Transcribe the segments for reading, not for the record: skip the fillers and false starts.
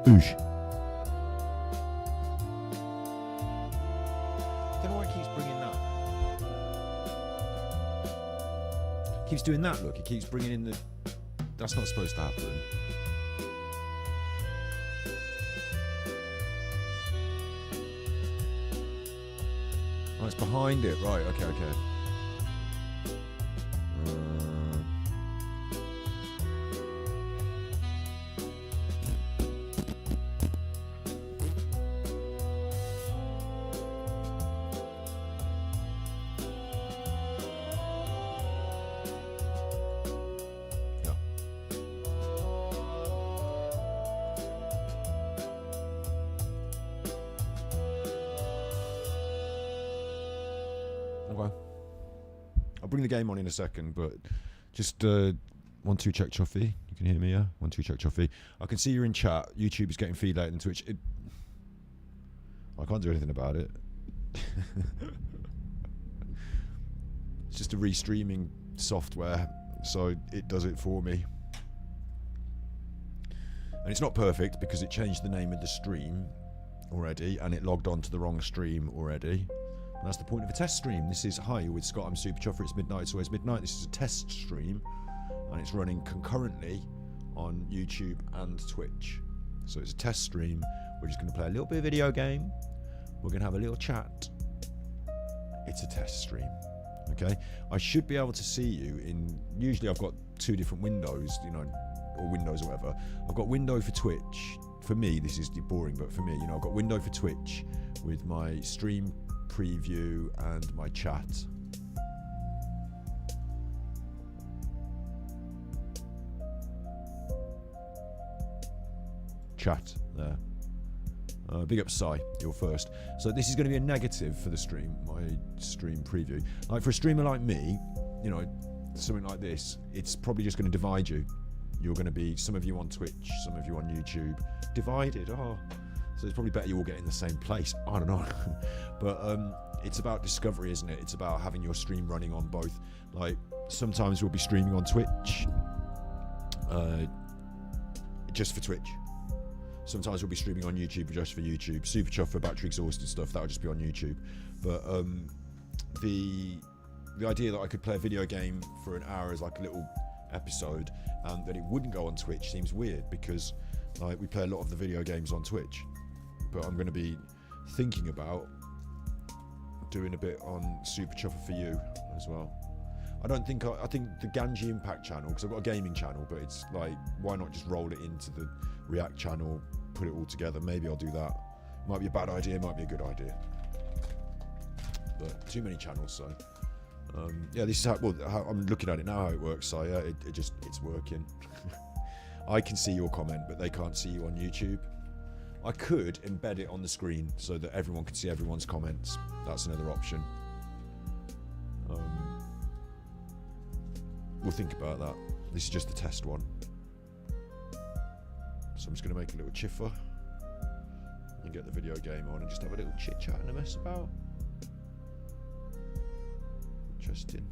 Oosh. Don't know why it keeps bringing that. Keeps doing that, look. It keeps bringing in the... That's not supposed to happen. Oh, it's behind it. Right, okay. I'll bring the game on in a second, but just 1, 2, check Chuffy. You can hear me, yeah? 1, 2, check Chuffy. I can see you're in chat. YouTube is getting feed later than Twitch. I can't do anything about it. It's just a restreaming software, so it does it for me. And it's not perfect because it changed the name of the stream already, and it logged on to the wrong stream already. And that's the point of a test stream. This is, hi, with Scott, I'm Super Chuffer, it's midnight, it's always midnight. This is a test stream, and it's running concurrently on YouTube and Twitch. So it's a test stream. We're just going to play a little bit of video game. We're going to have a little chat. It's a test stream, okay? I should be able to see you in, usually I've got 2 different windows, you know, or windows or whatever. I've got window for Twitch. For me, this is boring, but for me, you know, I've got window for Twitch with my stream preview and my chat. Chat there. Big up Sai, you're first. So this is going to be a negative for the stream, my stream preview. Like for a streamer like me, you know, something like this, it's probably just going to divide you. You're going to be, some of you on Twitch, some of you on YouTube, divided. Oh, so it's probably better you all get in the same place. I don't know. But it's about discovery, isn't it? It's about having your stream running on both. Like sometimes we'll be streaming on Twitch, just for Twitch. Sometimes we'll be streaming on YouTube just for YouTube. Super chuff for battery exhausted stuff, that'll just be on YouTube. But the idea that I could play a video game for an hour as like a little episode and that it wouldn't go on Twitch seems weird, because like we play a lot of the video games on Twitch. But I'm going to be thinking about doing a bit on Super Chuffer for you as well. I think the Ganji Impact channel, because I've got a gaming channel, but it's like, why not just roll it into the React channel, put it all together? Maybe I'll do that. Might be a bad idea, might be a good idea. But too many channels, so yeah, this is how I'm looking at it now, how it works. So yeah, it's working. I can see your comment, but they can't see you on YouTube. I could embed it on the screen so that everyone can see everyone's comments. That's another option. We'll think about that. This is just the test one. So I'm just going to make a little chiffer and get the video game on and just have a little chit chat and a mess about. Interesting.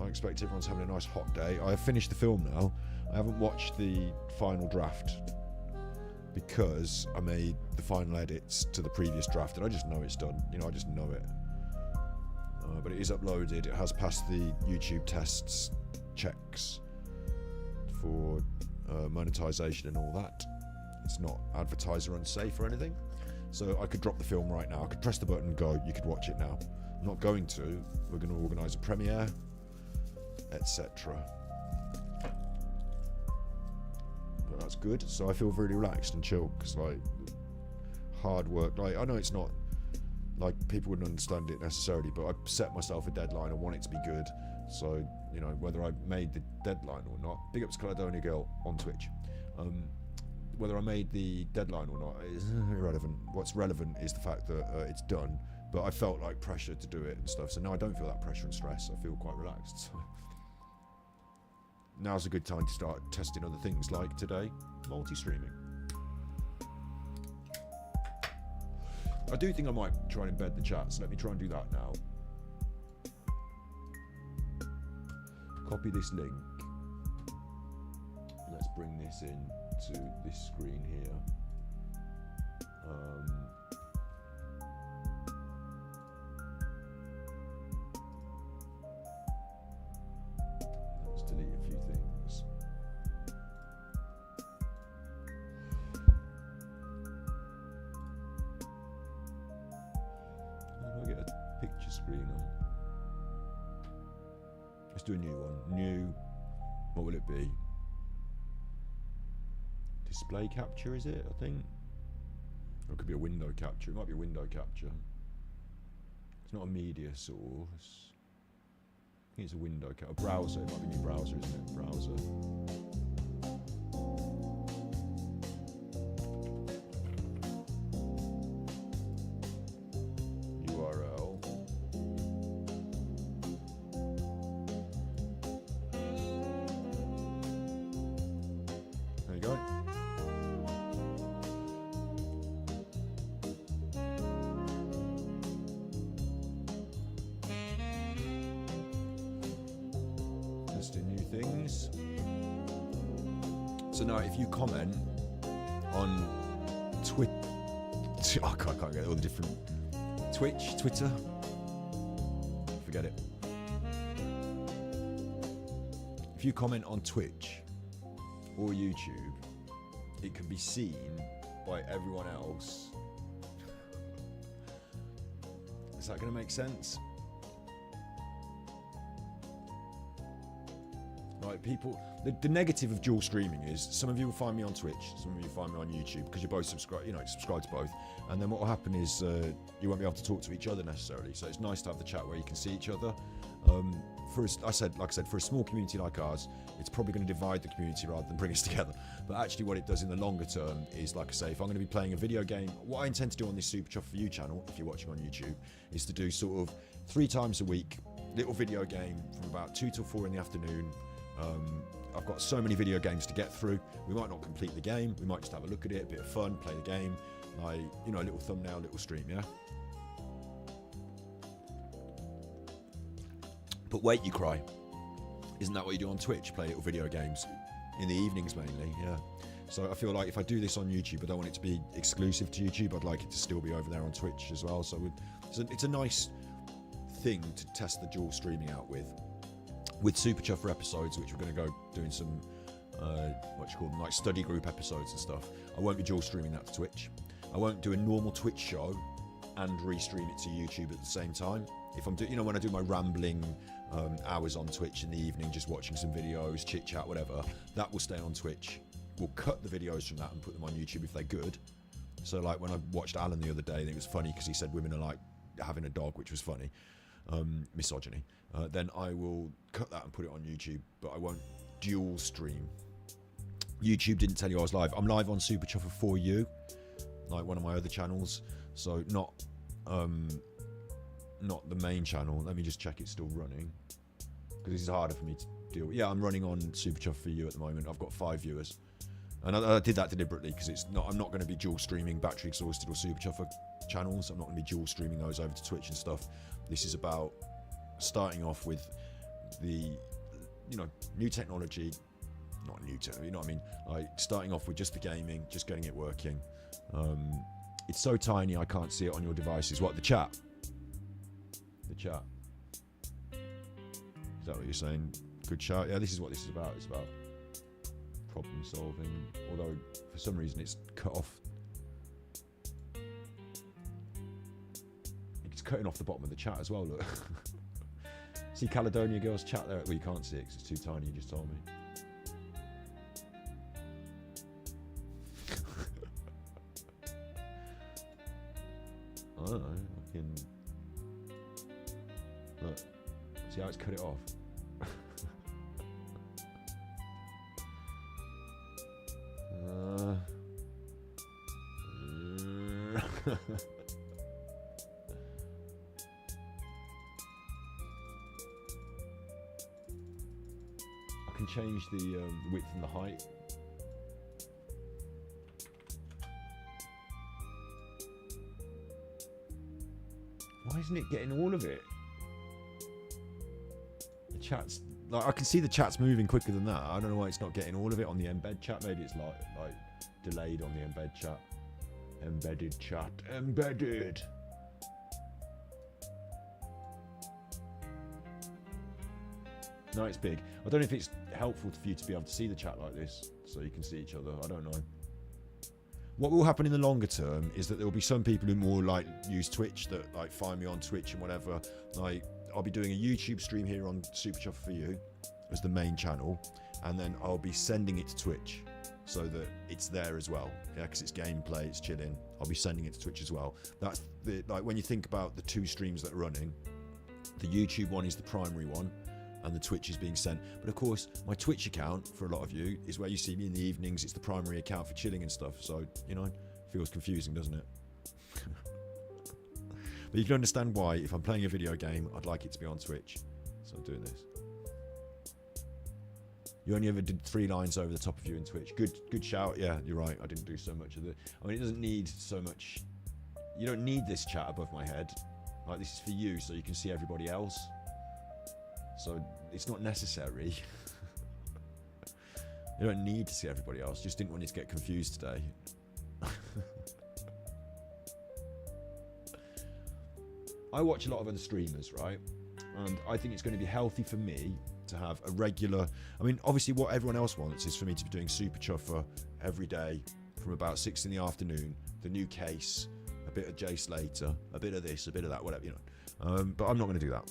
I expect everyone's having a nice hot day. I have finished the film now. I haven't watched the final draft because I made the final edits to the previous draft and I just know it's done. You know, I just know it. But it is uploaded. It has passed the YouTube tests checks for monetization and all that. It's not advertiser unsafe or anything. So I could drop the film right now. I could press the button and go. You could watch it now. I'm not going to. We're going to organise a premiere, etc. But that's good. So I feel really relaxed and chill because like hard work. Like I know it's not like people wouldn't understand it necessarily, but I set myself a deadline. I want it to be good. So you know whether I made the deadline or not. Big ups Caledonia Girl on Twitch. Whether I made the deadline or not is irrelevant. What's relevant is the fact that it's done. But I felt like pressure to do it and stuff. So now I don't feel that pressure and stress. I feel quite relaxed. So now's a good time to start testing other things like today, multi-streaming. I do think I might try and embed the chat, so let me try and do that now. Copy this link. Let's bring this in. to this screen here. Let's delete a few things. How do I get a picture screen on? Let's do a new one. New. What will it be? Display capture, is it? I think. Or it could be a window capture. It might be a window capture. It's not a media source. I think it's a window capture. A browser. It might be a new browser, isn't it? Browser. URL. There you go. Things. So now if you comment on Twitter, I can't get all the different Twitter, forget it. If you comment on Twitch or YouTube, it can be seen by everyone else. Is that going to make sense? Like people, the negative of dual streaming is some of you will find me on Twitch, some of you find me on YouTube because you're both subscribe to both, and then what will happen is you won't be able to talk to each other necessarily. So it's nice to have the chat where you can see each other. Like I said, for a small community like ours, it's probably going to divide the community rather than bring us together. But actually, what it does in the longer term is, like I say, if I'm going to be playing a video game, what I intend to do on this Super Chuff For You channel, if you're watching on YouTube, is to do sort of 3 times a week, little video game from about 2 till 4 in the afternoon. I've got so many video games to get through. We might not complete the game. We might just have a look at it, a bit of fun, play the game. Like, you know, a little thumbnail, little stream, yeah? But wait, you cry. Isn't that what you do on Twitch? Play little video games? In the evenings mainly, yeah. So I feel like if I do this on YouTube, I don't want it to be exclusive to YouTube. I'd like it to still be over there on Twitch as well. So it's a nice thing to test the dual streaming out with Super Chuffer episodes, which we're going to go doing some like study group episodes and stuff. I won't be dual streaming that to Twitch. I won't do a normal Twitch show and restream it to YouTube at the same time. If I'm when I do my rambling hours on Twitch in the evening, just watching some videos, chit chat, whatever, that will stay on Twitch. We'll cut the videos from that and put them on YouTube if they're good. So like when I watched Alan the other day, it was funny because he said women are like having a dog, which was funny. Misogyny. Then I will cut that and put it on YouTube, but I won't dual stream. YouTube didn't tell you I was live. I'm live on Super Chuffer For You, like one of my other channels. So not the main channel. Let me just check it's still running, because this is harder for me to deal with. Yeah, I'm running on Super Chuffer For You at the moment. I've got 5 viewers, and I did that deliberately because I'm not going to be dual streaming Battery Exhausted or Super Chuffer channels. I'm not going to be dual streaming those over to Twitch and stuff. This is about starting off with the new technology, not new technology, you know what I mean, like starting off with just the gaming, just getting it working. It's so tiny I can't see it on your devices. What, the chat? The chat. Is that what you're saying? Good chat. Yeah, this is what this is about. It's about problem solving, although for some reason it's cut off. It's cutting off the bottom of the chat as well, look. See Caledonia Girls chat there? Well, you can't see it because it's too tiny, you just told me. I don't know, I can... Look, see how it's cut it off? I can change the width and the height. Why isn't it getting all of it? The chat's like I can see the chat's moving quicker than that. I don't know why it's not getting all of it on the embed chat. Maybe it's like delayed on the embed chat. Embedded chat. Embedded. No, it's big. I don't know if it's helpful for you to be able to see the chat like this, so you can see each other. I don't know. What will happen in the longer term is that there will be some people who more like use Twitch, that like find me on Twitch and whatever. Like I'll be doing a YouTube stream here on Super Chuffer for You as the main channel, and then I'll be sending it to Twitch so that it's there as well. Yeah, because it's gameplay, it's chilling. I'll be sending it to Twitch as well. That's the, like when you think about the two streams that are running, the YouTube one is the primary one, and the Twitch is being sent. But of course, my Twitch account, for a lot of you, is where you see me in the evenings. It's the primary account for chilling and stuff. So, you know, feels confusing, doesn't it? But you can understand why, if I'm playing a video game, I'd like it to be on Twitch. So I'm doing this. You only ever did 3 lines over the top of you in Twitch. Good shout. Yeah, you're right. I didn't do so much of it. I mean, it doesn't need so much. You don't need this chat above my head. Like, this is for you, so you can see everybody else. So it's not necessary. You don't need to see everybody else. Just didn't want you to get confused today. I watch a lot of other streamers, right? And I think it's going to be healthy for me to have a regular... I mean, obviously what everyone else wants is for me to be doing Super Chuffer every day from about 6 in the afternoon, the new case, a bit of Jay Slater, a bit of this, a bit of that, whatever, you know. But I'm not going to do that.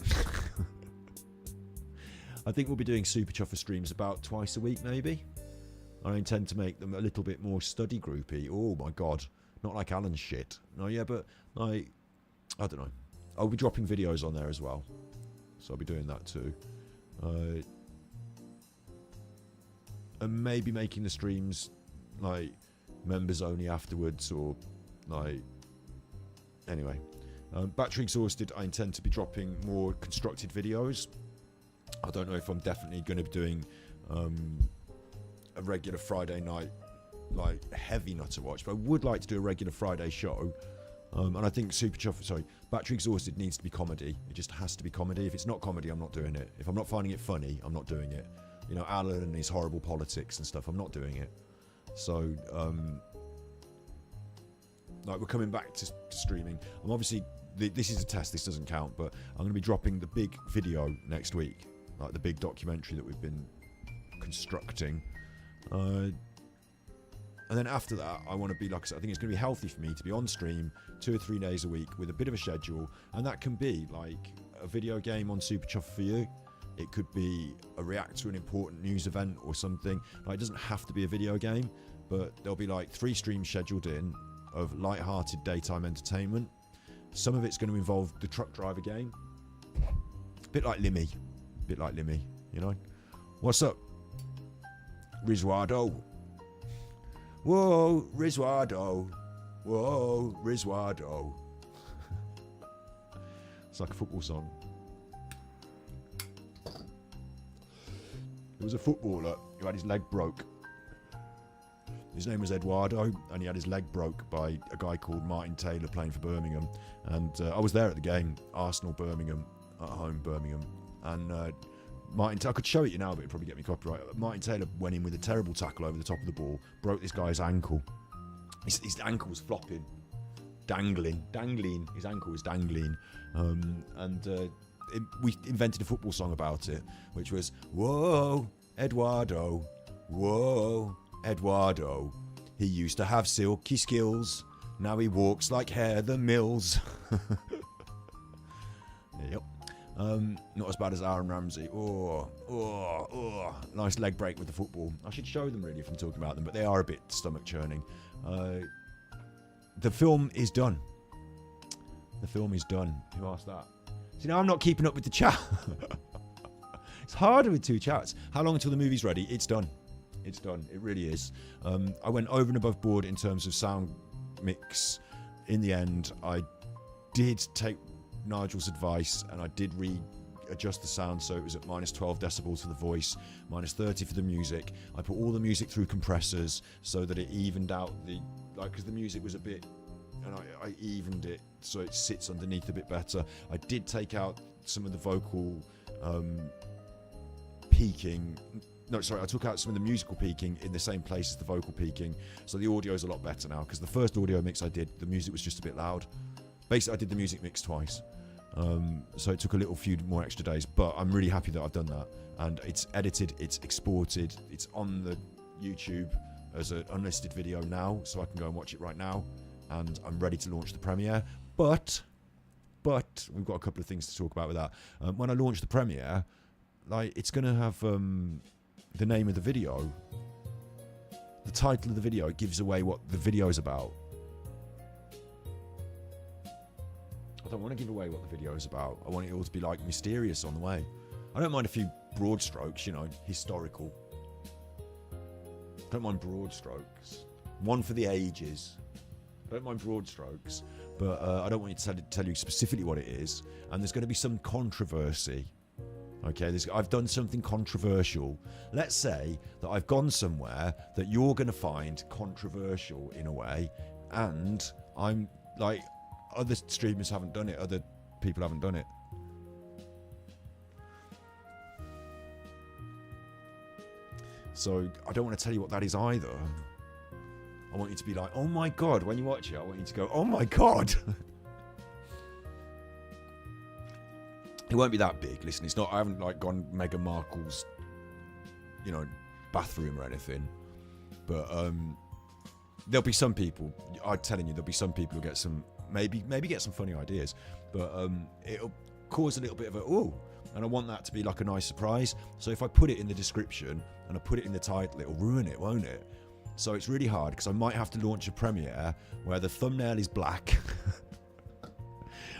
I think we'll be doing Super Chuffer streams about twice a week, maybe. I intend to make them a little bit more study groupy. Oh my god, not like Alan's shit. No, yeah, but like, I don't know. I'll be dropping videos on there as well, so I'll be doing that too. And maybe making the streams like members only afterwards, or like, anyway. Battery exhausted, I intend to be dropping more constructed videos. I don't know if I'm definitely going to be doing a regular Friday night, like heavy Nutter Watch, but I would like to do a regular Friday show. And I think Battery Exhausted needs to be comedy. It just has to be comedy. If it's not comedy, I'm not doing it. If I'm not finding it funny, I'm not doing it. You know, Alan and his horrible politics and stuff, I'm not doing it. So, like, we're coming back to streaming. I'm obviously, this is a test, this doesn't count, but I'm going to be dropping the big video next week, like the big documentary that we've been constructing. And then after that, I want to be, like I said, I think it's going to be healthy for me to be on stream 2 or 3 days a week with a bit of a schedule. And that can be like a video game on Super Chuffer for You. It could be a react to an important news event or something. Like, it doesn't have to be a video game, but there'll be like 3 streams scheduled in of light-hearted daytime entertainment. Some of it's going to involve the truck driver game. A bit like Limmy, you know? What's up, Rizwardo? Whoa, Rizwardo. Whoa, Rizwardo. It's like a football song. There was a footballer who had his leg broke. His name was Eduardo, and he had his leg broke by a guy called Martin Taylor playing for Birmingham. And I was there at the game, Arsenal-Birmingham, at home, Birmingham. And I could show it you now, but it'd probably get me copyright. Martin Taylor went in with a terrible tackle over the top of the ball, broke this guy's ankle. His ankle was flopping, dangling. His ankle was dangling. We invented a football song about it, which was, whoa, Eduardo, whoa, Eduardo. He used to have silky skills, now he walks like Heather Mills. Yep. Not as bad as Aaron Ramsey. Nice leg break with the football. I should show them really if I'm talking about them, but they are a bit stomach churning. The film is done. The film is done. Who asked that? See, now I'm not keeping up with the chat. It's harder with 2 chats. How long until the movie's ready? It's done. It's done. It really is. I went over and above board in terms of sound mix. In the end, I did take Nigel's advice, and I did readjust the sound so it was at minus 12 decibels for the voice, minus 30 for the music. I put all the music through compressors so that it evened out the, like, because the music was a bit, and I evened it so it sits underneath a bit better. I did take out some of the vocal peaking. No, sorry, I took out some of the musical peaking in the same place as the vocal peaking, so the audio's a lot better now, because the first audio mix I did, the music was just a bit loud. Basically, I did the music mix twice, so it took a few more extra days, but I'm really happy that I've done that, and it's edited, it's exported, it's on the YouTube as an unlisted video now, so I can go and watch it right now, and I'm ready to launch the premiere, but we've got a couple of things to talk about with that. When I launch the premiere, like, it's going to have the name of the video. The title of the video gives away what the video is about. I don't want to give away what the video is about. I want it all to be like mysterious on the way. I don't mind a few broad strokes, you know, historical. I don't mind broad strokes. One for the ages. I don't mind broad strokes, but I don't want you to tell you specifically what it is. And there's going to be some controversy. Okay, I've done something controversial. Let's say that I've gone somewhere that you're going to find controversial in a way, and I'm like, other streamers haven't done it, other people haven't done it. So I don't want to tell you what that is either. I want you to be like, oh my god, when you watch it, I want you to go, oh my god. It won't be that big. Listen, it's not. I haven't like gone Meghan Markle's, you know, bathroom or anything. But there'll be some people. I'm telling you, there'll be some people who get some, maybe get some funny ideas. But it'll cause a little bit of a ooh, and I want that to be like a nice surprise. So if I put it in the description and I put it in the title, it'll ruin it, won't it? So it's really hard because I might have to launch a premiere where the thumbnail is black.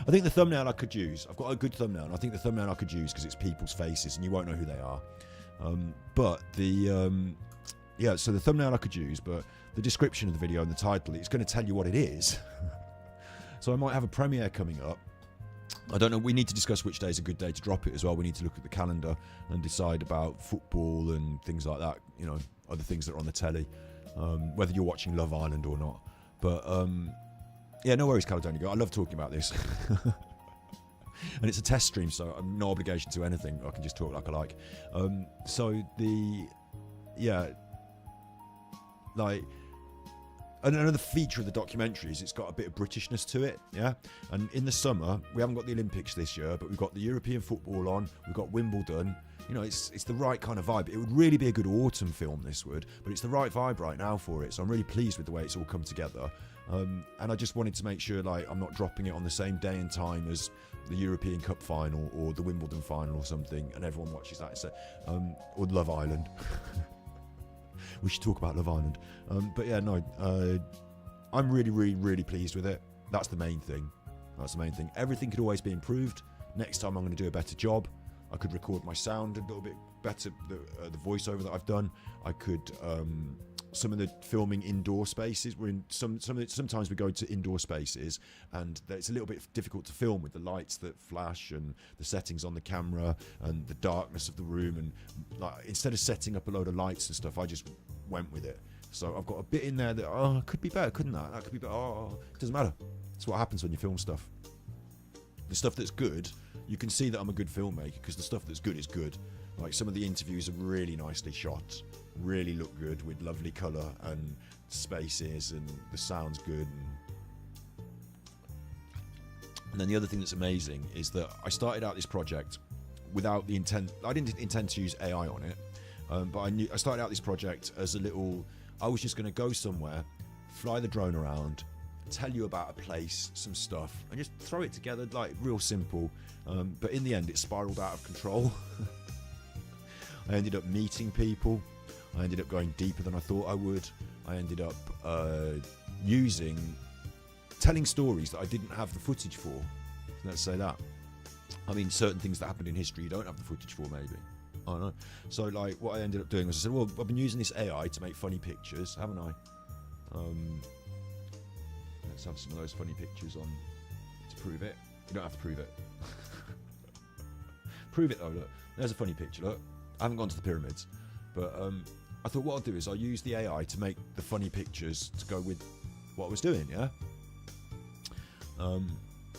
I think the thumbnail I could use, I've got a good thumbnail, and I think the thumbnail I could use because it's people's faces and you won't know who they are. But yeah, so the thumbnail I could use, but the description of the video and the title, it's going to tell you what it is. So I might have a premiere coming up. I don't know, we need to discuss which day is a good day to drop it as well. We need to look at the calendar and decide about football and things like that, you know, other things that are on the telly, whether you're watching Love Island or not. But yeah, no worries, Caledonia Girl. I love talking about this. And it's a test stream, so I'm no obligation to anything. I can just talk like I like. Like, another feature of the documentary is it's got a bit of Britishness to it, yeah? And in the summer, we haven't got the Olympics this year, but we've got the European football on, we've got Wimbledon. You know, it's the right kind of vibe. It would really be a good autumn film, this would, but it's the right vibe right now for it, so I'm really pleased with the way it's all come together. And I just wanted to make sure, like, I'm not dropping it on the same day and time as the European Cup final or the Wimbledon final or something, and everyone watches that instead. Or Love Island. We should talk about Love Island. But yeah, no, I'm really, really, really pleased with it. That's the main thing. That's the main thing. Everything could always be improved. Next time I'm going to do a better job. I could record my sound a little bit better, the voiceover that I've done. I could, some of the filming indoor spaces, we're in sometimes we go to indoor spaces and it's a little bit difficult to film with the lights that flash and the settings on the camera and the darkness of the room, and like, instead of setting up a load of lights and stuff, I just went with it. So I've got a bit in there that could be better, couldn't that could be better. It doesn't matter. That's what happens when you film stuff. The stuff that's good, you can see that I'm a good filmmaker because the stuff that's good is good. Like, some of the interviews are really nicely shot, really look good with lovely colour and spaces, and the sound's good. And then the other thing that's amazing is that I started out this project without the intent. I didn't intend to use AI on it, but I started out this project as a little. I was just going to go somewhere, fly the drone around, tell you about a place, some stuff, and just throw it together, like, real simple. But in the end, it spiraled out of control. I ended up meeting people. I ended up going deeper than I thought I would. I ended up telling stories that I didn't have the footage for. Let's say that. I mean, certain things that happened in history you don't have the footage for, maybe. I don't know. So, like, what I ended up doing was I said, well, I've been using this AI to make funny pictures, haven't I? Let's have some of those funny pictures on to prove it. You don't have to prove it. Prove it though, look. There's a funny picture, look. I haven't gone to the pyramids. But I thought what I'll do is I'll use the AI to make the funny pictures to go with what I was doing, yeah?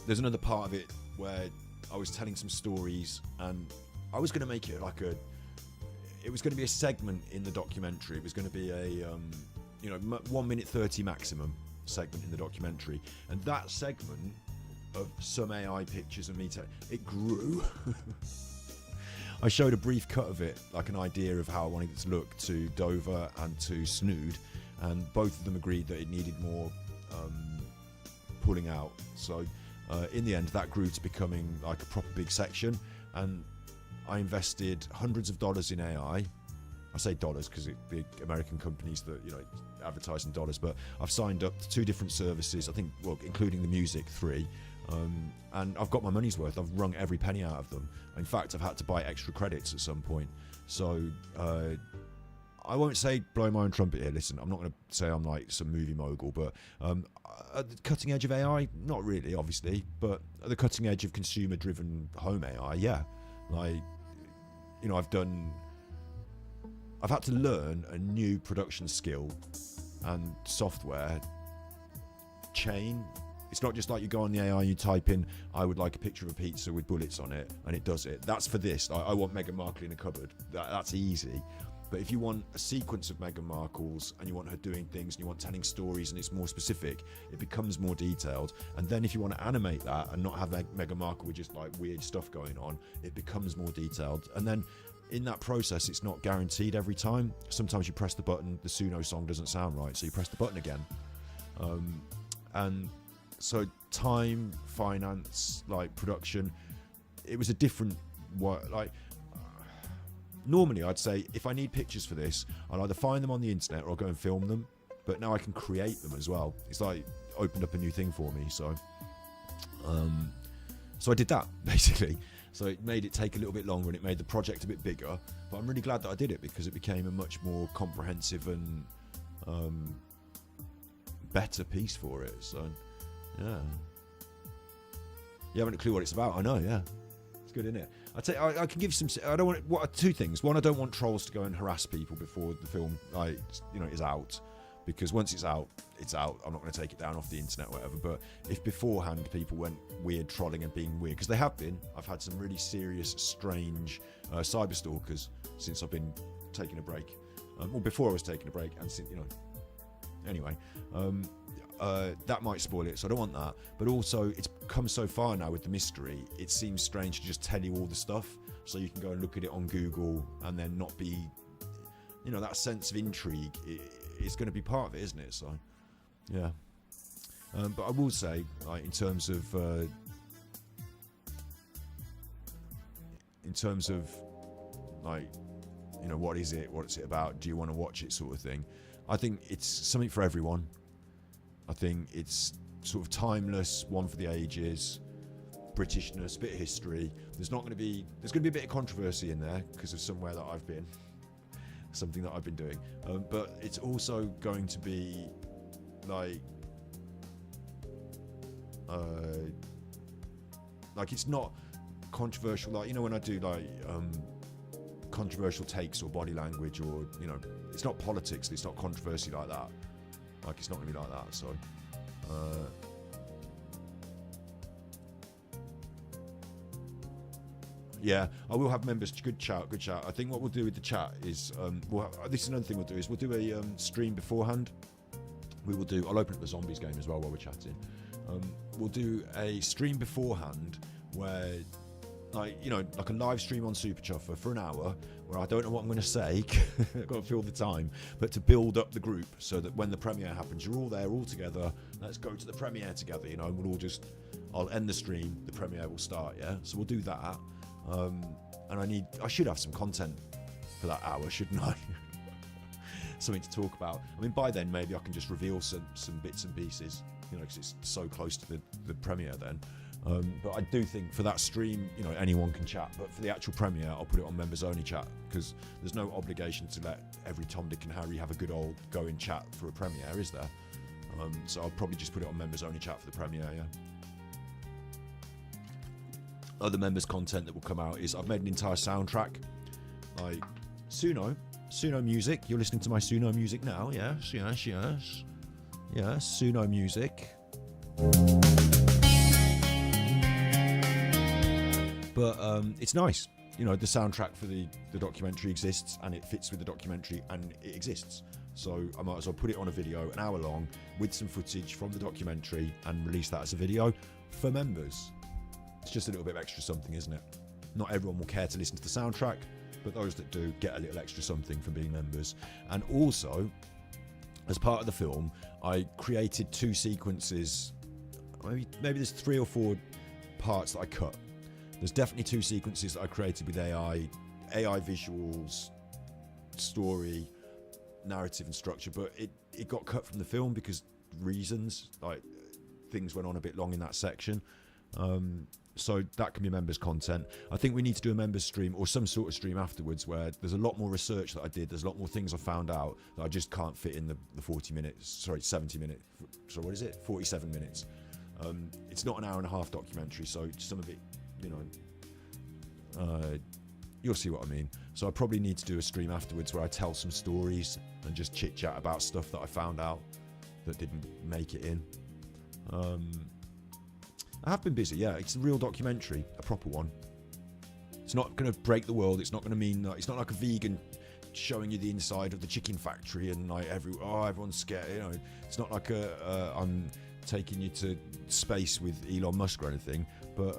There's another part of it where I was telling some stories, and I was going to make it like it was going to be a segment in the documentary. It was going to be a 1 minute 30 maximum segment in the documentary, and that segment of some AI pictures of me, it grew. I showed a brief cut of it, like an idea of how I wanted it to look, to Dover and to Snood, and both of them agreed that it needed more pulling out. So in the end, that grew to becoming like a proper big section, and I invested hundreds of dollars in AI. I say dollars because it's big American companies that advertise in dollars, but I've signed up to 2 different services, I think, well, including the music, 3. And I've got my money's worth. I've wrung every penny out of them. In fact, I've had to buy extra credits at some point. So I won't say blow my own trumpet here. Listen, I'm not going to say I'm like some movie mogul, but at the cutting edge of AI, not really, obviously, but at the cutting edge of consumer-driven home AI, yeah. Like, I've had to learn a new production skill and software chain. It's not just like you go on the AI and you type in, I would like a picture of a pizza with bullets on it, and it does it. That's for this. I want Meghan Markle in a cupboard. That's easy. But if you want a sequence of Meghan Markles and you want her doing things and you want telling stories and it's more specific, it becomes more detailed. And then if you want to animate that and not have Meghan Markle with just like weird stuff going on, it becomes more detailed. And then in that process, it's not guaranteed every time. Sometimes you press the button, the Suno song doesn't sound right, so you press the button again. And so time, finance, like production, it was a different like. Normally, I'd say if I need pictures for this, I'll either find them on the internet or I'll go and film them. But now I can create them as well. It's like opened up a new thing for me. So I did that basically. So it made it take a little bit longer and it made the project a bit bigger. But I'm really glad that I did it because it became a much more comprehensive and better piece for it. So yeah, you haven't a clue what it's about. I know. Yeah, it's good, isn't it? I can give some. I don't want 2 things. One, I don't want trolls to go and harass people before the film, is out, because once it's out, it's out. I'm not going to take it down off the internet or whatever. But if beforehand people went weird trolling and being weird, because they have been. I've had some really serious, strange cyber stalkers since I've been taking a break. Well, before I was taking a break, and since, anyway. That might spoil it, so I don't want that. But also, it's come so far now with the mystery, it seems strange to just tell you all the stuff, so you can go and look at it on Google and then not be, that sense of intrigue is going to be part of it, isn't it? So, yeah. But I will say, like, in terms of like, what is it? What's it about? Do you want to watch it, sort of thing? I think it's something for everyone. I think it's sort of timeless, one for the ages, Britishness, bit of history. There's going to be a bit of controversy in there because of somewhere that I've been, something that I've been doing. But it's also going to be like it's not controversial. Like, when I do like controversial takes or body language, or it's not politics. It's not controversy like that. Like, it's not going to be like that, so yeah, I will have members. Good chat. I think what we'll do with the chat is this is another thing we'll do is we'll do a stream beforehand. I'll open up the zombies game as well while we're chatting. We'll do a stream beforehand where, like a live stream on Super Chuffer for an hour, where I don't know what I'm going to say. I've got to fill the time, but to build up the group so that when the premiere happens, you're all there, all together. Let's go to the premiere together, and we'll all I'll end the stream, the premiere will start, yeah? So we'll do that. And I should have some content for that hour, shouldn't I? Something to talk about. I mean, by then, maybe I can just reveal some bits and pieces, because it's so close to the premiere then. But I do think for that stream, anyone can chat. But for the actual premiere, I'll put it on members only chat, because there's no obligation to let every Tom, Dick and Harry have a good old go and chat for a premiere, is there? So I'll probably just put it on members only chat for the premiere, yeah. Other members' content that will come out is I've made an entire soundtrack, like Suno music. You're listening to my Suno music now, yes, Suno music. But it's nice. you know, the soundtrack for the documentary exists, and it fits with the documentary, and it exists. So I might as well put it on a video, an hour long, with some footage from the documentary, and release that as a video for members. It's just a little bit of extra something, isn't it? Not everyone will care to listen to the soundtrack, but those that do get a little extra something from being members. And also, as part of the film, I created 2 sequences. Maybe there's 3 or 4 parts that I cut. There's definitely 2 sequences that I created with AI visuals, story, narrative and structure, but it got cut from the film because reasons, like things went on a bit long in that section. So that can be members content. I think we need to do a members stream or some sort of stream afterwards where there's a lot more research that I did. There's a lot more things I found out that I just can't fit in the 40 minutes. Sorry, 70 minutes. So what is it? 47 minutes. It's not an hour and a half documentary, so some of it, you know, you'll see what I mean. So I probably need to do a stream afterwards where I tell some stories and just chit chat about stuff that I found out that didn't make it in. I have been busy, yeah. It's a real documentary, a proper one. It's not going to break the world. It's not going to mean that it's not like a vegan showing you the inside of the chicken factory and like everyone's scared. You know, it's not like I'm taking you to space with Elon Musk or anything. But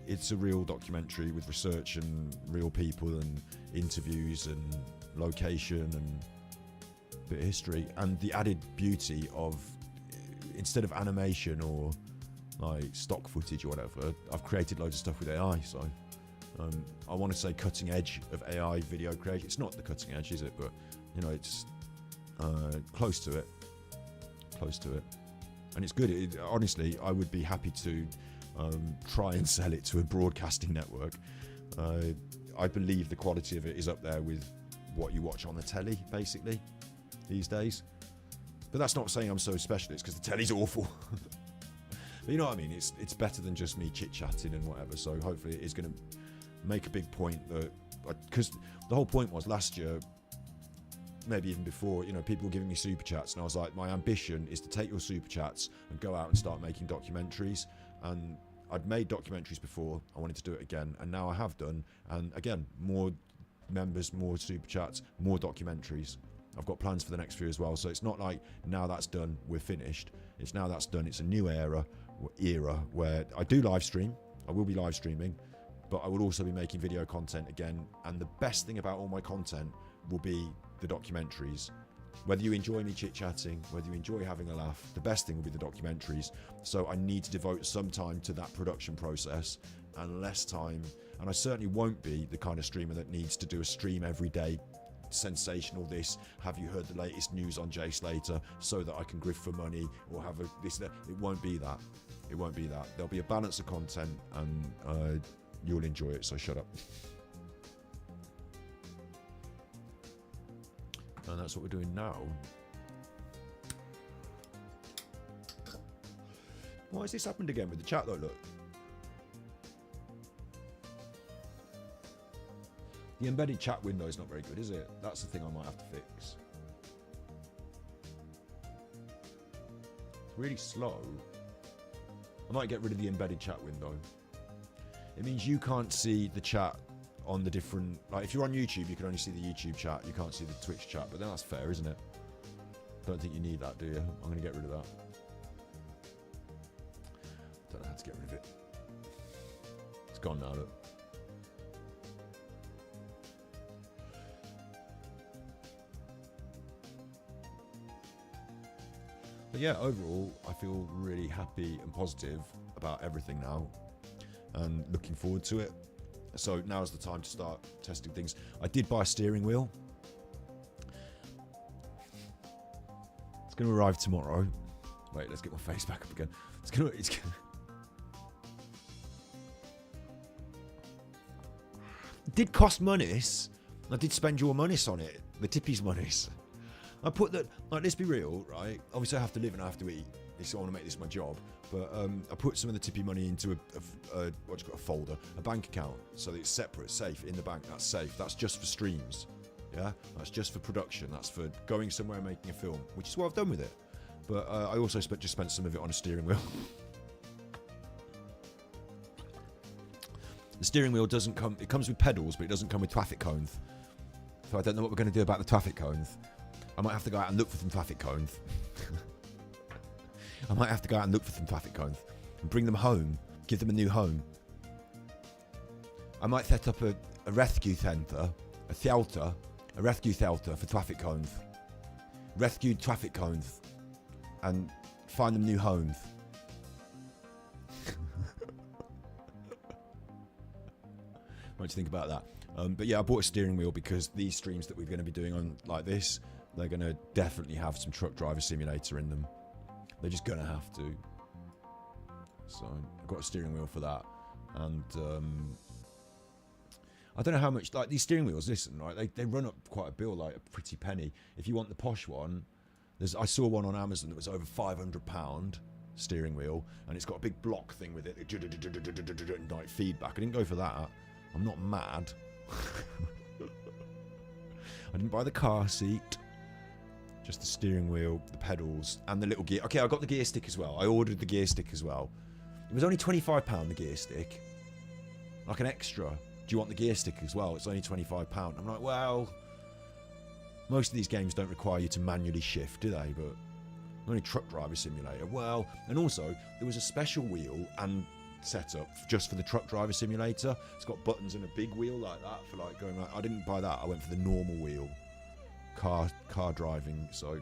it's a real documentary with research and real people and interviews and location and a bit of history, and the added beauty of, instead of animation or like stock footage or whatever, I've created loads of stuff with AI. So I want to say cutting edge of AI video creation. It's not the cutting edge, is it? But you know, it's close to it, and it's good. Honestly, I would be happy to try and sell it to a broadcasting network. I believe the quality of it is up there with what you watch on the telly, basically, these days. But that's not saying I'm so specialist, because the telly's awful. But you know what I mean? It's better than just me chit-chatting and whatever. So hopefully it is going to make a big point that, because the whole point was last year, maybe even before, you know, people were giving me super chats, and I was like, my ambition is to take your super chats and go out and start making documentaries. And I'd made documentaries before, I wanted to do it again, and now I have done. And again, more members, more super chats, more documentaries. I've got plans for the next few as well. So it's not like now that's done, we're finished. It's now that's done, it's a new era where I do live stream. I will be live streaming, but I will also be making video content again. And the best thing about all my content will be the documentaries. Whether you enjoy me chit-chatting, whether you enjoy having a laugh, the best thing will be the documentaries. So I need to devote some time to that production process and less time. And I certainly won't be the kind of streamer that needs to do a stream every day, sensational this, have you heard the latest news on Jay Slater, so that I can grift for money, or have a this, that. It won't be that. It won't be that. There'll be a balance of content, and you'll enjoy it, so shut up. And that's what we're doing now. Why has this happened again with the chat though? Look. The embedded chat window is not very good, is it? That's the thing I might have to fix. It's really slow. I might get rid of the embedded chat window. It means you can't see the chat on the different... Like, if you're on YouTube, you can only see the YouTube chat. You can't see the Twitch chat, but then that's fair, isn't it? Don't think you need that, do you? I'm going to get rid of that. Don't know how to get rid of it. It's gone now, look. But yeah, overall, I feel really happy and positive about everything now, and looking forward to it. So now's the time to start testing things. I did buy a steering wheel. It's going to arrive tomorrow. Wait, let's get my face back up again. It's gonna It did cost monies. I did spend your monies on it, the tippies monies. I put that, like, let's be real, right? Obviously I have to live and I have to eat. I want to make this my job. But I put some of the tippy money into a folder, a bank account, so that it's separate, safe, in the bank. That's safe. That's just for streams. Yeah? That's just for production. That's for going somewhere and making a film, which is what I've done with it. But I also just spent some of it on a steering wheel. The steering wheel doesn't come, it comes with pedals, but it doesn't come with traffic cones. So I don't know what we're going to do about the traffic cones. I might have to go out and look for some traffic cones. I might have to go out and look for some traffic cones and bring them home, give them a new home. I might set up a rescue centre, a rescue shelter for traffic cones. Rescue traffic cones and find them new homes. What do you think about that? But yeah, I bought a steering wheel because these streams that we're going to be doing on like this, they're going to definitely have some truck driver simulator in them. They're just going to have to. So I've got a steering wheel for that. And I don't know how much, like these steering wheels, listen, right, they run up quite a bill, like a pretty penny. If you want the posh one, I saw one on Amazon that was over £500 steering wheel, and it's got a big block thing with it, like feedback. I didn't go for that. I'm not mad. I didn't buy the car seat, just the steering wheel, the pedals, and the little gear. Okay, I got the gear stick as well. I ordered the gear stick as well. It was only £25, the gear stick, like an extra. Do you want the gear stick as well? It's only £25. I'm like, well, most of these games don't require you to manually shift, do they? But only Truck Driver Simulator. Well, and also there was a special wheel and setup just for the Truck Driver Simulator. It's got buttons and a big wheel like that for like going right. I didn't buy that. I went for the normal wheel, car driving. So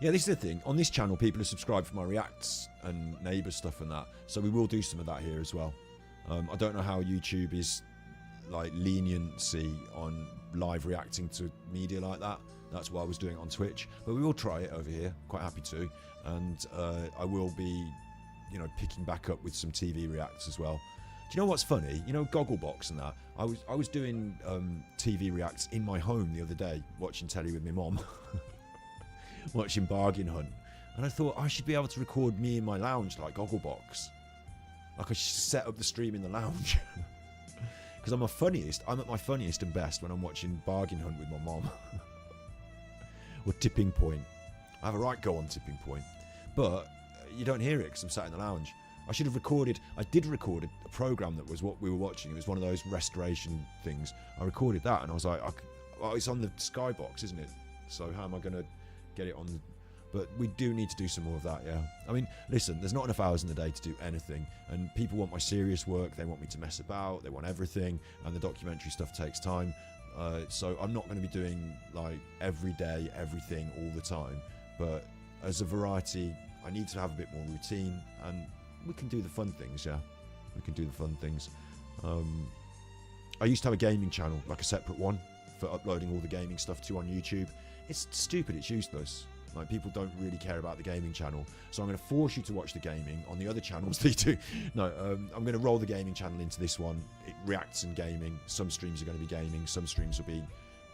yeah, this is the thing. On this channel, people are subscribed for my reacts and neighbour stuff and that. So we will do some of that here as well. I don't know how YouTube is like leniency on live reacting to media like that. That's why I was doing it on Twitch. But we will try it over here. Quite happy to. And I will be, you know, picking back up with some TV reacts as well. Do you know what's funny? You know, Gogglebox and that. I was doing TV reacts in my home the other day, watching telly with my mom. Watching Bargain Hunt, and I thought I should be able to record me in my lounge like Gogglebox. Like I should set up the stream in the lounge. Because I'm at my funniest and best when I'm watching Bargain Hunt with my mom. Or Tipping Point. I have a right go on Tipping Point, but you don't hear it because I'm sat in the lounge. I should have recorded. I did record a program that was what we were watching. It was one of those restoration things. I recorded that, and I was like, well, it's on the Skybox, isn't it? So how am I going to get it on? But we do need to do some more of that. Yeah, I mean, listen, there's not enough hours in the day to do anything, and people want my serious work. They want me to mess about. They want everything, and the documentary stuff takes time. So I'm not going to be doing like every day everything all the time, but as a variety I need to have a bit more routine, and we can do the fun things. Yeah, we can do the fun things. I used to have a gaming channel, like a separate one for uploading all the gaming stuff to on YouTube. It's stupid, it's useless. Like, people don't really care about the gaming channel. So I'm going to force you to watch the gaming on the other channels that you do. No, I'm going to roll the gaming channel into this one. It reacts in gaming. Some streams are going to be gaming. Some streams will be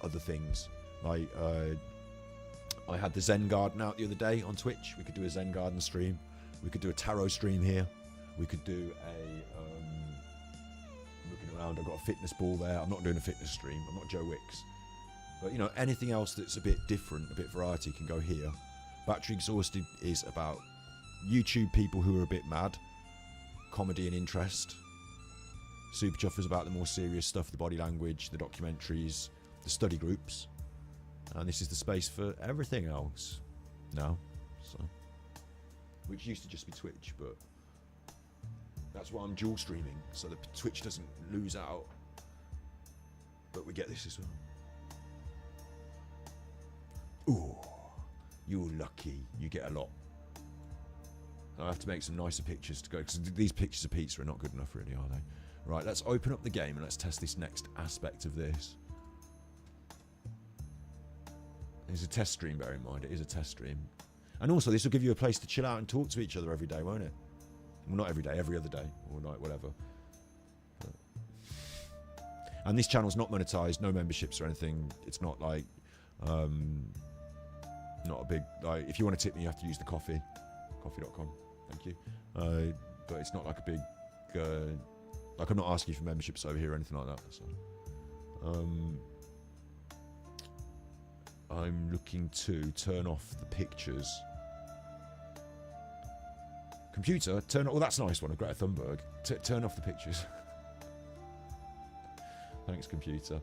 other things. Like, I had the Zen Garden out the other day on Twitch. We could do a Zen Garden stream. We could do a tarot stream here. We could do a... looking around, I've got a fitness ball there. I'm not doing a fitness stream. I'm not Joe Wicks. But, you know, anything else that's a bit different, a bit variety, can go here. Battery Exhausted is about YouTube people who are a bit mad. Comedy and interest. Super Chuffer's about the more serious stuff, the body language, the documentaries, the study groups. And this is the space for everything else now. So, which used to just be Twitch, but that's why I'm dual streaming, so that Twitch doesn't lose out. But we get this as well. Ooh, you're lucky. You get a lot. I have to make some nicer pictures to go, because these pictures of pizza are not good enough, really, are they? Right, let's open up the game and let's test this next aspect of this. It's a test stream, bear in mind. It is a test stream. And also, this will give you a place to chill out and talk to each other every day, won't it? Well, not every day, every other day, or night, whatever. And this channel's not monetized, no memberships or anything. It's not like... not a big, like, if you want to tip me, you have to use the coffee, coffee.com, thank you. But it's not like a big, like, I'm not asking you for memberships over here or anything like that. So, I'm looking to turn off the pictures, Computer, turn... Oh, that's a nice one. Greta Thunberg. Turn off the pictures. Thanks, computer.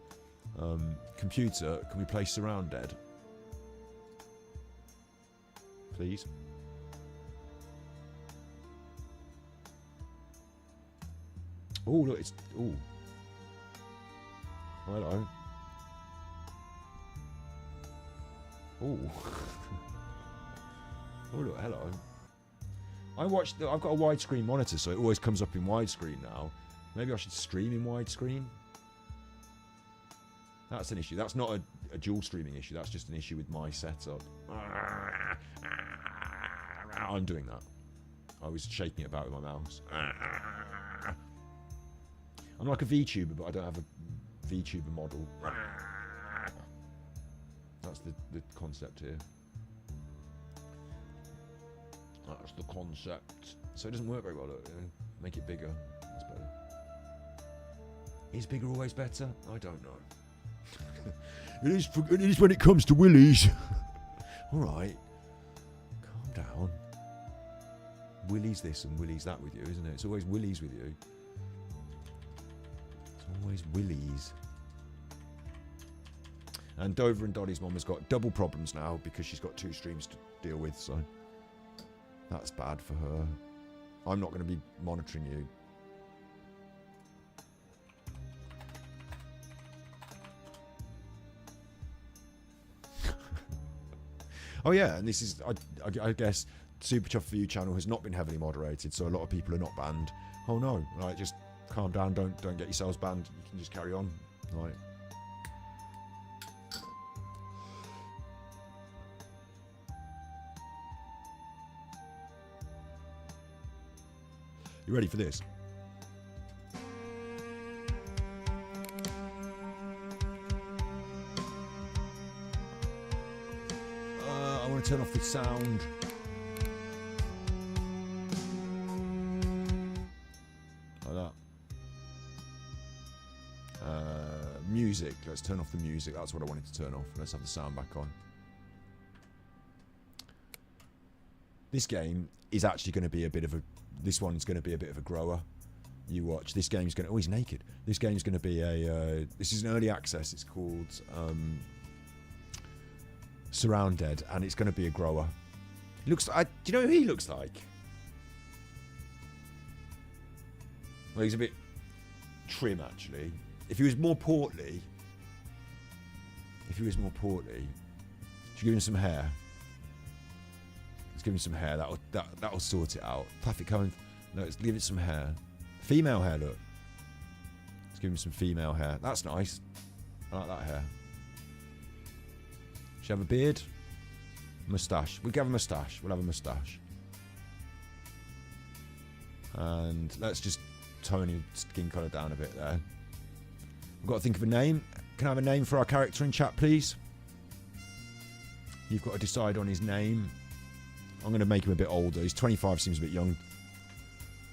Computer, can we play SurrounDead? Please. Oh, look, it's... Oh. Hello. Oh. Oh, look, hello. I've got a widescreen monitor, so it always comes up in widescreen now. Maybe I should stream in widescreen. That's an issue. That's not a dual streaming issue. That's just an issue with my setup. I'm doing that. I was shaking it about with my mouse. I'm like a VTuber, but I don't have a VTuber model. That's the concept here. That's the concept. So it doesn't work very well. Look, you know, make it bigger. That's better. Is bigger always better? I don't know. It is when it comes to willies. All right. Calm down. Willies this and willies that with you, isn't it? It's always willies with you. It's always willies. And Dover and Dolly's mum has got double problems now because she's got 2 streams to deal with, so that's bad for her. I'm not going to be monitoring you. Oh yeah, and this is, I guess, Super Chuff For You channel has not been heavily moderated, so a lot of people are not banned. Oh no, right, just calm down, don't get yourselves banned, you can just carry on. Right. You ready for this? I want to turn off the sound. Like that. Music. Let's turn off the music. That's what I wanted to turn off. Let's have the sound back on. This game is actually going to be a bit of a... This one's going to be a bit of a grower. You watch. This game's going to... Oh, he's naked. This game's going to be a... this is an early access. It's called SurrounDead, and it's going to be a grower. He looks... do you know who he looks like? Well, he's a bit trim, actually. If he was more portly... should give him some hair. Let's give him some hair. That'll sort it out. Traffic coming. No, let's give it some hair. Female hair, look. Let's give him some female hair. That's nice. I like that hair. Should have a beard? Moustache. We'll have a moustache. We'll have a moustache. And let's just tone his skin colour down a bit there. We've got to think of a name. Can I have a name for our character in chat, please? You've got to decide on his name. I'm going to make him a bit older. He's 25, seems a bit young.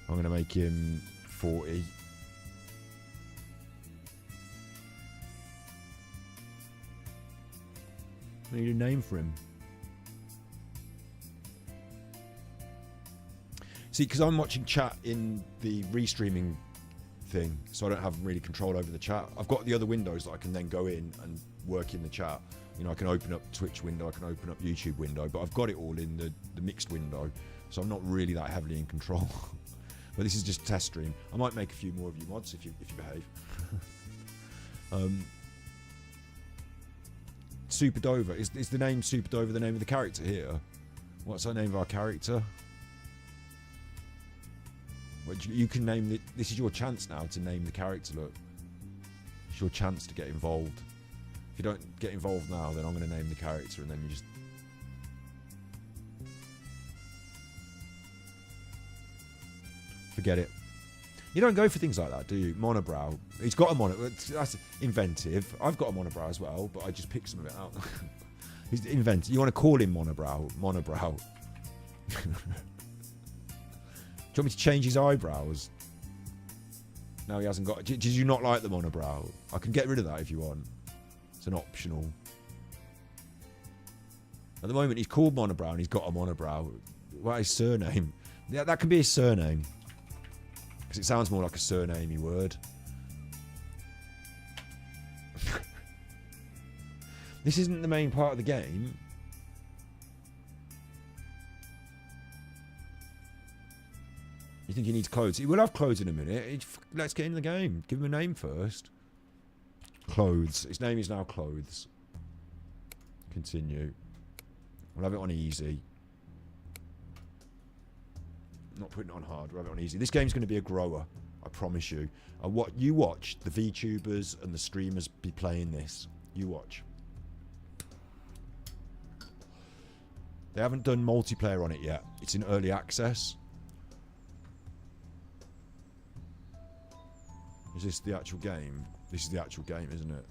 I'm going to make him 40. I need a name for him. See, because I'm watching chat in the restreaming thing, so I don't have really control over the chat. I've got the other windows that I can then go in and work in the chat. You know, I can open up Twitch window, I can open up YouTube window, but I've got it all in the mixed window, so I'm not really that heavily in control. But this is just a test stream. I might make a few more of you mods if you behave. Super Dover. Is the name Super Dover the name of the character here? What's the name of our character? Well, you can name it. This is your chance now to name the character. Look, it's your chance to get involved. If you don't get involved now, then I'm going to name the character, and then you just... forget it. You don't go for things like that, do you? Monobrow. He's got a monobrow. That's inventive. I've got a monobrow as well, but I just picked some of it out. He's inventive. You want to call him monobrow? Monobrow. Do you want me to change his eyebrows? No, he hasn't got... Did you not like the monobrow? I can get rid of that if you want. It's an optional. At the moment, he's called Monobrow and he's got a monobrow. What is his surname? Yeah, that can be a surname. Because it sounds more like a surnamey word. This isn't the main part of the game. You think he needs clothes? He will have clothes in a minute. Let's get in the game. Give him a name first. Clothes. His name is now Clothes. Continue. We'll have it on easy. Not putting it on hard. We'll have it on easy. This game's going to be a grower. I promise you. What you watch the VTubers and the streamers be playing this. You watch. They haven't done multiplayer on it yet. It's in early access. Is this the actual game? This is the actual game, isn't it?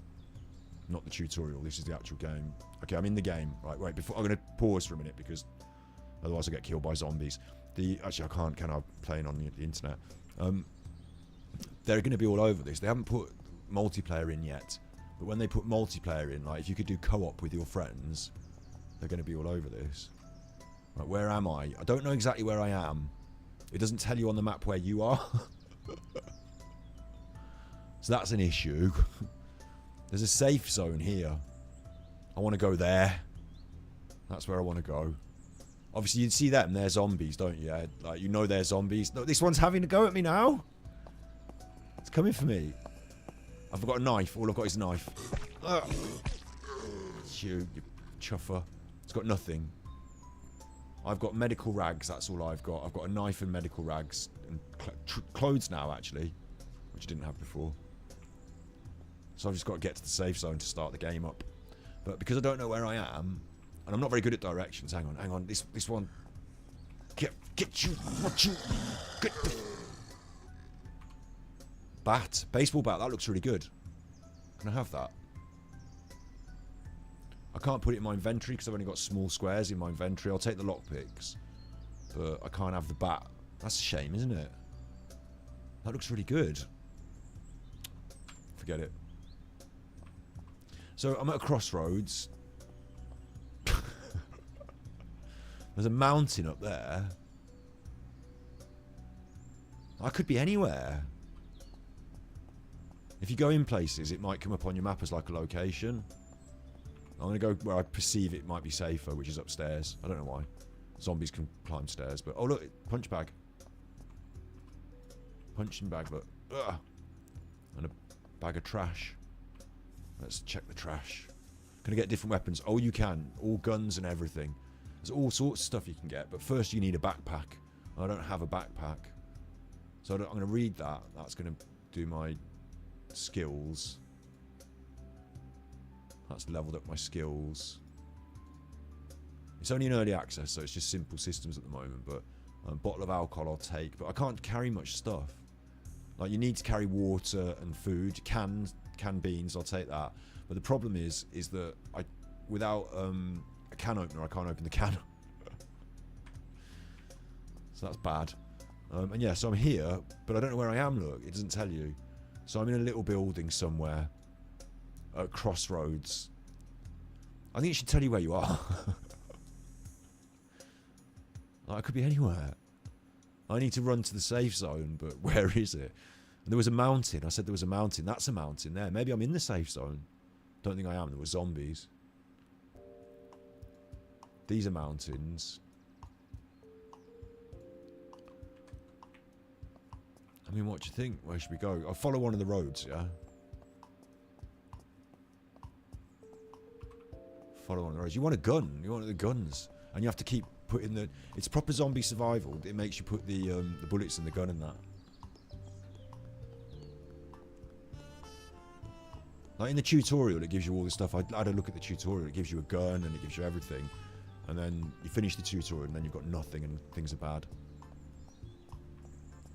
Not the tutorial. This is the actual game. Okay, I'm in the game. Right, wait. Before I'm going to pause for a minute because otherwise I get killed by zombies. Actually, I can't. Can I? Playing on the internet. They're going to be all over this. They haven't put multiplayer in yet, but when they put multiplayer in, like if you could do co-op with your friends, they're going to be all over this. Right, where am I? I don't know exactly where I am. It doesn't tell you on the map where you are. So that's an issue. There's a safe zone here. I want to go there. That's where I want to go. Obviously, you'd see them. They're zombies, don't you? Like, you know they're zombies. No, this one's having a go at me now. It's coming for me. I've got a knife. All I've got is a knife. You chuffer. It's got nothing. I've got medical rags. That's all I've got. I've got a knife and medical rags. And clothes now, actually. Which I didn't have before. So I've just got to get to the safe zone to start the game up. But because I don't know where I am, and I'm not very good at directions. Hang on. This one. Get you. What you? Get the bat. Baseball bat. That looks really good. Can I have that? I can't put it in my inventory because I've only got small squares in my inventory. I'll take the lockpicks, but I can't have the bat. That's a shame, isn't it? That looks really good. Forget it. So I'm at a crossroads. There's a mountain up there. I could be anywhere. If you go in places, it might come up on your map as like a location. I'm going to go where I perceive it might be safer, which is upstairs. I don't know why. Zombies can climb stairs, but... Oh, look. Punch bag. Punching bag, look. Ugh. And a bag of trash. Let's check the trash. Can I get different weapons? Oh, you can. All guns and everything. There's all sorts of stuff you can get, but first you need a backpack. I don't have a backpack. So I'm going to read that. That's going to do my skills. That's leveled up my skills. It's only in early access, so it's just simple systems at the moment, but a bottle of alcohol I'll take, but I can't carry much stuff. Like, you need to carry water and food, canned beans, I'll take that. But the problem is that without a can opener, I can't open the can. So that's bad. And yeah, so I'm here, but I don't know where I am, look. It doesn't tell you. So I'm in a little building somewhere at crossroads. I think it should tell you where you are. Like, I could be anywhere. I need to run to the safe zone, but where is it? And there was a mountain. I said there was a mountain. That's a mountain there. Maybe I'm in the safe zone. Don't think I am. There were zombies. These are mountains. I mean, what do you think? Where should we go? I'll follow one of the roads, yeah? Follow one of the roads. You want a gun. You want the guns. And you have to keep putting the... It's proper zombie survival. It makes you put the bullets in the gun and that. Like in the tutorial, it gives you all this stuff. I had a look at the tutorial. It gives you a gun and it gives you everything. And then you finish the tutorial and then you've got nothing and things are bad.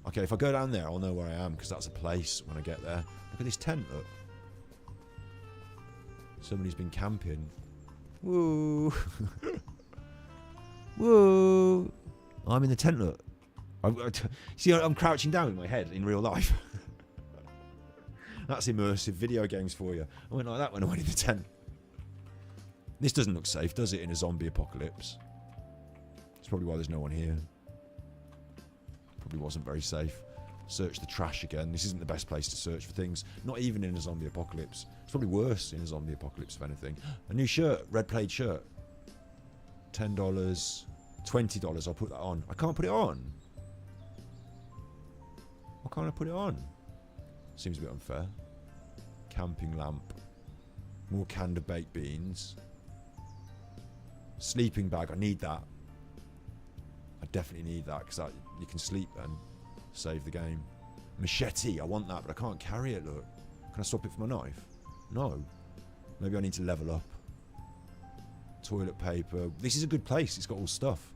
Okay, if I go down there, I'll know where I am because that's a place when I get there. Look at this tent, look. Somebody's been camping. Woo! Woo! I'm in the tent, look. See, I'm crouching down with my head in real life. That's immersive video games for you. I went like that when I went in the tent. This doesn't look safe, does it, in a zombie apocalypse? That's probably why there's no one here. probably wasn't very safe. Search the trash again. This isn't the best place to search for things. Not even in a zombie apocalypse. It's probably worse in a zombie apocalypse, if anything. A new shirt. Red plaid shirt. $10. $20. I'll put that on. I can't put it on. Why can't I put it on? Seems a bit unfair. Camping lamp. More canned baked beans. Sleeping bag. I need that. I definitely need that because you can sleep then. Save the game. Machete. I want that, but I can't carry it, look. Can I swap it for my knife? No. Maybe I need to level up. Toilet paper. This is a good place. It's got all stuff.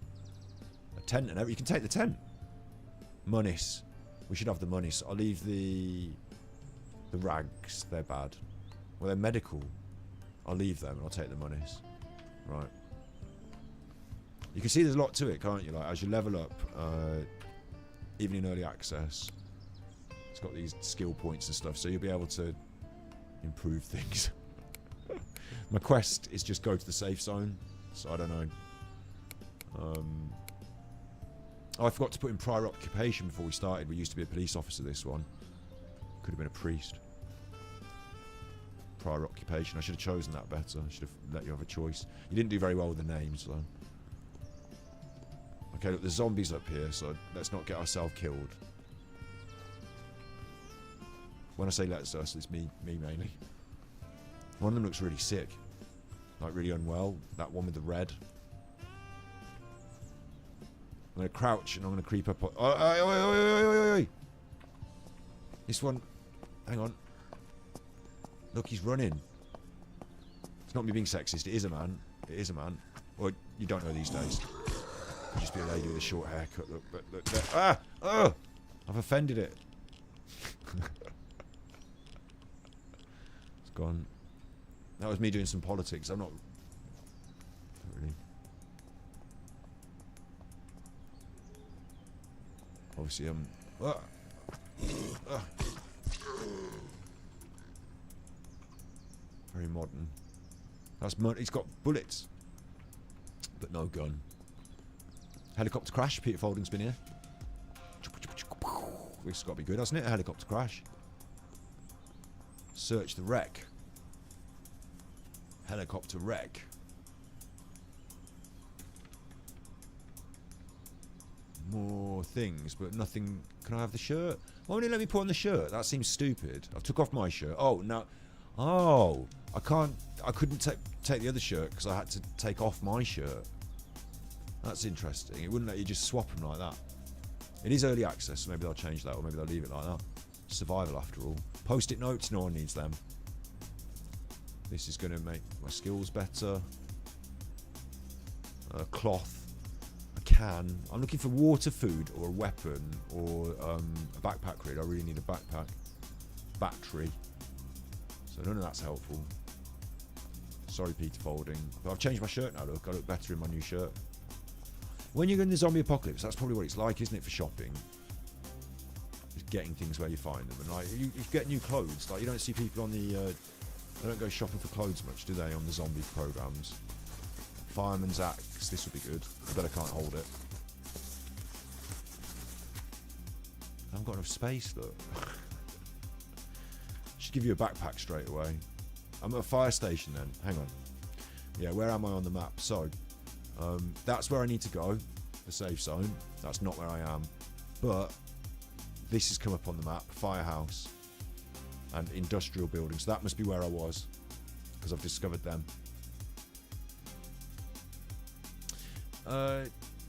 A tent and everything. You can take the tent. Monies. We should have the monies. I'll leave the rags. They're bad. Well, they're medical. I'll leave them and I'll take the monies. Right. You can see there's a lot to it, can't you? Like, as you level up, even in early access, it's got these skill points and stuff, so you'll be able to improve things. My quest is just go to the safe zone, so I don't know. Oh, I forgot to put in prior occupation before we started. We used to be a police officer, this one. Could have been a priest. Prior occupation. I should have chosen that better. I should have let you have a choice. You didn't do very well with the names, though. Okay, look, there's zombies up here, so let's not get ourselves killed. When I say let's us, it's me mainly. One of them looks really sick. Like, really unwell. That one with the red. I'm going to crouch and I'm going to creep up on... Oi. This one... Hang on. Look, he's running. It's not me being sexist. It is a man. It is a man. Well, you don't know these days. Could just be a lady with a short haircut. Look, look. Ah! Oh! I've offended it. It's gone. That was me doing some politics. I'm not really. Obviously, very modern. That's he's got bullets, but no gun. Helicopter crash. Peter Folding's been here. This has got to be good, hasn't it? A helicopter crash. Search the wreck. Helicopter wreck. More things, but nothing. Can I have the shirt? Why won't you let me put on the shirt? That seems stupid. I took off my shirt. Oh, no. Oh, I can't. I couldn't take the other shirt because I had to take off my shirt. That's interesting. It wouldn't let you just swap them like that. It is early access, so maybe they'll change that, or maybe they'll leave it like that. Survival, after all. Post-it notes, no one needs them. This is going to make my skills better. Cloth. A can. I'm looking for water, food, or a weapon, or a backpack grid. I really need a backpack. Battery. So none of that's helpful. Sorry, Peter Folding. But I've changed my shirt now, look. I look better in my new shirt. When you're in the zombie apocalypse, that's probably what it's like, isn't it, for shopping? Just getting things where you find them. And like, you get new clothes. Like, you don't see people on the... they don't go shopping for clothes much, do they, on the zombie programs? Fireman's axe. This would be good. I bet I can't hold it. I haven't got enough space, look. Should give you a backpack straight away. I'm at a fire station then. Hang on. Yeah, where am I on the map? So... that's where I need to go, the safe zone. That's not where I am. But this has come up on the map, firehouse and industrial buildings. That must be where I was, because I've discovered them.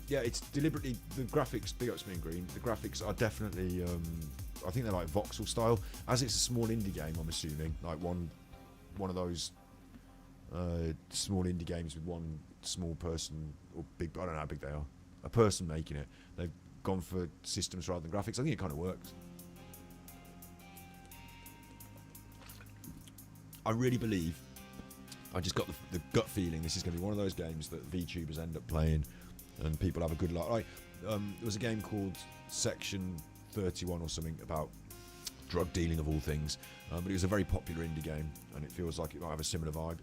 Yeah, it's deliberately, the graphics, big up Spin Green, the graphics are definitely, I think they're like voxel style. As it's a small indie game, I'm assuming, like one of those small indie games with one small person, or big, I don't know how big they are, a person making it. They've gone for systems rather than graphics. I think it kind of works. I really believe, I just got the gut feeling this is going to be one of those games that VTubers end up playing and people have a good luck. Like, there was a game called Section 31 or something about drug dealing of all things, but it was a very popular indie game and it feels like it might have a similar vibe.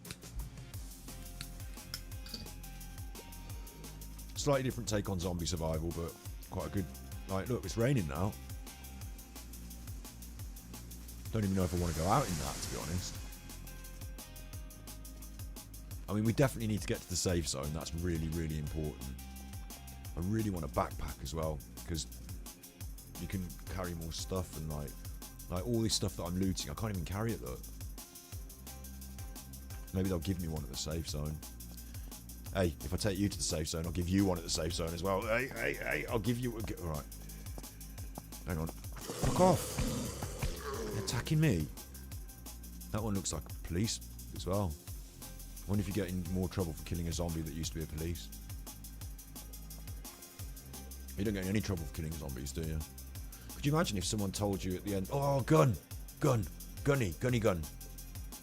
Slightly different take on zombie survival, but quite a good Like, look, it's raining now. Don't even know if I want to go out in that, to be honest. I mean, we definitely need to get to the safe zone. That's really, really important. I really want a backpack as well, because you can carry more stuff, and like all this stuff that I'm looting, I can't even carry it though. Maybe they'll give me one at the safe zone. Hey, if I take you to the safe zone, I'll give you one at the safe zone as well. Hey, I'll give you... Alright. Hang on. Fuck off. You're attacking me. That one looks like a police as well. I wonder if you get in more trouble for killing a zombie that used to be a police. You don't get in any trouble for killing zombies, do you? Could you imagine if someone told you at the end, oh, gun, gunny gun.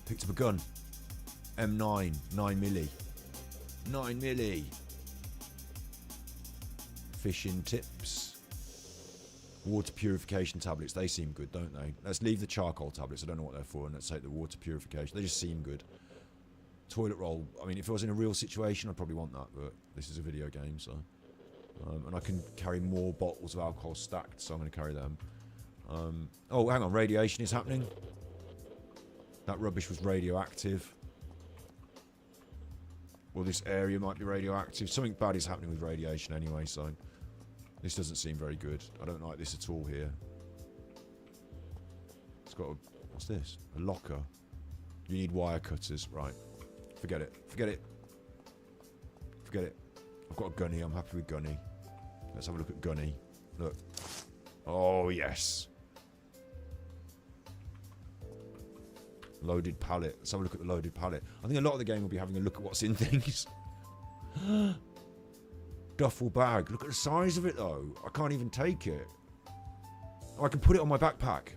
Picked up a gun. M9, 9mm. 9mm. Fishing tips. Water purification tablets. They seem good, don't they? Let's leave the charcoal tablets. I don't know what they're for. And let's take the water purification. They just seem good. Toilet roll. I mean, if I was in a real situation, I'd probably want that. But this is a video game, so... and I can carry more bottles of alcohol stacked, so I'm going to carry them. Oh, hang on. Radiation is happening. That rubbish was radioactive. Well, this area might be radioactive. Something bad is happening with radiation anyway, so... This doesn't seem very good. I don't like this at all here. It's got a... What's this? A locker. You need wire cutters. Right. Forget it. Forget it. Forget it. I've got a gunny. I'm happy with gunny. Let's have a look at gunny. Look. Oh, yes. Loaded pallet. Let's have a look at the loaded pallet. I think a lot of the game will be having a look at what's in things. Duffel bag. Look at the size of it, though. I can't even take it. Oh, I can put it on my backpack.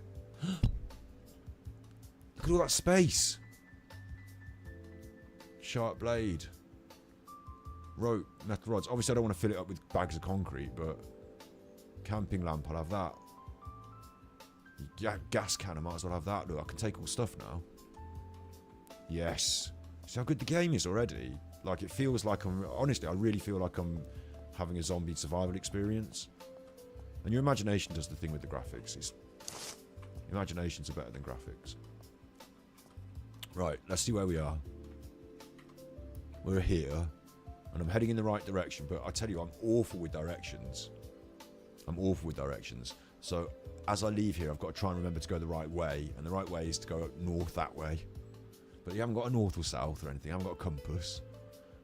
Look at all that space. Sharp blade. Rope, metal rods. Obviously, I don't want to fill it up with bags of concrete, but camping lamp, I'll have that. Yeah, gas can, I might as well have that. Look, I can take all stuff now. Yes. See how good the game is already? Like, it feels like I'm... Honestly, I really feel like I'm having a zombie survival experience. And your imagination does the thing with the graphics. Imaginations are better than graphics. Right, let's see where we are. We're here. And I'm heading in the right direction, but I tell you, I'm awful with directions. I'm awful with directions. So, as I leave here, I've got to try and remember to go the right way. And the right way is to go north that way. But you haven't got a north or south or anything. I haven't got a compass.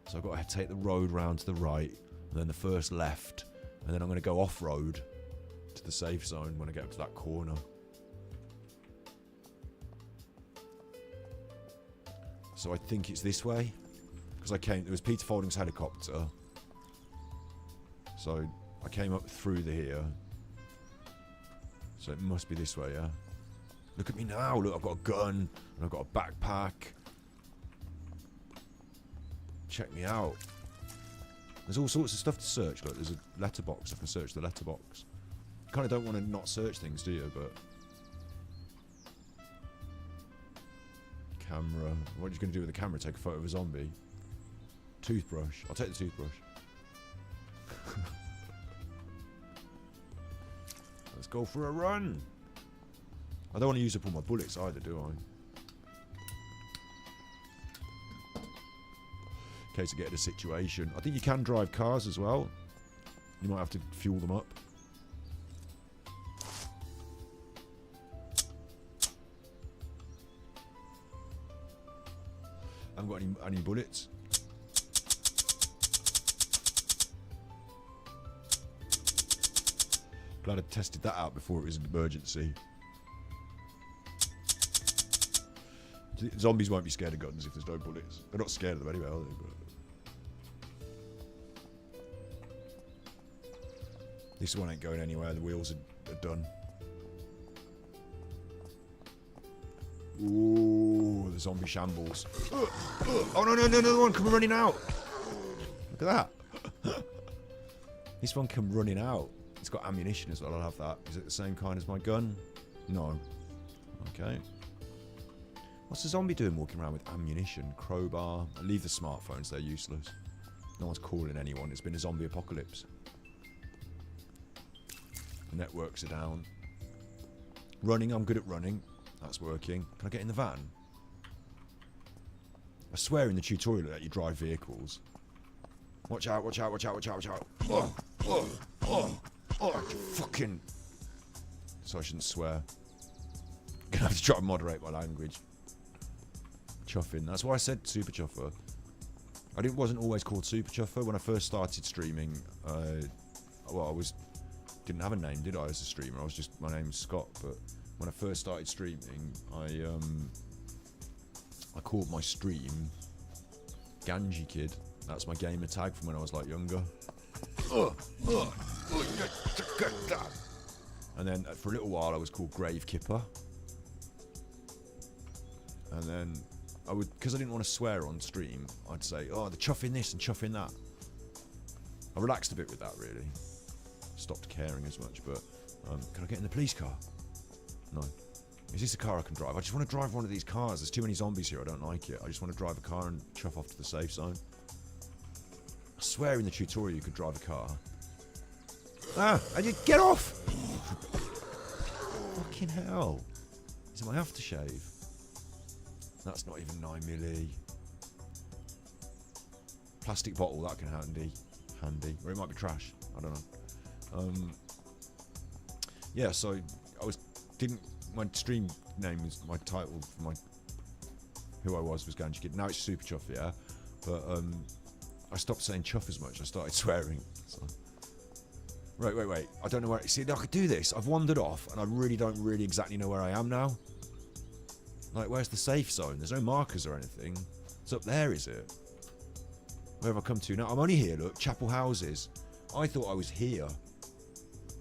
So I've got to take the road round to the right. And then the first left. And then I'm going to go off-road to the safe zone when I get up to that corner. So I think it's this way. Because there was Peter Folding's helicopter. So I came up through here. So it must be this way, yeah? Look at me now. Look, I've got a gun. And I've got a backpack. Check me out. There's all sorts of stuff to search. Look, there's a letterbox. I can search the letterbox. You kind of don't want to not search things, do you? But... Camera. What are you going to do with the camera? Take a photo of a zombie? Toothbrush. I'll take the toothbrush. Let's go for a run. I don't want to use up all my bullets either, do I? In case I get in a situation. I think you can drive cars as well. You might have to fuel them up. I haven't got any bullets. Glad I tested that out before it was an emergency. Zombies won't be scared of guns if there's no bullets. They're not scared of them anyway, are they? But... This one ain't going anywhere. The wheels are done. Ooh, the zombie shambles. Oh, no, another one come running out. Look at that. This one come running out. It's got ammunition as well. I'll have that. Is it the same kind as my gun? No. Okay. What's the zombie doing walking around with ammunition? Crowbar. Leave the smartphones. They're useless. No one's calling anyone. It's been a zombie apocalypse. Networks are down. Running, I'm good at running. That's working. Can I get in the van? I swear in the tutorial that you drive vehicles. Watch out, watch out, watch out, watch out, watch out. Fucking... So I shouldn't swear. Gonna have to try and moderate my language. Chuffing. That's why I said Super Chuffer. Wasn't always called Super Chuffer. When I first started streaming, well, didn't have a name, did I, as a streamer? My name's Scott, but when I first started streaming, I called my stream Ganji Kid. That's my gamer tag from when I was like younger. And then for a little while I was called Grave Kipper. And then because I didn't want to swear on stream, I'd say, oh, they're chuffing this and chuffing that. I relaxed a bit with that, really. Stopped caring as much, but can I get in the police car? No. Is this a car I can drive? I just want to drive one of these cars. There's too many zombies here, I don't like it. I just want to drive a car and chuff off to the safe zone. I swear in the tutorial you could drive a car. Ah! Get off! Fucking hell. Is it my aftershave? That's not even 9mm. Plastic bottle, that can handy. Or it might be trash. I don't know. Yeah, so my stream name was, my title for who I was Ganji Kid. Now it's Super Chuff, yeah. But I stopped saying chuff as much. I started swearing. So. Wait. I don't know where. See, I could do this. I've wandered off, and I don't really exactly know where I am now. Like, where's the safe zone? There's no markers or anything. It's up there, is it? Where have I come to now? I'm only here, look, Chapel Houses. I thought I was here.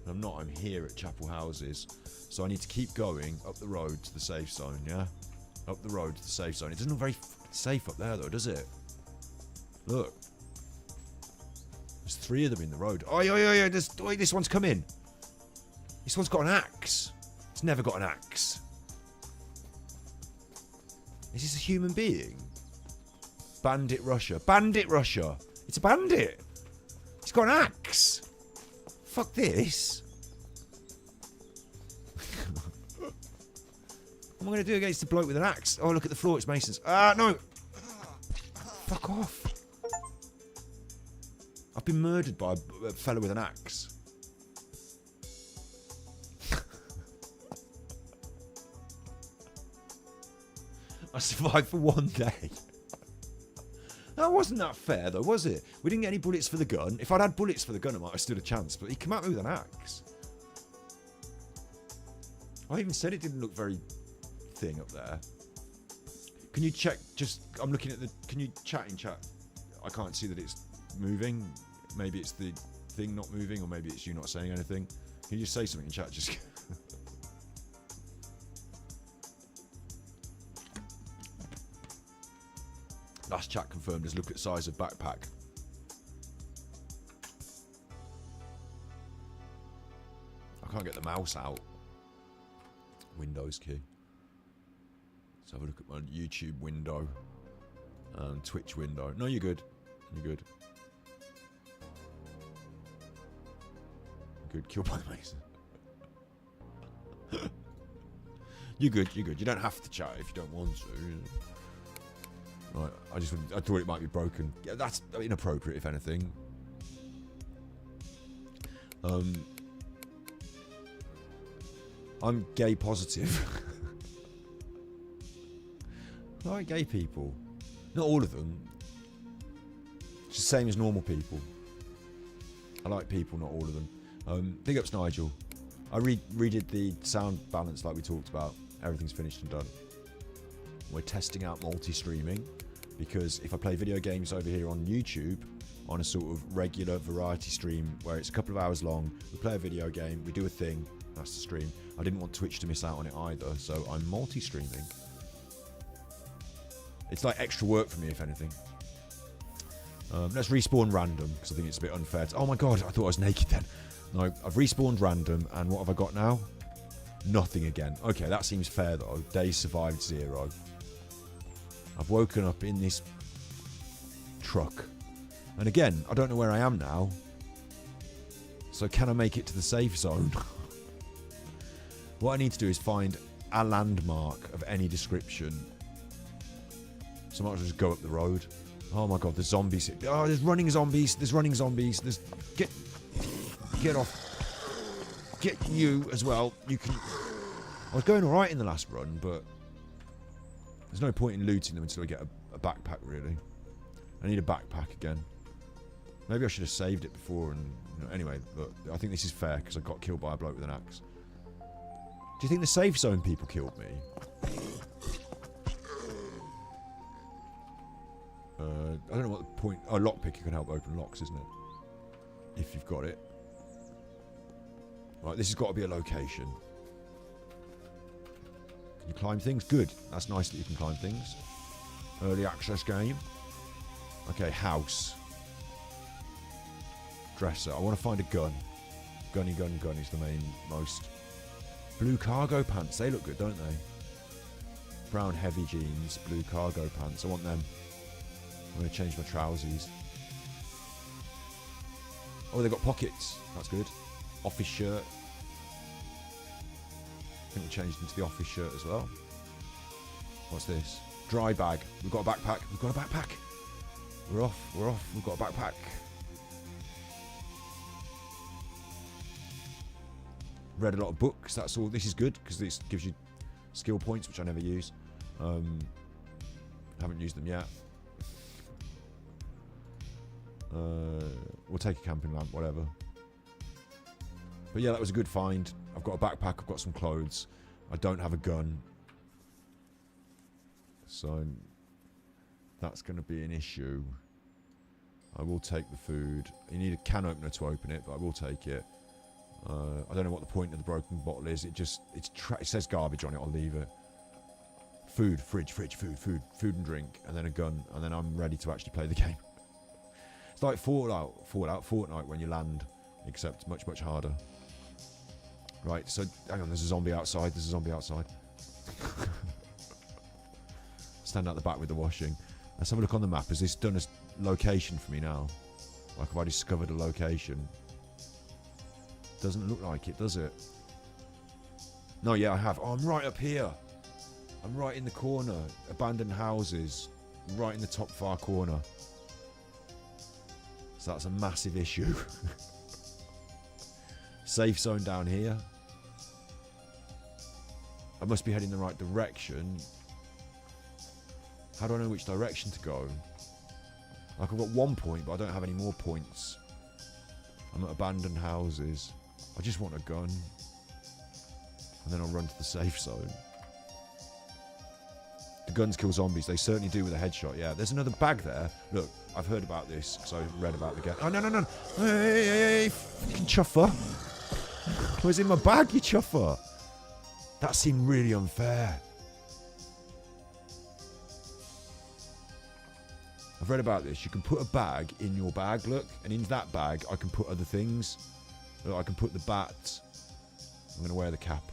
But I'm not. I'm here at Chapel Houses. So I need to keep going up the road to the safe zone, yeah? Up the road to the safe zone. It doesn't look very safe up there, though, does it? Look. There's 3 of them in the road. Oi, this one's come in. This one's got an axe. It's never got an axe. Is this a human being? Bandit Russia. Bandit Russia. It's a bandit. He's got an axe. Fuck this. What am I going to do against the bloke with an axe? Oh, look at the floor. It's Mason's. No. Fuck off. I've been murdered by a fella with an axe. I survived for 1 day. That wasn't that fair, though, was it? We didn't get any bullets for the gun. If I'd had bullets for the gun, I might have stood a chance. But he came at me with an axe. I even said it didn't look very thing up there. Can you check? I'm looking at the. Can you chat in chat? I can't see that it's moving. Maybe it's the thing not moving, or maybe it's you not saying anything. Can you just say something in chat? Just. Last chat confirmed. Just look at size of backpack. I can't get the mouse out. Windows key. Let's have a look at my YouTube window. Twitch window. No, you're good. You're good. Good. Killed by Mason. You're good. You're good. You don't have to chat if you don't want to. Right, I thought it might be broken. Yeah, that's inappropriate, if anything. I'm gay positive. I like gay people. Not all of them. It's the same as normal people. I like people, not all of them. Big ups, Nigel. I redid the sound balance like we talked about. Everything's finished and done. We're testing out multi-streaming. Because if I play video games over here on YouTube, on a sort of regular variety stream where it's a couple of hours long, we play a video game, we do a thing, that's the stream. I didn't want Twitch to miss out on it either, so I'm multi-streaming. It's like extra work for me, if anything. Let's respawn random, because I think it's a bit unfair. Oh my god, I thought I was naked then. No, I've respawned random, and what have I got now? Nothing again. Okay, that seems fair though. Days survived 0. I've woken up in this truck. And again, I don't know where I am now. So can I make it to the safe zone? What I need to do is find a landmark of any description. So I might as well just go up the road. Oh my god, there's zombies. Oh, there's running zombies. There's running zombies. There's... Get off. Get you as well. You can... I was going alright in the last run, but... There's no point in looting them until I get a backpack, really. I need a backpack again. Maybe I should have saved it before and... You know, anyway, look, I think this is fair, because I got killed by a bloke with an axe. Do you think the safe zone people killed me? I don't know what the point... Oh, lockpicker can help open locks, isn't it? If you've got it. Right, this has got to be a location. Can you climb things? Good. That's nice that you can climb things. Early access game. Okay, house. Dresser. I want to find a gun. Gun is the main most. Blue cargo pants. They look good, don't they? Brown heavy jeans. Blue cargo pants. I want them. I'm going to change my trousers. Oh, they've got pockets. That's good. Office shirt. I think we changed into the office shirt as well. What's this? Dry bag. We've got a backpack. We've got a backpack. We're off. We're off. We've got a backpack. Read a lot of books. That's all. This is good because this gives you skill points, which I never use. Haven't used them yet. We'll take a camping lamp, whatever. But yeah, that was a good find. I've got a backpack, I've got some clothes. I don't have a gun. So that's going to be an issue. I will take the food. You need a can opener to open it, but I will take it. I don't know what the point of the broken bottle is. It says garbage on it. I'll leave it. Food, fridge, food and drink, and then a gun, and then I'm ready to actually play the game. It's like Fortnite when you land, except much, much harder. Right, so, hang on, there's a zombie outside. Stand out the back with the washing. Let's have a look on the map. Has this done a location for me now? Like, have I discovered a location? Doesn't look like it, does it? No, yeah, I have. Oh, I'm right up here. I'm right in the corner. Abandoned houses. Right in the top far corner. So that's a massive issue. Safe zone down here. I must be heading the right direction. How do I know which direction to go? Like, I've got 1 point, but I don't have any more points. I'm at abandoned houses. I just want a gun. And then I'll run to the safe zone. The guns kill zombies. They certainly do with a headshot, yeah. There's another bag there. Look, I've heard about this, because I read about the game. Oh, no. Hey, fucking chuffer. What's in my bag, you chuffer? That seemed really unfair. I've read about this. You can put a bag in your bag, look. And in that bag, I can put other things. Look, I can put the bat. I'm going to wear the cap.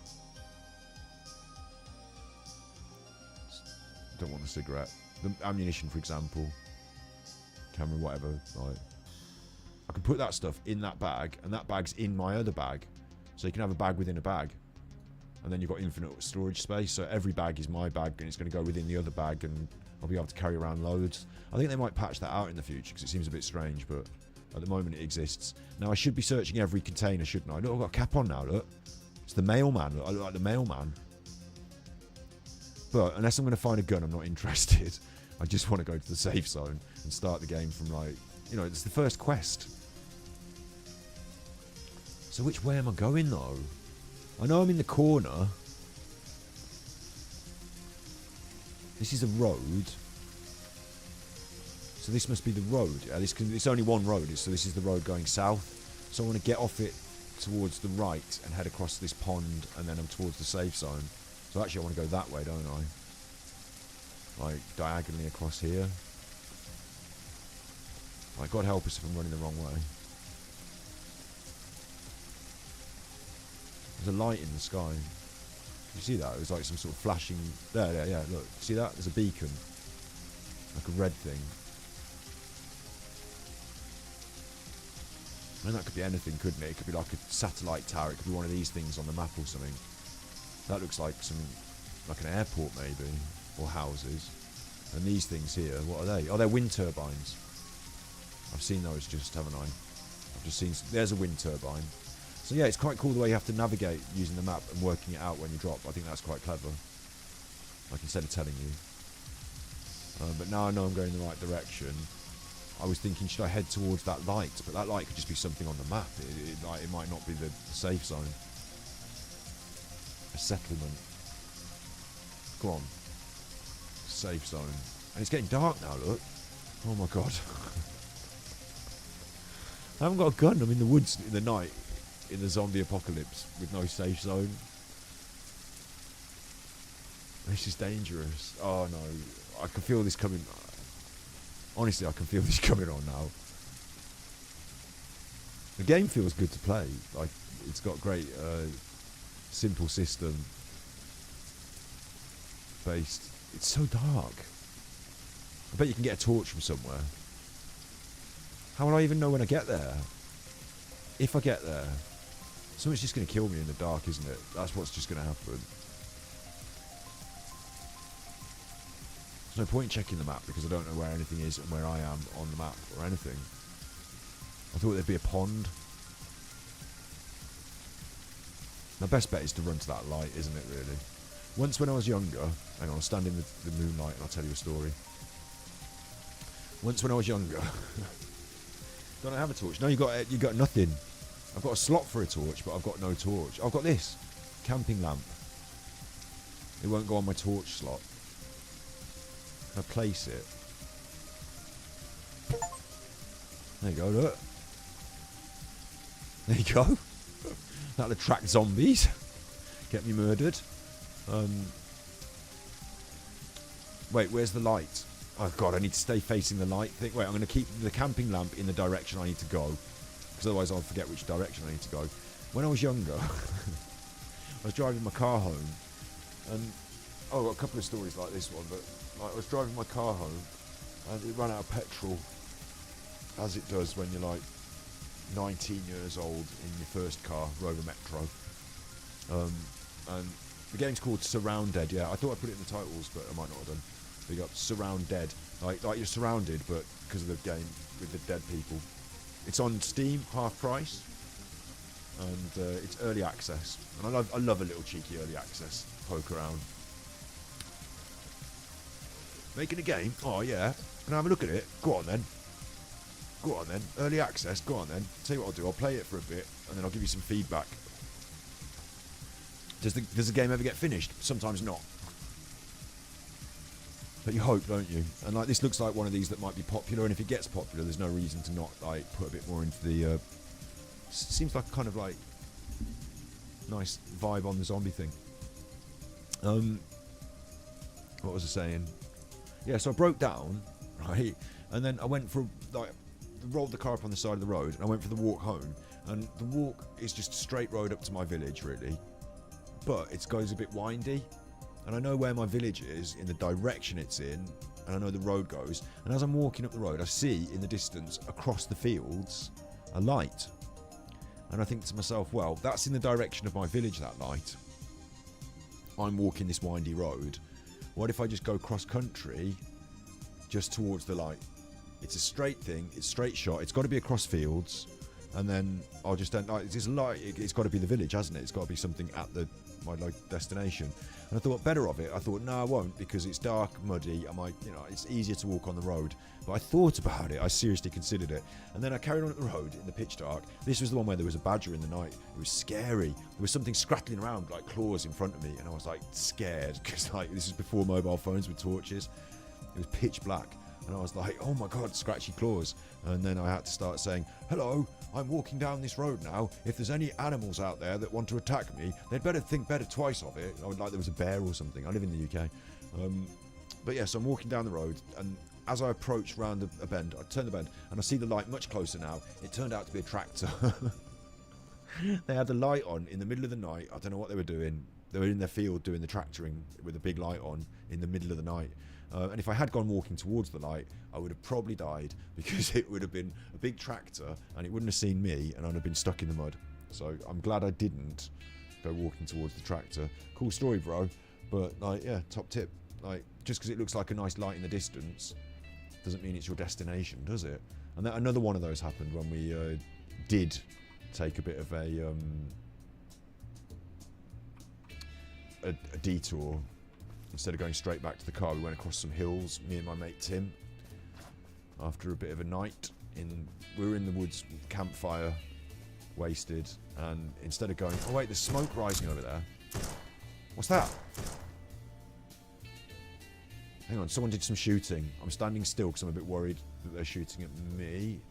Don't want a cigarette. The ammunition, for example. Camera, whatever. Right. I can put that stuff in that bag, and that bag's in my other bag. So you can have a bag within a bag. And then you've got infinite storage space. So every bag is my bag, and it's going to go within the other bag, and I'll be able to carry around loads. I think they might patch that out in the future, because it seems a bit strange, but at the moment it exists. Now, I should be searching every container, shouldn't I? Look, I've got a cap on now, look. It's the mailman. Look, I look like the mailman. But unless I'm going to find a gun, I'm not interested. I just want to go to the safe zone and start the game from, like, you know, it's the first quest. So which way am I going, though? I know I'm in the corner. This is a road. So this must be the road. Yeah, it's only one road, so this is the road going south. So I want to get off it towards the right and head across this pond, and then I'm towards the safe zone. So actually I want to go that way, don't I? Like, diagonally across here. Like, God help us if I'm running the wrong way. There's a light in the sky. You see that? It was like some sort of flashing... There, yeah, look. See that? There's a beacon. Like a red thing. And that could be anything, couldn't it? It could be like a satellite tower. It could be one of these things on the map or something. That looks like like an airport maybe, or houses. And these things here, what are they? Oh, they're wind turbines. I've seen those just, haven't I? I've just seen, there's a wind turbine. So yeah, it's quite cool the way you have to navigate using the map and working it out when you drop. I think that's quite clever. Like instead of telling you. But now I know I'm going in the right direction. I was thinking, should I head towards that light? But that light could just be something on the map. It might not be the safe zone. A settlement. Go on. Safe zone. And it's getting dark now, look. Oh my god. I haven't got a gun. I'm in the woods in the night. In the zombie apocalypse. With no safe zone. This is dangerous. Oh no. I can feel this coming. Honestly, I can feel this coming on now. The game feels good to play. Like, it's got great, simple system. Based. It's so dark. I bet you can get a torch from somewhere. How will I even know when I get there? If I get there. Something's just going to kill me in the dark, isn't it? That's what's just going to happen. There's no point checking the map because I don't know where anything is and where I am on the map or anything. I thought there'd be a pond. My best bet is to run to that light, isn't it, really? Once when I was younger, hang on, I'll stand in the moonlight and I'll tell you a story. Once when I was younger, don't I have a torch? No, you got nothing. I've got a slot for a torch, but I've got no torch. I've got this camping lamp. It won't go on my torch slot. Can I place it? There you go, look. There you go. That'll attract zombies. Get me murdered. Wait, where's the light? Oh god, I need to stay facing the light thing. Wait, I'm going to keep the camping lamp in the direction I need to go. Because otherwise I'll forget which direction I need to go. When I was younger, I was driving my car home. And, oh, I've got a couple of stories like this one, but like, I was driving my car home and it ran out of petrol. As it does when you're like 19 years old in your first car, Rover Metro. And the game's called SurrounDead, yeah. I thought I put it in the titles, but I might not have done. Big up, SurrounDead. Like you're surrounded, but because of the game with the dead people. It's on Steam, half price, and it's early access. And I love a little cheeky early access poke around. Making a game? Oh yeah. Can I have a look at it? Go on then. Go on then. Early access. Go on then. Tell you what I'll do. I'll play it for a bit, and then I'll give you some feedback. Does the game ever get finished? Sometimes not. But you hope, don't you? And like this looks like one of these that might be popular, and if it gets popular, there's no reason to not like put a bit more into the. Seems like kind of like nice vibe on the zombie thing. What was I saying? Yeah, so I broke down, right, and then I went for like rolled the car up on the side of the road, and I went for the walk home. And the walk is just a straight road up to my village, really, but it goes a bit windy. And I know where my village is, in the direction it's in, and I know the road goes. And as I'm walking up the road, I see in the distance, across the fields, a light. And I think to myself, well, that's in the direction of my village, that light. I'm walking this windy road. What if I just go cross-country, just towards the light? It's a straight thing, it's straight shot, it's got to be across fields, and then I'll just end, it's light, it's got to be the village, hasn't it? It's got to be something at my destination. And I thought better of it. I thought, no, I won't, because it's dark, muddy. It's easier to walk on the road. But I thought about it. I seriously considered it. And then I carried on up the road in the pitch dark. This was the one where there was a badger in the night. It was scary. There was something scrattling around like claws in front of me, and I was like scared because like this is before mobile phones with torches. It was pitch black. And I was like, oh my god, scratchy claws. And then I had to start saying, hello, I'm walking down this road now. If there's any animals out there that want to attack me, they'd better think better twice of it. I would like there was a bear or something. I live in the UK. But yeah, so I'm walking down the road, and as I approach round a bend, I turn the bend, and I see the light much closer now. It turned out to be a tractor. They had the light on in the middle of the night. I don't know what they were doing. They were in their field doing the tractoring with a big light on in the middle of the night. And if I had gone walking towards the light, I would have probably died, because it would have been a big tractor and it wouldn't have seen me, and I'd have been stuck in the mud. So I'm glad I didn't. go walking towards the tractor. Cool story, bro. But like, yeah, top tip. Like, just because it looks like a nice light in the distance doesn't mean it's your destination, does it? And that, another one of those happened when we did take a bit of a detour. Instead of going straight back to the car, we went across some hills, me and my mate Tim, after a bit of a night. We were in the woods, campfire, wasted, and instead of going, oh wait, there's smoke rising over there. What's that? Hang on, someone did some shooting. I'm standing still because I'm a bit worried that they're shooting at me.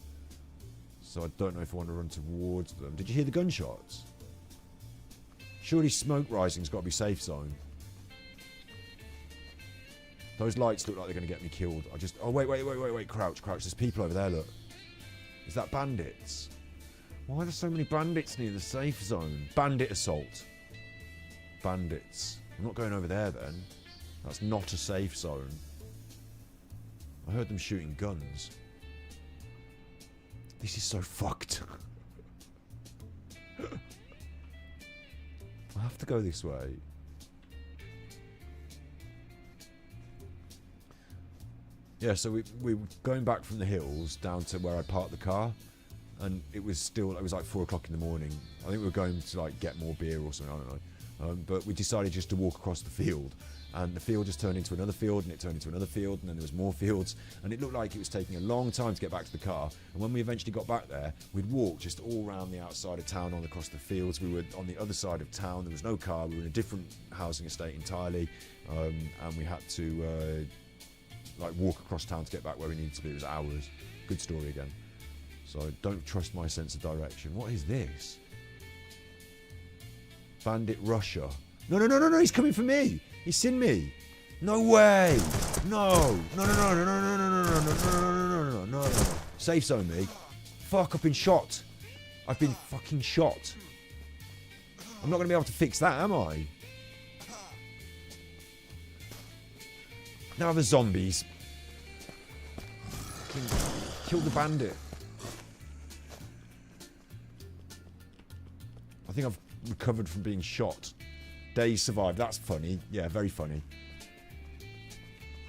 So I don't know if I want to run towards them. Did you hear the gunshots? Surely smoke rising's got to be safe zone. Those lights look like they're going to get me killed. Oh, wait, crouch. There's people over there, look. Is that bandits? Why are there so many bandits near the safe zone? Bandit assault. Bandits. I'm not going over there then. That's not a safe zone. I heard them shooting guns. This is so fucked. I have to go this way. Yeah, so we were going back from the hills down to where I parked the car, and it was like 4 o'clock in the morning. I think we were going to like get more beer or something, I don't know. But we decided just to walk across the field, and the field just turned into another field, and it turned into another field, and then there was more fields, and it looked like it was taking a long time to get back to the car. And when we eventually got back there, we'd walk just all around the outside of town, on across the fields. We were on the other side of town. There was no car. We were in a different housing estate entirely, and we had to like walk across town to get back where we needed to be. It was hours. Good story again. So don't trust my sense of direction. What is this? Bandit Russia. No, he's coming for me. He's seen me. No way. No. Safe zone me. Fuck, I've been shot. I've been fucking shot. I'm not going to be able to fix that, am I? Now the zombies. Kill the bandit. I think I've recovered from being shot. Days survived. That's funny. Yeah, very funny.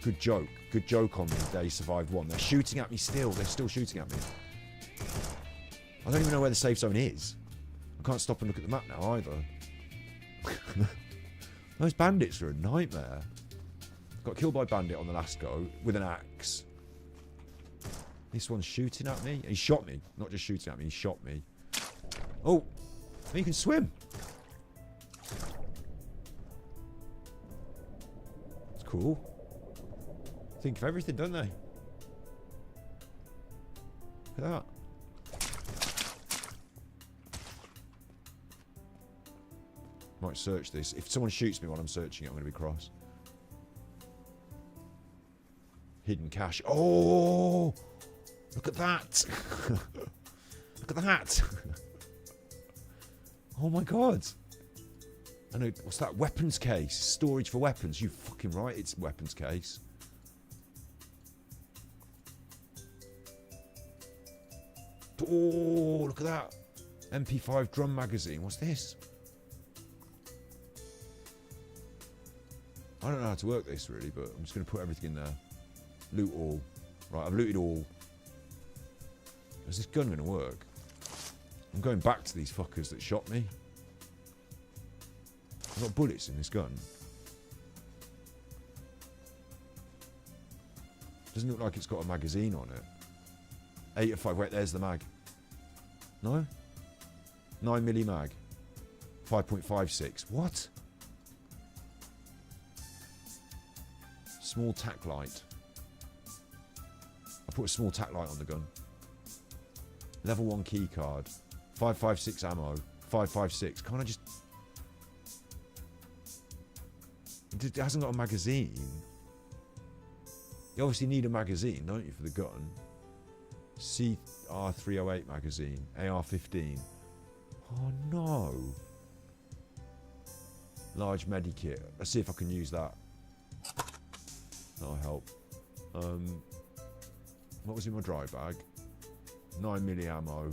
Good joke. Good joke on me. Days survived 1. They're shooting at me still. They're still shooting at me. I don't even know where the safe zone is. I can't stop and look at the map now either. Those bandits are a nightmare. Got killed by a bandit on the last go with an axe. This one's shooting at me. He shot me. Not just shooting at me, he shot me. Oh, you can swim. It's cool. Think of everything, don't they? Look at that. Might search this. If someone shoots me while I'm searching it, I'm going to be cross. Hidden cache. Oh! Look at that! Look at that! Oh my god! I know. What's that? Weapons case. Storage for weapons. You fucking right, it's a weapons case. Oh, look at that! MP5 drum magazine. What's this? I don't know how to work this really, but I'm just going to put everything in there. Loot all. Right, I've looted all. Is this gun going to work? I'm going back to these fuckers that shot me. I've got bullets in this gun. Doesn't look like it's got a magazine on it. 8 of 5. Wait, there's the mag. No? 9mm mag. 5.56. What? Small tack light. I put a small tack light on the gun. Level 1 key card. 5.56 ammo. 5.56. Can't I just... It hasn't got a magazine. You obviously need a magazine, don't you, for the gun? CR308 magazine. AR-15. Oh, no. Large medikit. Let's see if I can use that. That'll help. What was in my dry bag? 9mm ammo.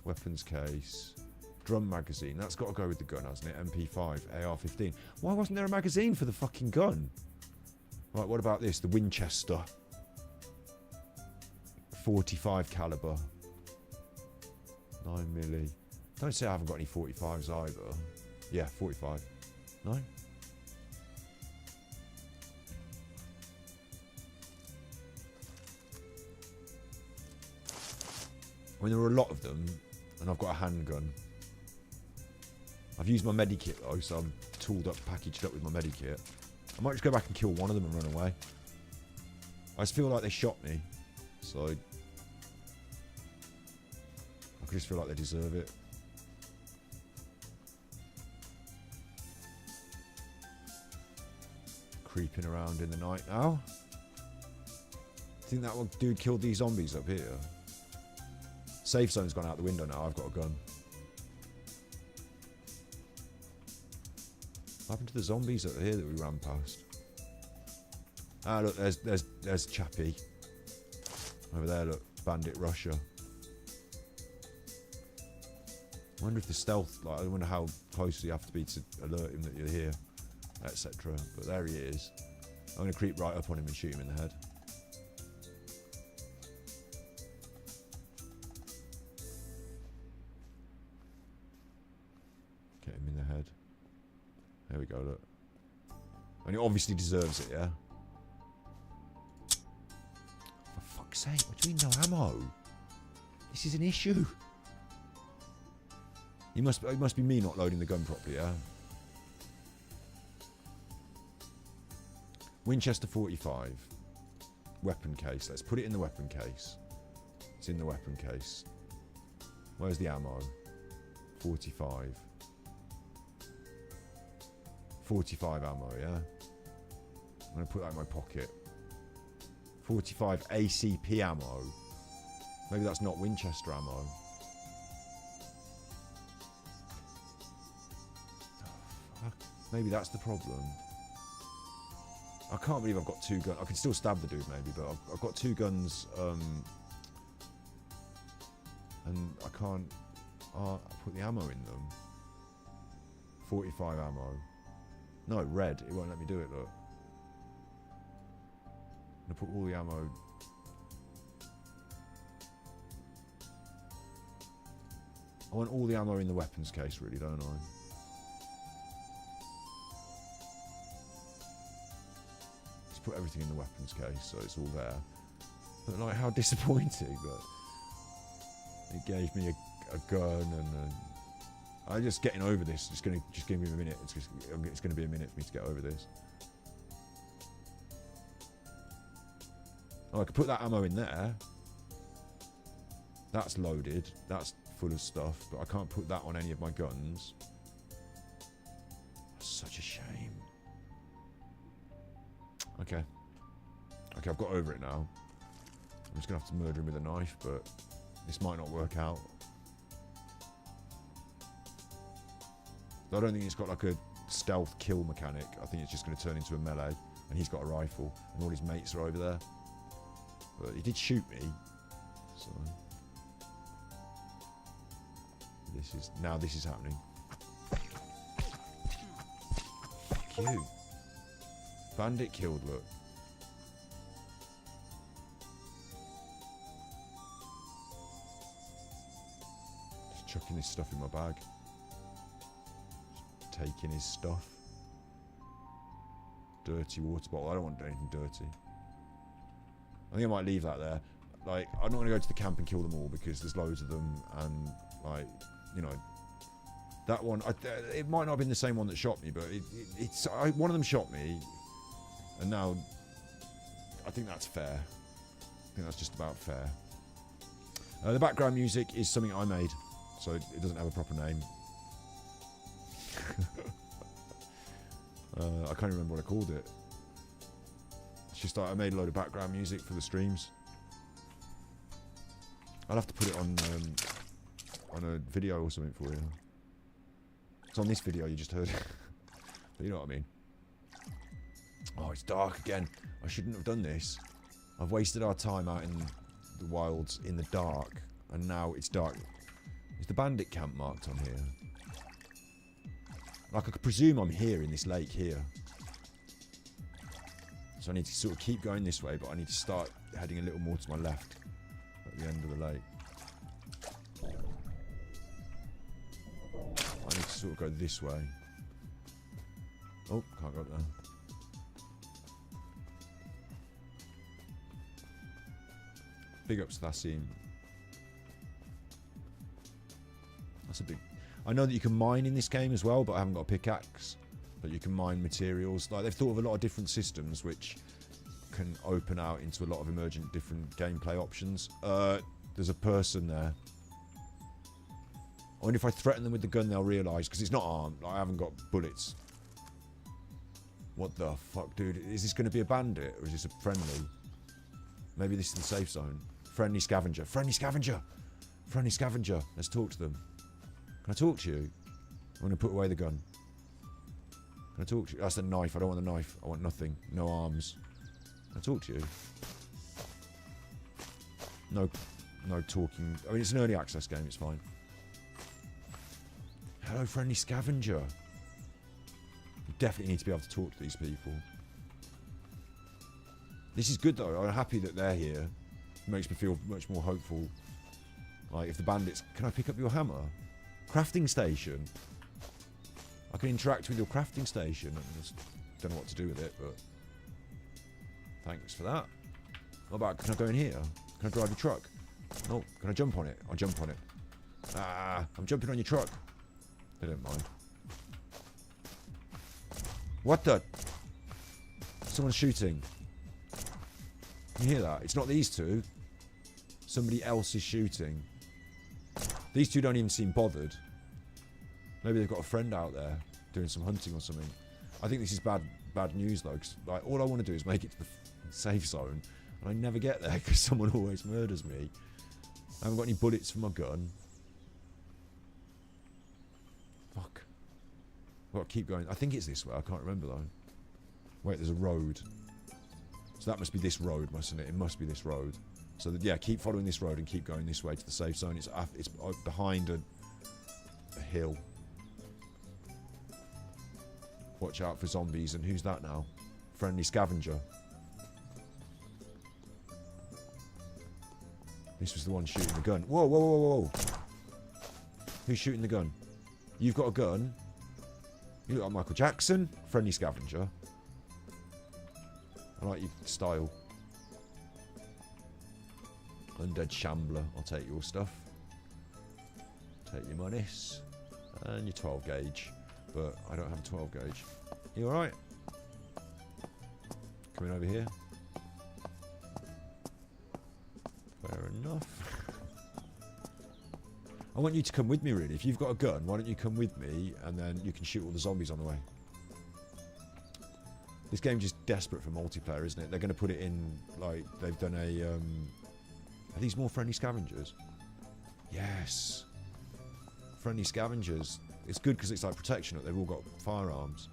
Weapons case. Drum magazine. That's got to go with the gun, hasn't it? MP5, AR-15. Why wasn't there a magazine for the fucking gun? Right, what about this? The Winchester. 45 caliber. 9mm. Don't say I haven't got any 45s either. Yeah, 45. No? I mean, there were a lot of them, and I've got a handgun. I've used my medikit though, so I'm tooled up, packaged up with my medikit. I might just go back and kill one of them and run away. I just feel like they shot me, so I just feel like they deserve it. Creeping around in the night now. Think that one dude killed these zombies up here? Safe zone's gone out the window now. I've got a gun. What happened to the zombies up here that we ran past? Ah, look, there's Chappie. Over there, look, Bandit Russia. I wonder if the stealth, like, I wonder how close you have to be to alert him that you're here, etc. But there he is. I'm going to creep right up on him and shoot him in the head. Get him in the head. There we go, look. And he obviously deserves it, yeah? For fuck's sake, what do you mean no ammo? This is an issue. It must be me not loading the gun properly, yeah? Winchester 45. Weapon case. Let's put it in the weapon case. It's in the weapon case. Where's the ammo? 45. 45 ammo, yeah? I'm going to put that in my pocket. 45 ACP ammo. Maybe that's not Winchester ammo. Oh, fuck. Maybe that's the problem. I can't believe I've got two guns. I can still stab the dude maybe, but I've got two guns, and I can't put the ammo in them. 45 ammo. No, red. It won't let me do it, look. I'm going to put all the ammo. I want all the ammo in the weapons case, really, don't I? Just put everything in the weapons case, so it's all there. But, like, how disappointing, but it gave me a gun and I'm just getting over this. Just give me a minute. It's going to be a minute for me to get over this. Oh, I could put that ammo in there. That's loaded. That's full of stuff. But I can't put that on any of my guns. That's such a shame. Okay. Okay, I've got over it now. I'm just going to have to murder him with a knife, but this might not work out. I don't think it's got like a stealth kill mechanic. I think it's just going to turn into a melee, and he's got a rifle, and all his mates are over there. But he did shoot me, so this is happening. Fuck you. Bandit killed, look. Just chucking this stuff in my bag. Taking his stuff. Dirty water bottle. I don't want anything dirty. I think I might leave that there. Like, I'm not going to go to the camp and kill them all because there's loads of them, and like, you know, that one. It might not have been the same one that shot me, but one of them shot me, and now I think that's fair. I think that's just about fair. The background music is something I made, so it doesn't have a proper name. I can't remember what I called it. It's just like I made a load of background music for the streams. I'll have to put it on a video or something for you. It's on this video you just heard. But you know what I mean. Oh, it's dark again. I shouldn't have done this. I've wasted our time out in the wilds in the dark, and now it's dark. Is the bandit camp marked on here? Like, I could presume I'm here in this lake here. So I need to sort of keep going this way, but I need to start heading a little more to my left at the end of the lake. I need to sort of go this way. Oh, can't go up there. Big ups to Thassim. That's a big... I know that you can mine in this game as well, but I haven't got a pickaxe. But you can mine materials. Like, they've thought of a lot of different systems which can open out into a lot of emergent different gameplay options. There's a person there. I wonder if I threaten them with the gun, they'll realise, because it's not armed. Like, I haven't got bullets. What the fuck, dude? Is this going to be a bandit, or is this a friendly? Maybe this is the safe zone. Friendly scavenger. Friendly scavenger! Friendly scavenger. Let's talk to them. Can I talk to you? I'm going to put away the gun. Can I talk to you? That's the knife. I don't want the knife. I want nothing. No arms. Can I talk to you? No talking. I mean, it's an early access game. It's fine. Hello, friendly scavenger. You definitely need to be able to talk to these people. This is good, though. I'm happy that they're here. It makes me feel much more hopeful. Like, if the bandits... Can I pick up your hammer? Crafting station. I can interact with your crafting station. I just don't know what to do with it, but... Thanks for that. What about... Can I go in here? Can I drive your truck? No. Can I jump on it? I'll jump on it. Ah! I'm jumping on your truck. They don't mind. What the... Someone's shooting. Can you hear that? It's not these two. Somebody else is shooting. These two don't even seem bothered. Maybe they've got a friend out there doing some hunting or something. I think this is bad news, though, because like, all I want to do is make it to the safe zone, and I never get there because someone always murders me. I haven't got any bullets for my gun. Fuck. I've got to keep going. I think it's this way. I can't remember, though. Wait, there's a road. So that must be this road, mustn't it? It must be this road. So that, yeah, keep following this road and keep going this way to the safe zone. It's behind a hill. Watch out for zombies. And who's that now? Friendly scavenger. This was the one shooting the gun. Whoa, whoa, whoa, whoa. Who's shooting the gun? You've got a gun. You look like Michael Jackson. Friendly scavenger. I like your style. Undead Shambler. I'll take your stuff. Take your monies. And your 12 gauge. But I don't have a 12 gauge. You alright? Coming over here. Fair enough. I want you to come with me, really. If you've got a gun, why don't you come with me and then you can shoot all the zombies on the way. This game's just desperate for multiplayer, isn't it? They're going to put it in, like, they've done a, Are these more friendly scavengers? Yes. Friendly scavengers. It's good because it's like protection. They've all got firearms.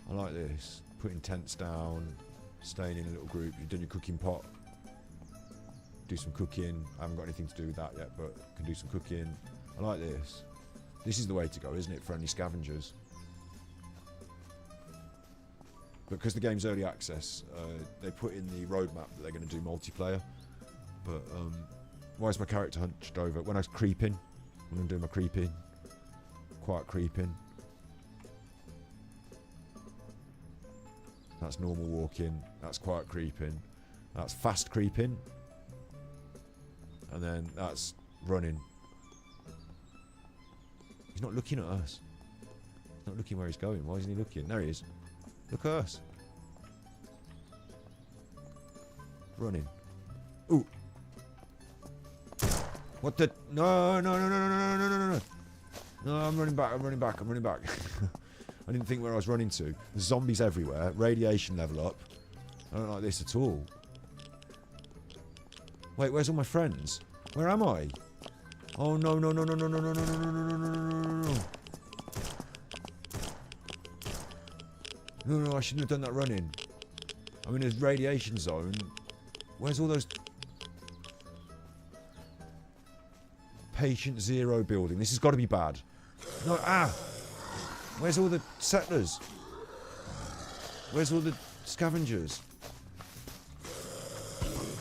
I like this. Putting tents down. Staying in a little group. You've done your cooking pot. Do some cooking. I haven't got anything to do with that yet, but can do some cooking. I like this. This is the way to go, isn't it? Friendly scavengers. Because the game's early access, they put in the roadmap that they're going to do multiplayer. But why is my character hunched over? When I was creeping, when I'm doing my creeping, quiet creeping. That's normal walking. That's quiet creeping. That's fast creeping. And then that's running. He's not looking at us. He's not looking where he's going. Why isn't he looking? There he is. Look at us. Running. Ooh. What the? No, no, no, no, no, no, no, no, no. No, I'm running back. I'm running back. I'm running back. I didn't think where I was running to. There's zombies everywhere. Radiation level up. I don't like this at all. Wait, where's all my friends? Where am I? Oh no, no, no, no, no, no, no, no, no, no, no, no, no, no, no. No, no, I shouldn't have done that running. I'm in a radiation zone. Where's all those... Patient Zero building. This has got to be bad. No, where's all the settlers? Where's all the scavengers?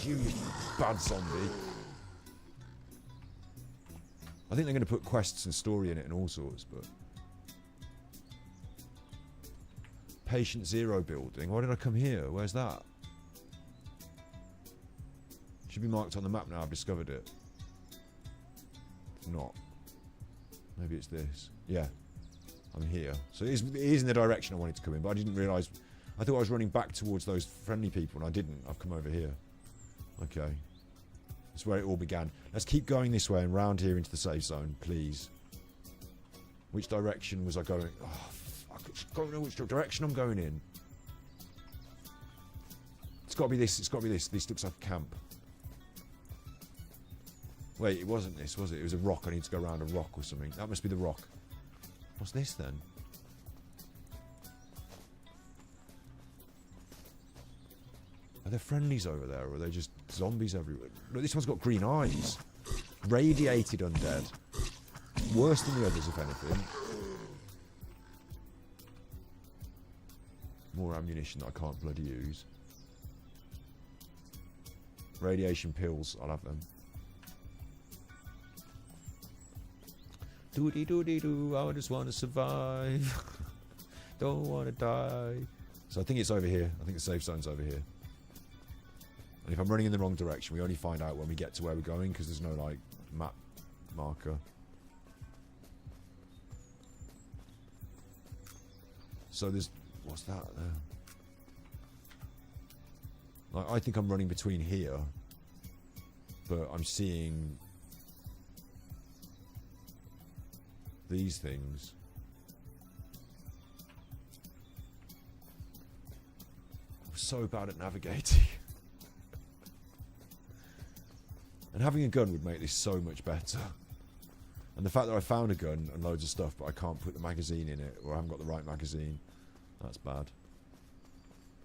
You bad zombie. I think they're going to put quests and story in it and all sorts, but... Patient Zero building. Why did I come here? Where's that? Should be marked on the map now. I've discovered it. It's not. Maybe it's this. Yeah. I'm here. So it is in the direction I wanted to come in, but I didn't realise... I thought I was running back towards those friendly people, and I didn't. I've come over here. Okay. That's where it all began. Let's keep going this way and round here into the safe zone, please. Which direction was I going? Oh, fuck. I don't know which direction I'm going in. It's got to be this. It's got to be this. This looks like a camp. Wait, it wasn't this, was it? It was a rock. I need to go around a rock or something. That must be the rock. What's this then? Are there friendlies over there, or are they just zombies everywhere? Look, this one's got green eyes. Radiated undead. Worse than the others, if anything. More ammunition that I can't bloody use. Radiation pills, I'll have them. Doody-doody-doo, I just want to survive. Don't want to die. So I think it's over here. I think the safe zone's over here. And if I'm running in the wrong direction, we only find out when we get to where we're going, because there's no, like, map marker. So there's... What's that there? Like, I think I'm running between here, but I'm seeing these things. I'm so bad at navigating. And having a gun would make this so much better. And the fact that I found a gun and loads of stuff, but I can't put the magazine in it, or I haven't got the right magazine, that's bad.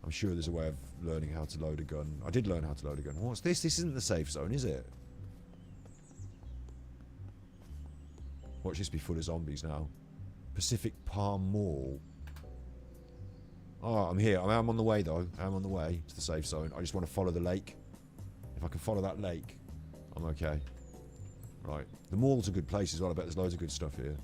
I'm sure there's a way of learning how to load a gun. I did learn how to load a gun. What's this? This isn't the safe zone, is it? Watch this be full of zombies now. Pacific Palm Mall. Oh, I'm here. I am on the way, though. I am on the way to the safe zone. I just want to follow the lake. If I can follow that lake, I'm okay. Right. The mall's a good place as well. I bet there's loads of good stuff here.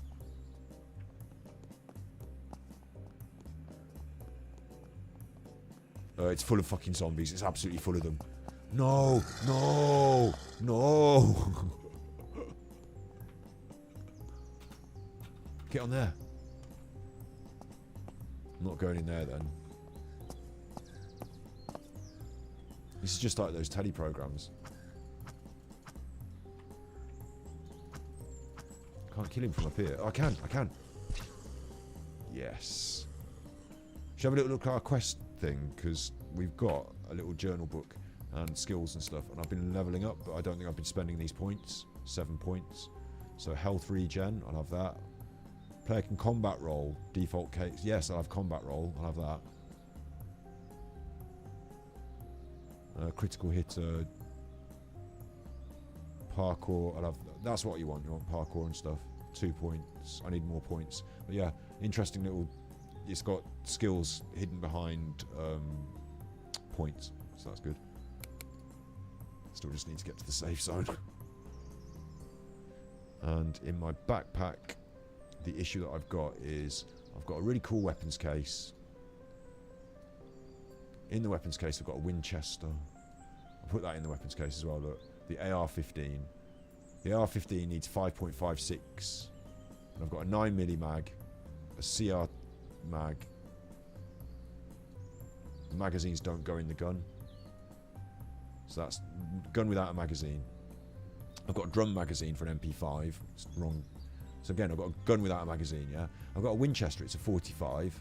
It's full of fucking zombies. It's absolutely full of them. No! No! No! Get on there. I'm not going in there then. This is just like those telly programs. Can't kill him from up here. Oh, I can. Yes. Should we have a little look at our quest thing, because we've got a little journal book and skills and stuff, and I've been leveling up, but I don't think I've been spending these points. 7 points. So health regen, I'll have that. Player can combat roll, default case. Yes, I'll have combat roll, I'll have that. Critical hitter, parkour, I'll have, that's what you want parkour and stuff. 2 points, I need more points. But yeah, interesting little, it's got skills hidden behind points, so that's good. Still just need to get to the safe zone. And in my backpack, the issue that I've got is I've got a really cool weapons case. In the weapons case, I've got a Winchester. I'll put that in the weapons case as well. Look, the AR-15. The AR-15 needs 5.56. And I've got a 9mm mag, a CR mag. The magazines don't go in the gun. So that's gun without a magazine. I've got a drum magazine for an MP5. It's wrong. So again, I've got a gun without a magazine, yeah? I've got a Winchester, it's a 45.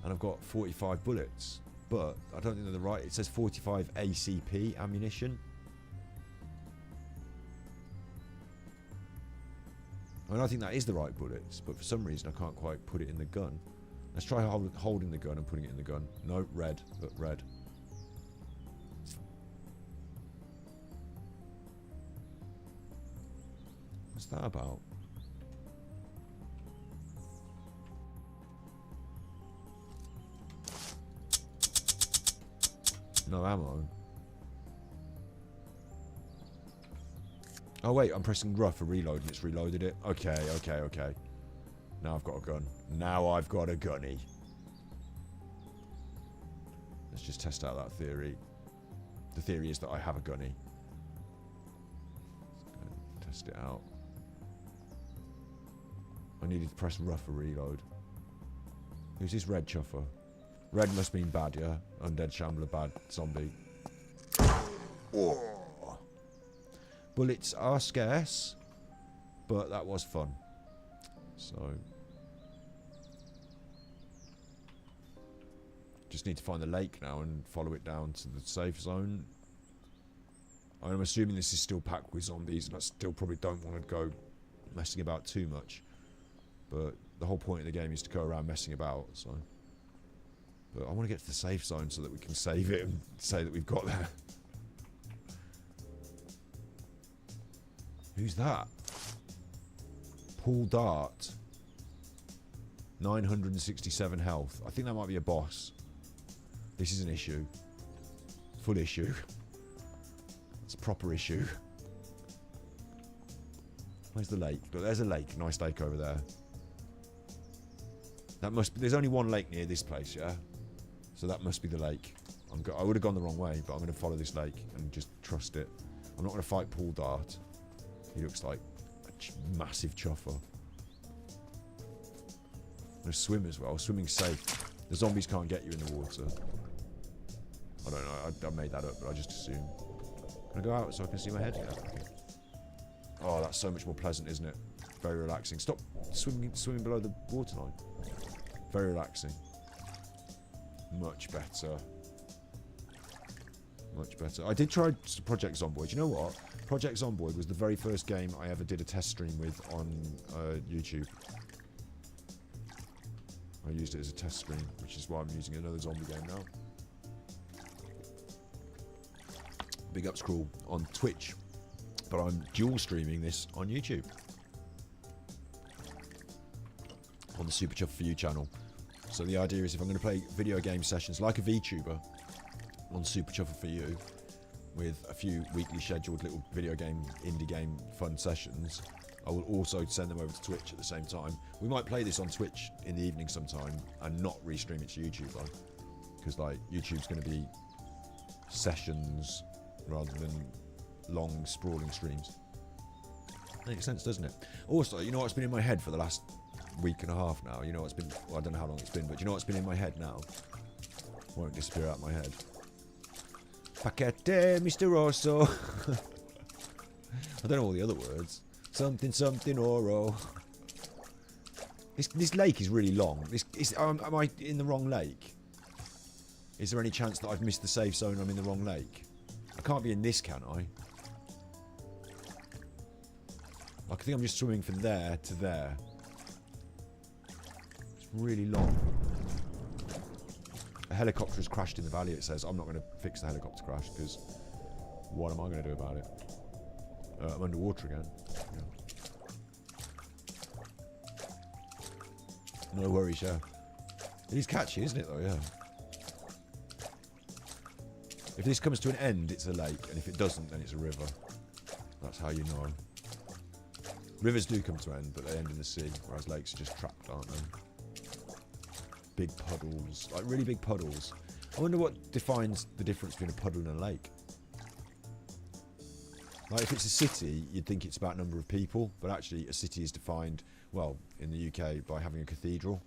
And I've got 45 bullets. But I don't think they're the right. It says 45 ACP ammunition. I mean, I think that is the right bullets, but for some reason I can't quite put it in the gun. Let's try holding the gun and putting it in the gun. No, red. Look, red. What's that about? No ammo. Oh wait, I'm pressing R for reload and it's reloaded it. Okay, okay, okay. Now I've got a gun. Now I've got a gunny. Let's just test out that theory. The theory is that I have a gunny. Let's go and test it out. I needed to press R for reload. Who's this red chuffer? Red must mean bad, yeah? Undead shambler, bad zombie. Oh. Bullets are scarce, but that was fun. So, just need to find the lake now and follow it down to the safe zone. I'm assuming this is still packed with zombies, and I still probably don't want to go messing about too much. But the whole point of the game is to go around messing about, so. But I want to get to the safe zone so that we can save it and say that we've got there. Who's that? Paul Dart. 967 health. I think that might be a boss. This is an issue. Full issue. It's a proper issue. Where's the lake? Look, there's a lake. Nice lake over there. That must be, there's only one lake near this place, yeah? So that must be the lake. I would have gone the wrong way, but I'm going to follow this lake and just trust it. I'm not going to fight Paul Dart. He looks like a massive chuffer. I'm going to swim as well. Swimming's safe. The zombies can't get you in the water. I don't know. I made that up, but I just assume. Can I go out so I can see my head? Yeah. Oh, that's so much more pleasant, isn't it? Very relaxing. Stop swimming below the waterline. Very relaxing. Much better. Much better. I did try Project Zomboid. You know what? Project Zomboid was the very first game I ever did a test stream with on YouTube. I used it as a test stream, which is why I'm using another zombie game now. Big ups Crawl on Twitch, but I'm dual streaming this on YouTube. On the Super Chuff For You channel. So the idea is if I'm going to play video game sessions like a VTuber on Super Chuffle For You, with a few weekly scheduled little video game, indie game fun sessions, I will also send them over to Twitch at the same time. We might play this on Twitch in the evening sometime and not restream it to YouTube though, because like YouTube's going to be sessions rather than long sprawling streams. Makes sense, doesn't it? Also, you know what's been in my head for the last week and a half now? You know what's been, well, I don't know how long it's been, but you know what's been in my head now? Won't disappear out of my head. Paquete, Mr. Rosso. I don't know all the other words. Something, something, oro. This lake is really long. Am I in the wrong lake? Is there any chance that I've missed the safe zone and I'm in the wrong lake? I can't be in this, can I? I think I'm just swimming from there to there. It's really long. A helicopter has crashed in the valley, it says. I'm not going to fix the helicopter crash, because what am I going to do about it? I'm underwater again. Yeah. No worries, yeah. It is catchy, isn't it, though? Yeah. If this comes to an end, it's a lake, and if it doesn't, then it's a river. That's how you know. Rivers do come to an end, but they end in the sea, whereas lakes are just trapped, aren't they? Big puddles, like really big puddles. I wonder what defines the difference between a puddle and a lake. Like if it's a city, you'd think it's about number of people, but actually a city is defined, well, in the UK by having a cathedral.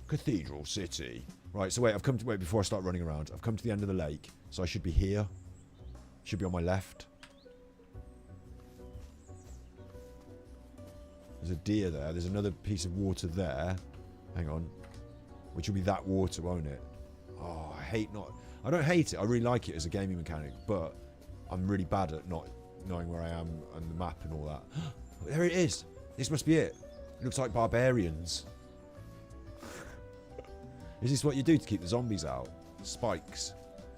Cathedral city. Right, so wait, wait, before I start running around, I've come to the end of the lake, so I should be here. Should be on my left. There's a deer there, there's another piece of water there. Hang on. Which will be that water, won't it? Oh, I don't hate it, I really like it as a gaming mechanic, but I'm really bad at not knowing where I am and the map and all that. There it is! This must be it. It looks like barbarians. Is this what you do to keep the zombies out? Spikes.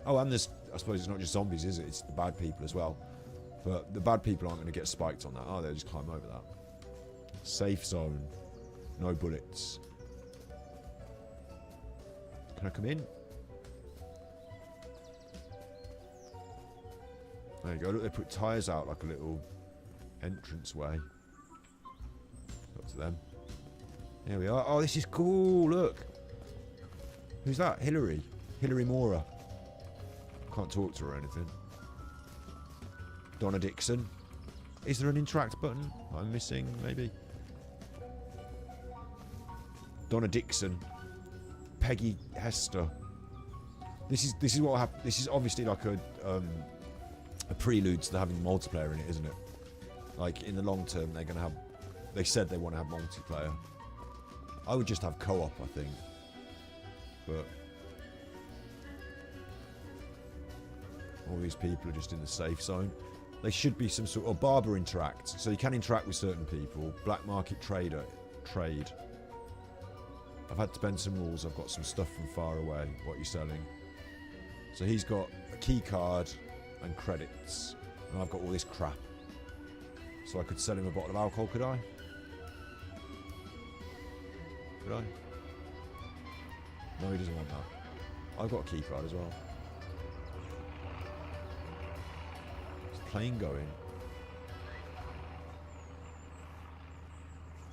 Oh, and there's, I suppose it's not just zombies, is it? It's the bad people as well. But the bad people aren't going to get spiked on that. Oh, they'll just climb over that. Safe zone. No bullets. Can I come in? There you go. Look, they put tyres out like a little entranceway. Up to them. Here we are. Oh, this is cool. Look. Who's that? Hillary. Hillary Mora. Can't talk to her or anything. Donna Dixon. Is there an interact button I'm missing? Maybe. Donna Dixon. Peggy Hester. This is what happened. This is obviously like a prelude to having multiplayer in it, isn't it? Like in the long term, they're gonna have. They said they want to have multiplayer. I would just have co-op, I think. But all these people are just in the safe zone. There should be some sort of barber interact, so you can interact with certain people. Black market trader, trade. I've had to bend some rules. I've got some stuff from far away. What are you selling? So he's got a key card and credits, and I've got all this crap. So I could sell him a bottle of alcohol, could I? Could I? No, he doesn't want that. I've got a key card as well. There's a plane going.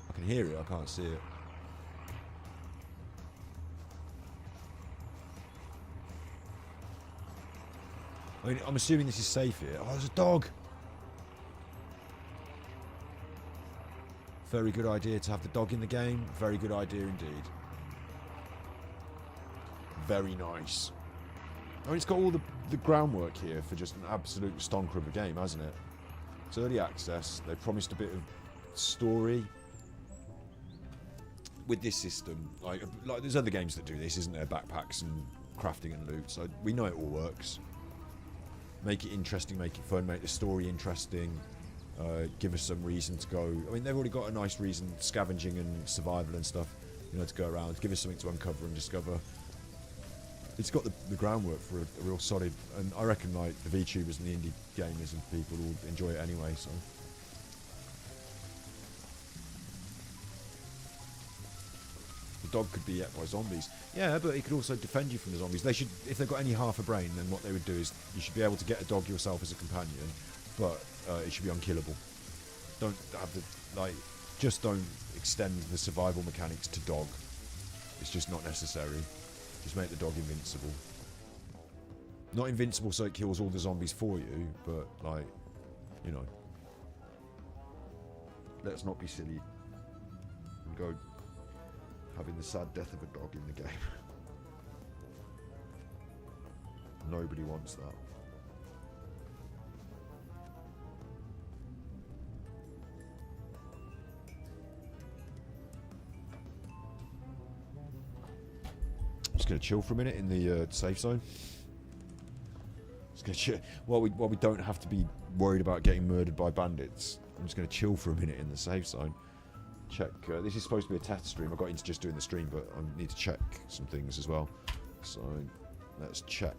I can hear it, I can't see it. I mean, I'm assuming this is safe here. Oh, there's a dog! Very good idea to have the dog in the game. Very good idea indeed. Very nice. I mean, it's got all the groundwork here for just an absolute stonker of a game, hasn't it? It's early access. They promised a bit of story with this system. Like there's other games that do this, isn't there? Backpacks and crafting and loot. So we know it all works. Make it interesting, make it fun, make the story interesting. Give us some reason to go. I mean, they've already got a nice reason, scavenging and survival and stuff, you know, to go around. Give us something to uncover and discover. It's got the groundwork for a real solid, and I reckon like the VTubers and the indie gamers and people will enjoy it anyway. So the dog could be ate by zombies. Yeah, but it could also defend you from the zombies. They should, if they've got any half a brain, then what they would do is you should be able to get a dog yourself as a companion, but it should be unkillable. Don't have the just don't extend the survival mechanics to dog. It's just not necessary. Just make the dog invincible. Not invincible so it kills all the zombies for you, but like, you know, let's not be silly and go having the sad death of a dog in the game. Nobody wants that. Just gonna chill for a minute in the safe zone. Just gonna chill while we don't have to be worried about getting murdered by bandits. I'm just gonna chill for a minute in the safe zone. Check. This is supposed to be a test stream. I got into just doing the stream, but I need to check some things as well. So let's check.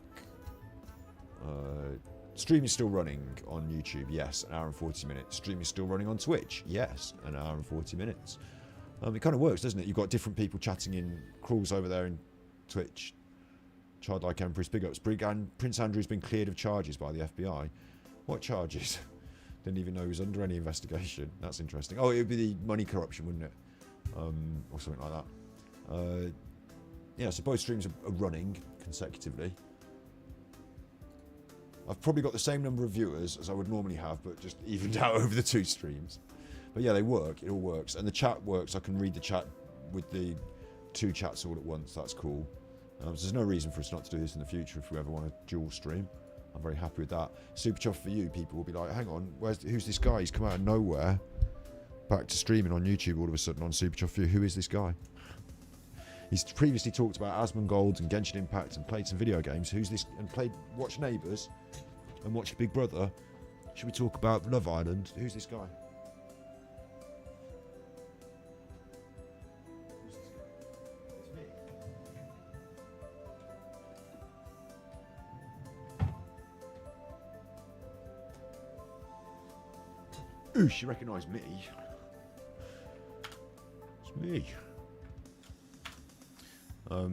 Stream is still running on YouTube. Yes, an hour and 40 minutes. Stream is still running on Twitch. Yes, an hour and 40 minutes. It kind of works, doesn't it? You've got different people chatting in. Crawls over there in Twitch. Childlike Empress, big ups. Prince Andrew's been cleared of charges by the FBI. What charges? Didn't even know he was under any investigation. That's interesting. Oh, it would be the money corruption, wouldn't it? Or something like that. Yeah, so both streams are running consecutively. I've probably got the same number of viewers as I would normally have, but just evened out over the two streams. But yeah, they work. It all works. And the chat works. I can read the chat with the two chats all at once. That's cool. So there's no reason for us not to do this in the future if we ever want a dual stream. I'm very happy with that. Super chuffed for you. People will be like, hang on, who's this guy? He's come out of nowhere. Back to streaming on YouTube all of a sudden on Super chuffed for you. Who is this guy? He's previously talked about Asmongold and Genshin Impact and played some video games. Who's this? And watched Neighbours and watched Big Brother. Should we talk about Love Island? Who's this guy? Ooh, she recognised me. It's me. No,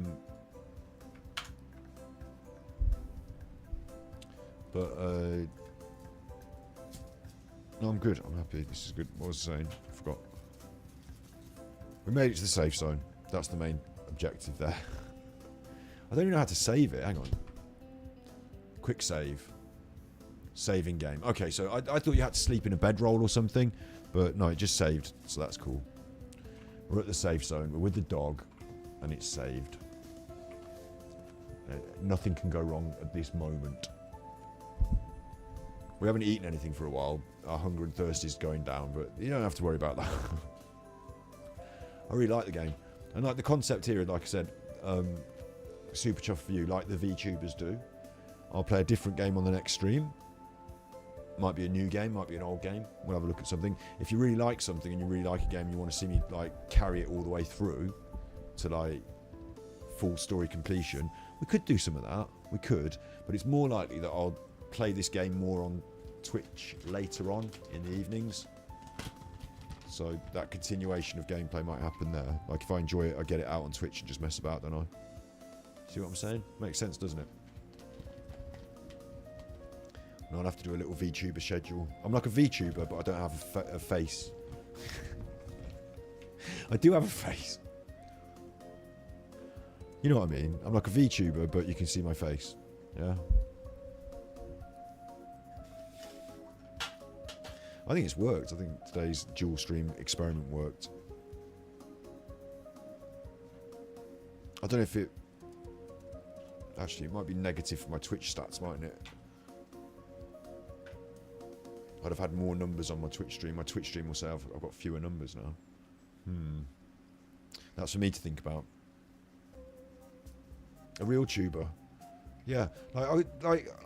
I'm good. I'm happy. This is good. What was I saying? I forgot. We made it to the safe zone. That's the main objective there. I don't even know how to save it. Hang on. Quick save. Saving game. Okay, so I thought you had to sleep in a bedroll or something, but no, it just saved, so that's cool. We're at the safe zone. We're with the dog, and it's saved. Nothing can go wrong at this moment. We haven't eaten anything for a while. Our hunger and thirst is going down, but you don't have to worry about that. I really like the game. And like the concept here, like I said, super chuffed for you, like the VTubers do. I'll play a different game on the next stream. Might be a new game, might be an old game. We'll have a look at something. If you really like something and you really like a game and you want to see me like carry it all the way through to like full story completion, we could do some of that. We could, but it's more likely that I'll play this game more on Twitch later on in the evenings. So that continuation of gameplay might happen there. Like if I enjoy it, I get it out on Twitch and just mess about, don't I? See what I'm saying? Makes sense, doesn't it? And I'll have to do a little VTuber schedule. I'm like a VTuber, but I don't have a face. I do have a face. You know what I mean? I'm like a VTuber, but you can see my face. Yeah? I think it's worked. I think today's dual stream experiment worked. I don't know if it... Actually, it might be negative for my Twitch stats, mightn't it? I'd have had more numbers on my Twitch stream. My Twitch stream will say I've got fewer numbers now. That's for me to think about. A real tuber. Yeah. I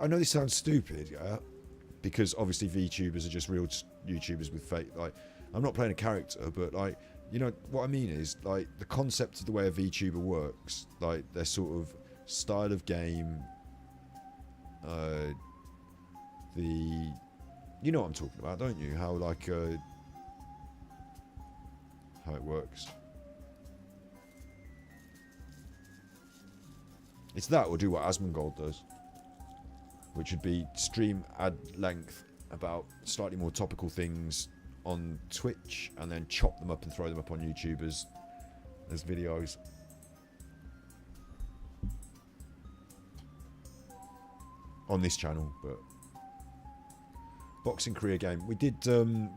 know this sounds stupid, yeah? Because obviously VTubers are just real YouTubers with fake... Like, I'm not playing a character, but like... You know, what I mean is, like, the concept of the way a VTuber works, like, their sort of style of game, you know what I'm talking about, don't you? How, like, how it works. It's that, or do what Asmongold does, which would be stream at length about slightly more topical things on Twitch, and then chop them up and throw them up on YouTube as videos. On this channel, but boxing career game. We did.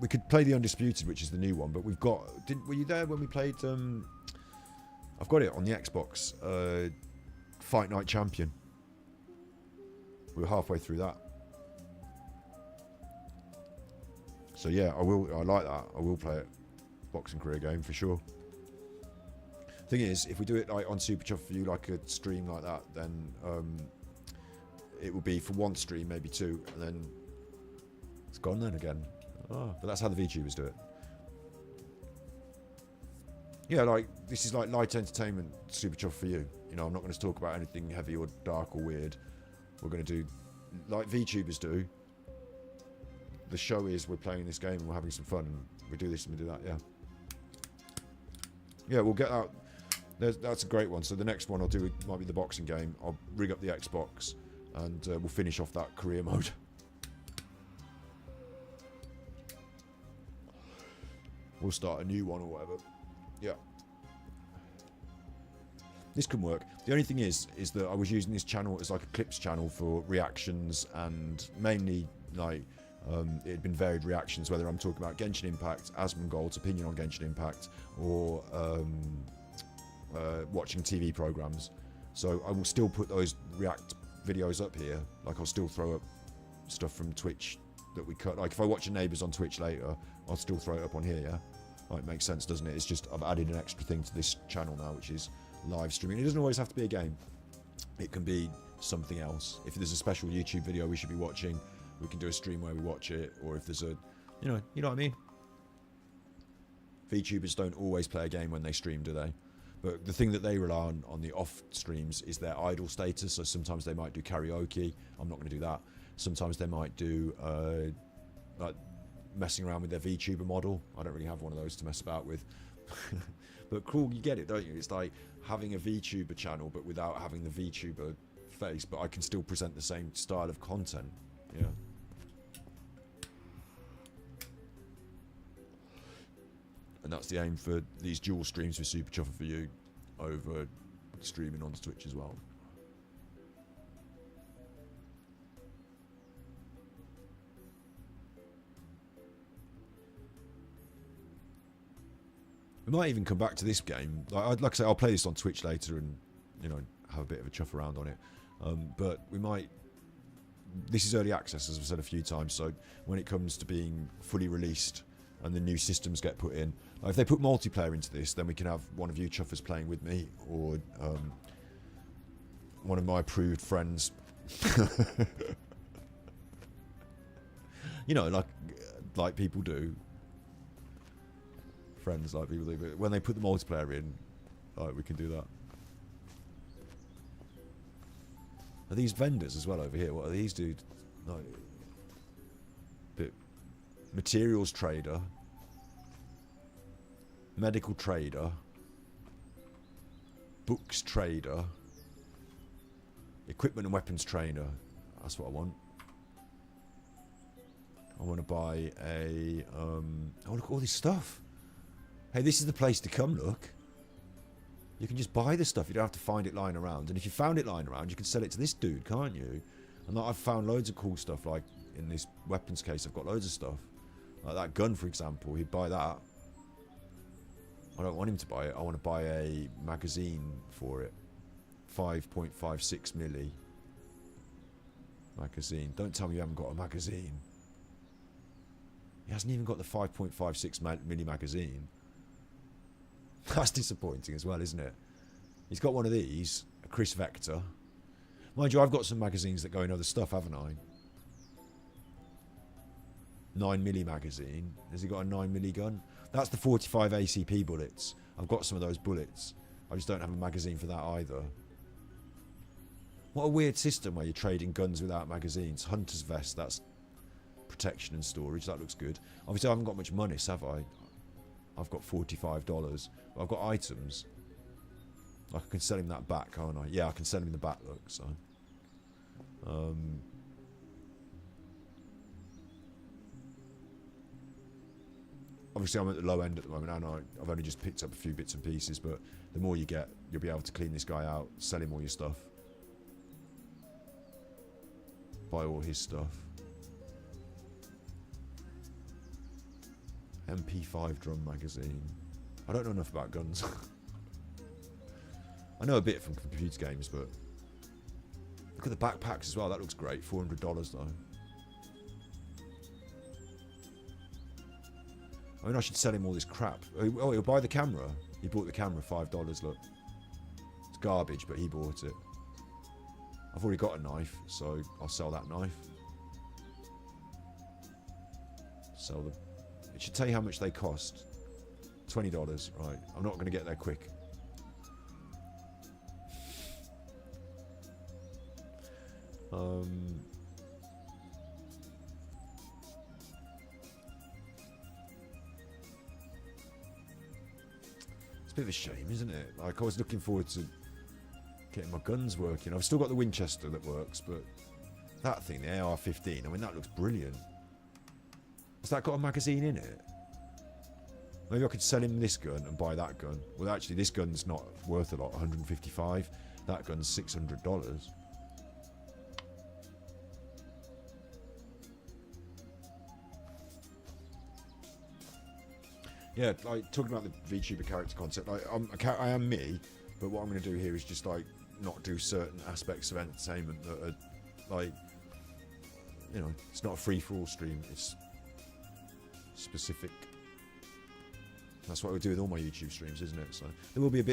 We could play the Undisputed, which is the new one, but we've got. Were you there when we played? I've got it on the Xbox. Fight Night Champion. We were halfway through that. So yeah, I like that. I will play it. Boxing career game for sure. Thing is, if we do it like on Super Chuff for you, like a stream like that, then it will be for one stream, maybe two, and then it's gone then again. Oh, but that's how the VTubers do it. Yeah, like this is like light entertainment, Super Chuff for you. You know, I'm not going to talk about anything heavy or dark or weird. We're going to do like VTubers do. The show is we're playing this game and we're having some fun, and we do this and we do that. Yeah. Yeah, we'll get out. That's a great one. So the next one I'll do might be the boxing game. I'll rig up the Xbox and we'll finish off that career mode. We'll start a new one or whatever. Yeah. This can work. The only thing is that I was using this channel as like a clips channel for reactions, and mainly like it had been varied reactions, whether I'm talking about Genshin Impact, Asmongold's opinion on Genshin Impact, or watching TV programs. So I will still put those react videos up here. Like I'll still throw up stuff from Twitch that we cut. Like if I watch a Neighbours on Twitch later, I'll still throw it up on here, yeah? Like, it makes sense, doesn't it? It's just I've added an extra thing to this channel now, which is live streaming. It doesn't always have to be a game. It can be something else. If there's a special YouTube video we should be watching, we can do a stream where we watch it. Or if there's a, you know what I mean? VTubers don't always play a game when they stream, do they? But the thing that they rely on the off streams is their idol status. So sometimes they might do karaoke. I'm not going to do that. Sometimes they might do like messing around with their VTuber model. I don't really have one of those to mess about with. But cool, you get it, don't you? It's like having a VTuber channel, but without having the VTuber face, but I can still present the same style of content. Yeah. And that's the aim for these dual streams with Super Chuffer for you over streaming on Twitch as well. We might even come back to this game. Like I say, I'll play this on Twitch later and, you know, have a bit of a chuff around on it. But we might... This is early access, as I've said a few times, so when it comes to being fully released and the new systems get put in, like if they put multiplayer into this, then we can have one of you chuffers playing with me, or one of my approved friends. You know, like people do. Friends like people do, but when they put the multiplayer in, like, we can do that. Are these vendors as well over here? What are these dudes? Like, bit materials trader, medical trader, books trader, equipment and weapons trainer. That's what I want. I want to buy a oh, look at all this stuff. Hey, this is the place to come, look. You can just buy the stuff. You don't have to find it lying around. And if you found it lying around, you can sell it to this dude, can't you? And like, I've found loads of cool stuff. Like in this weapons case, I've got loads of stuff. Like that gun, for example. He'd buy that. I don't want him to buy it. I want to buy a magazine for it. 5.56 milli magazine. Don't tell me you haven't got a magazine. He hasn't even got the 5.56 milli magazine. That's disappointing as well, isn't it? He's got one of these, a Chris Vector. Mind you, I've got some magazines that go in other stuff, haven't I? 9mm magazine. Has he got a 9mm gun? That's the 45 ACP bullets. I've got some of those bullets. I just don't have a magazine for that either. What a weird system where you're trading guns without magazines. Hunter's vest, that's protection and storage. That looks good. Obviously, I haven't got much money, have I? I've got $45. But I've got items. I can sell him that back, can't I? Yeah, I can sell him the back, look, so. Obviously, I'm at the low end at the moment, and I've only just picked up a few bits and pieces, but the more you get, you'll be able to clean this guy out, sell him all your stuff. Buy all his stuff. MP5 drum magazine. I don't know enough about guns. I know a bit from computer games, but look at the backpacks as well. That looks great. $400 though. I mean, I should sell him all this crap. Oh, he'll buy the camera. He bought the camera, $5. Look, it's garbage, but he bought it. I've already got a knife, so I'll sell that knife. Sell the. It should tell you how much they cost. $20, right. I'm not going to get there quick. It's a bit of a shame, isn't it? Like, I was looking forward to getting my guns working. I've still got the Winchester that works, but that thing, the AR-15, I mean, that looks brilliant. Has that got a magazine in it? Maybe I could sell him this gun and buy that gun. Well, actually, this gun's not worth a lot, 155. That gun's $600. Yeah, like, talking about the VTuber character concept, like, I am me, but what I'm going to do here is just, like, not do certain aspects of entertainment that are, like, you know, it's not a free-for-all stream, it's specific. That's what we do with all my YouTube streams, isn't it? So there will be a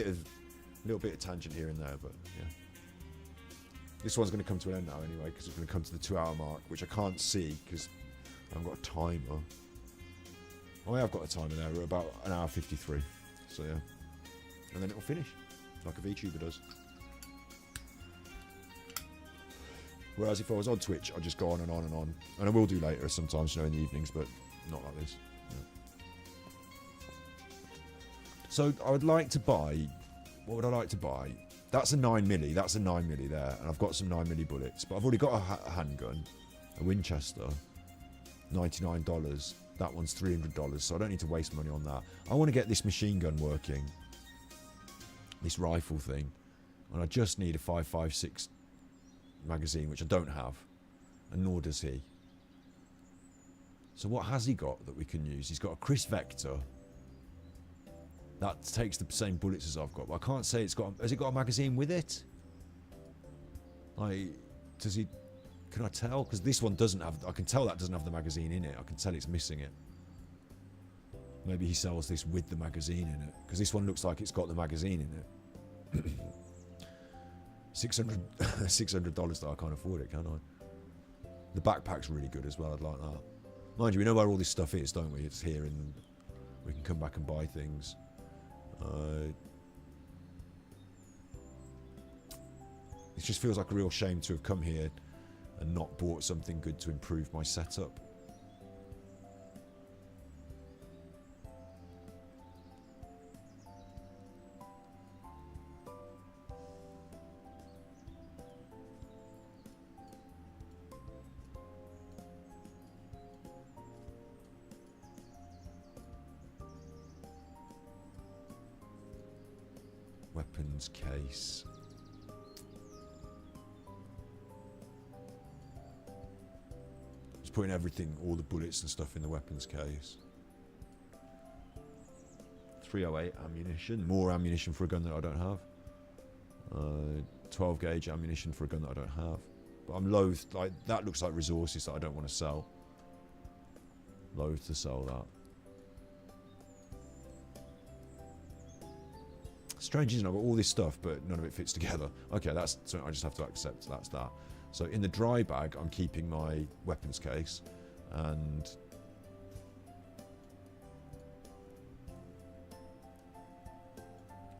little bit of tangent here and there, but yeah. This one's going to come to an end now anyway, because it's going to come to the 2-hour mark, which I can't see because I haven't got a timer. Oh, I have got a timer there. We're about 1:53. So yeah, and then it'll finish like a VTuber does. Whereas if I was on Twitch, I'd just go on and on and on, and I will do later sometimes, you know, in the evenings. But not like this. No. So I would like to buy. What would I like to buy? That's a 9mm. That's a 9mm there, and I've got some 9mm bullets. But I've already got a handgun, a Winchester, $99. That one's $300, so I don't need to waste money on that. I want to get this machine gun working, this rifle thing, and I just need a 5.56 magazine, which I don't have, and nor does he. So what has he got that we can use? He's got a Chris Vector. That takes the same bullets as I've got, but I can't say it's got. Has it got a magazine with it? Like, does he? Can I tell? Because this one doesn't have. I can tell that doesn't have the magazine in it. I can tell it's missing it. Maybe he sells this with the magazine in it, because this one looks like it's got the magazine in it. $600 though, I can't afford it, can I? The backpack's really good as well. I'd like that. Mind you, we know where all this stuff is, don't we? It's here, and we can come back and buy things. It just feels like a real shame to have come here and not bought something good to improve my setup. Weapons case. Just putting everything, all the bullets and stuff in the weapons case. 308 ammunition. More ammunition for a gun that I don't have. 12 gauge ammunition for a gun that I don't have. But I'm loath, like, that looks like resources that I don't want to sell. Loath to sell that. Strange, isn't it? I've got all this stuff, but none of it fits together. Okay, that's something I just have to accept. That's that. So in the dry bag, I'm keeping my weapons case, and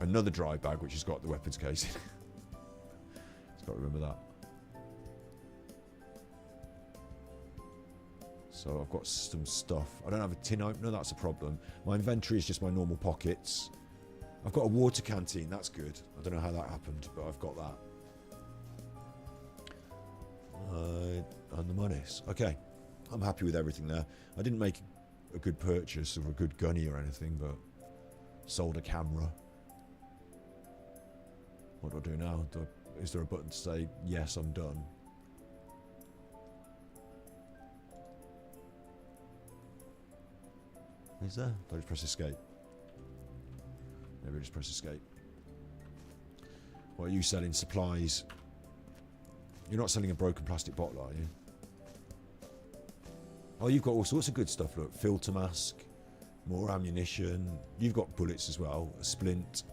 another dry bag which has got the weapons case in it. Just got to remember that. So I've got some stuff. I don't have a tin opener. That's a problem. My inventory is just my normal pockets. I've got a water canteen, that's good. I don't know how that happened, but I've got that. And the monies. Okay, I'm happy with everything there. I didn't make a good purchase of a good gunny or anything, but sold a camera. What do I do now? Is there a button to say, yes, I'm done? Is there? Do I just press escape? Maybe just press escape. What are you selling? Supplies. You're not selling a broken plastic bottle, are you? Oh, you've got all sorts of good stuff. Look, filter mask, more ammunition. You've got bullets as well. A splint.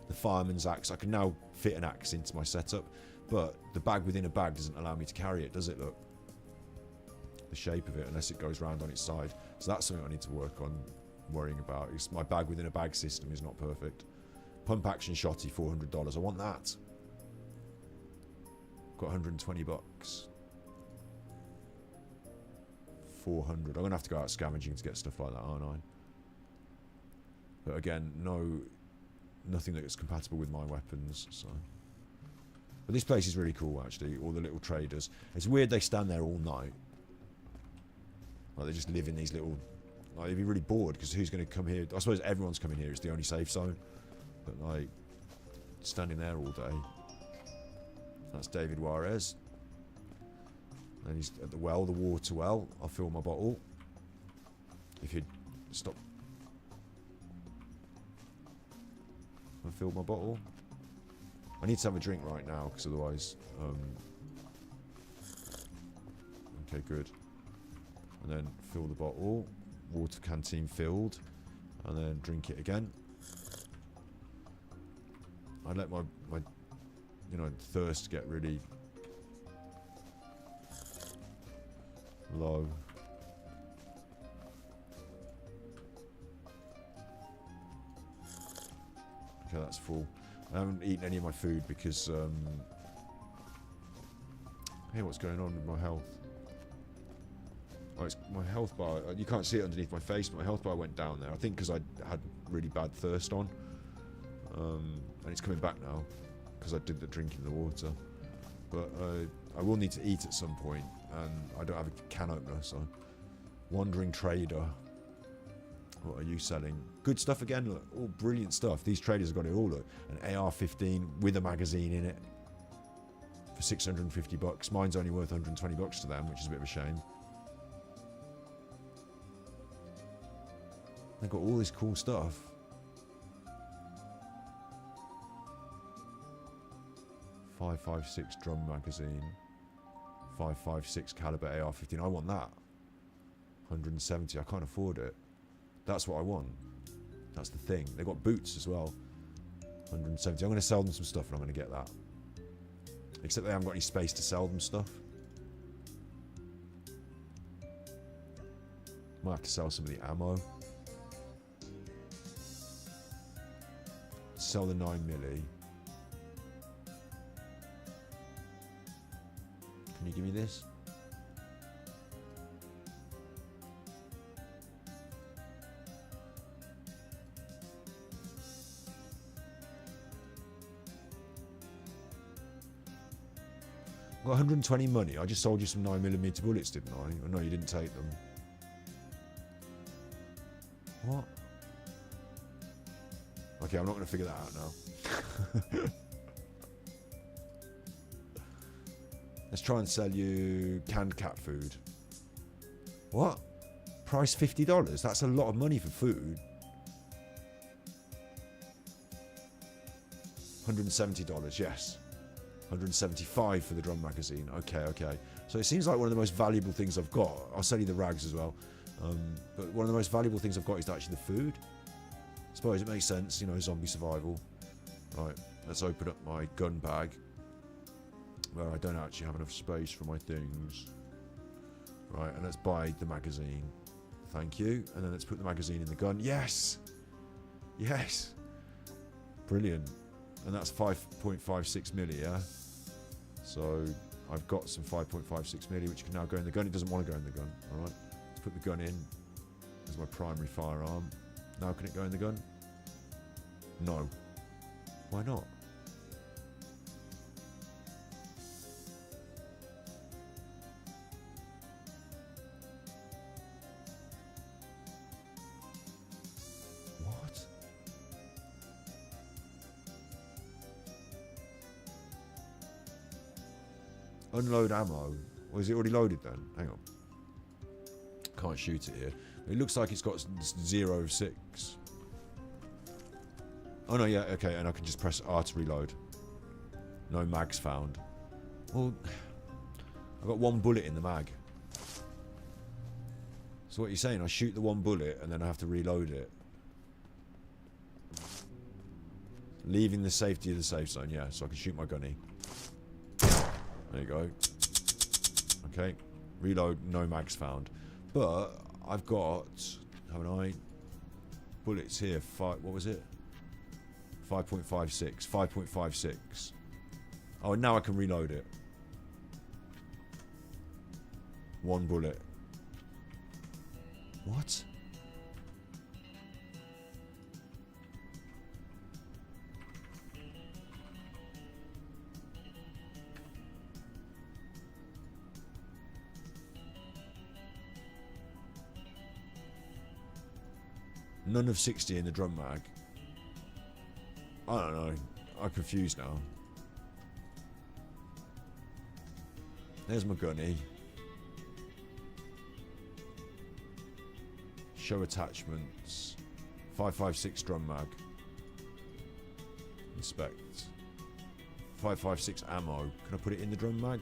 The fireman's axe. I can now fit an axe into my setup, but the bag within a bag doesn't allow me to carry it, does it? Look. The shape of it, unless it goes round on its side. So that's something I need to work on. Worrying about is my bag within a bag system is not perfect. Pump action shotty, $400. I want that. Got 120 bucks. 400. I'm gonna have to go out scavenging to get stuff like that, aren't I? But again, nothing that's compatible with my weapons. So, but this place is really cool actually. All the little traders. It's weird they stand there all night. Like they just live in these little. Like, they'd be really bored because who's going to come here? I suppose everyone's coming here. It's the only safe zone. But, like, standing there all day. That's David Juarez. And he's at the well, the water well. I'll fill my bottle. If you'd stop. I'll fill my bottle. I need to have a drink right now because otherwise. Okay, good. And then fill the bottle. Water canteen filled, and then drink it again. I let my thirst get really low. Okay, that's full. I haven't eaten any of my food because hey, what's going on with my health? Oh, it's my health bar. You can't see it underneath my face, but my health bar went down there. I think because I had really bad thirst on. And it's coming back now because I did the drinking the water. But I will need to eat at some point, and I don't have a can opener, so. Wandering trader. What are you selling? Good stuff again, look. All brilliant stuff. These traders have got it all, look. An AR-15 with a magazine in it for 650 bucks. Mine's only worth 120 bucks to them, which is a bit of a shame. They've got all this cool stuff. .556 drum magazine. .556 caliber AR-15. I want that. 170. I can't afford it. That's what I want. That's the thing. They've got boots as well. 170. I'm going to sell them some stuff and I'm going to get that. Except they haven't got any space to sell them stuff. Might have to sell some of the ammo. Sell the 9mm. Can you give me this? I've got 120 money. I just sold you some 9mm bullets, didn't I? Oh, no, you didn't take them. What? Okay, I'm not going to figure that out now. Let's try and sell you canned cat food. What? Price $50? That's a lot of money for food. $170, yes. 175 for the drum magazine. Okay, okay. So it seems like one of the most valuable things I've got. I'll sell you the rags as well. But one of the most valuable things I've got is actually the food. I suppose it makes sense, you know, zombie survival. Right, let's open up my gun bag. Well, I don't actually have enough space for my things. Right, and let's buy the magazine. Thank you. And then let's put the magazine in the gun. Yes! Yes! Brilliant. And that's 5.56mm, yeah? So I've got some 5.56mm which can now go in the gun. It doesn't want to go in the gun, alright? Let's put the gun in as my primary firearm. Now can it go in the gun? No. Why not? What? Unload ammo? Or is it already loaded then? Hang on. Can't shoot it here. It looks like it's got 0 of 6. Oh no, yeah, okay, and I can just press R to reload. No mags found. Well, I've got 1 bullet in the mag. So what you're saying, I shoot the 1 bullet and then I have to reload it. Leaving the safety of the safe zone, yeah, so I can shoot my gunny. There you go. Okay, reload, no mags found. But I've got, haven't I? Bullets here. What was it? 5.56. 5.56. Oh, now I can reload it. 1 bullet. What? None of 60 in the drum mag. I don't know. I'm confused now. There's my gunny. Show attachments. 5.56 drum mag. Inspect. 5.56 ammo. Can I put it in the drum mag?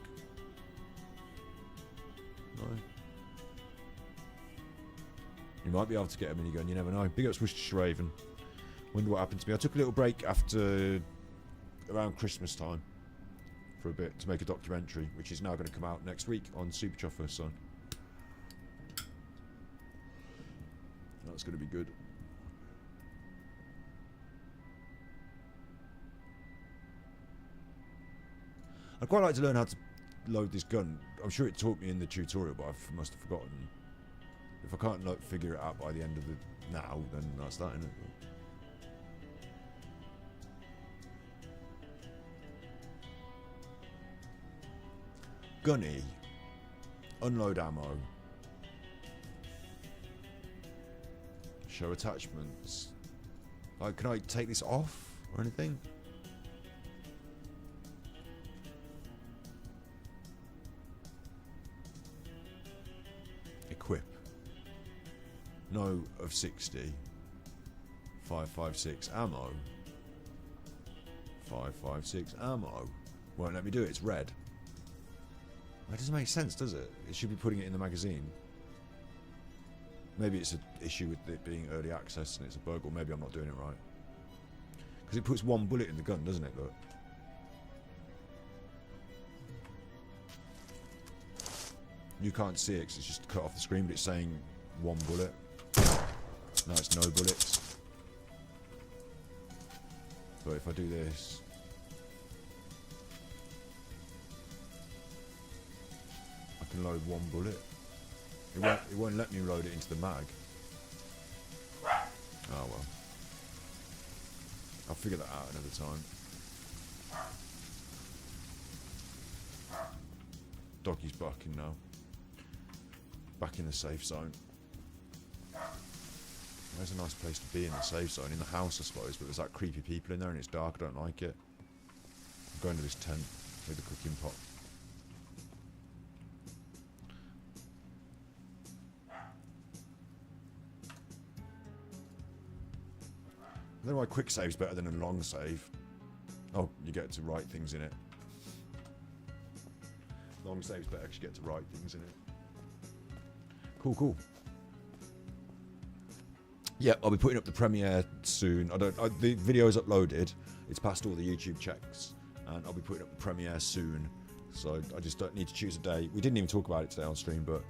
No. You might be able to get a minigun, you never know. Big ups, Wish to Raven. Wonder what happened to me. I took a little break after around Christmas time for a bit to make a documentary, which is now going to come out next week on Super Chuffer, so that's going to be good. I'd quite like to learn how to load this gun. I'm sure it taught me in the tutorial, but I must have forgotten. If I can't like figure it out by the end of the now, then that's that, innit? Gunny. Unload ammo. Show attachments. Like, can I take this off or anything? Equip. No of 60. 556 ammo. 556 ammo. Won't let me do it, it's red. That doesn't make sense, does it? It should be putting it in the magazine. Maybe it's an issue with it being early access and it's a bug, or maybe I'm not doing it right. Because it puts one bullet in the gun, doesn't it? Look. You can't see it because it's just cut off the screen, but it's saying one bullet. No, it's no bullets. But if I do this... I can load one bullet. It won't let me load it into the mag. Oh well. I'll figure that out another time. Doggy's barking now. Back in the safe zone. There's a nice place to be in the safe zone. In the house, I suppose, but there's like creepy people in there and it's dark. I don't like it. I'm going to this tent with the cooking pot. I don't know why quick save's better than a long save. Oh, you get to write things in it. Long save's better because you get to write things in it. Cool, cool. Yeah, I'll be putting up the premiere soon. The video is uploaded. It's passed all the YouTube checks, and I'll be putting up the premiere soon. So I just don't need to choose a day. We didn't even talk about it today on stream, but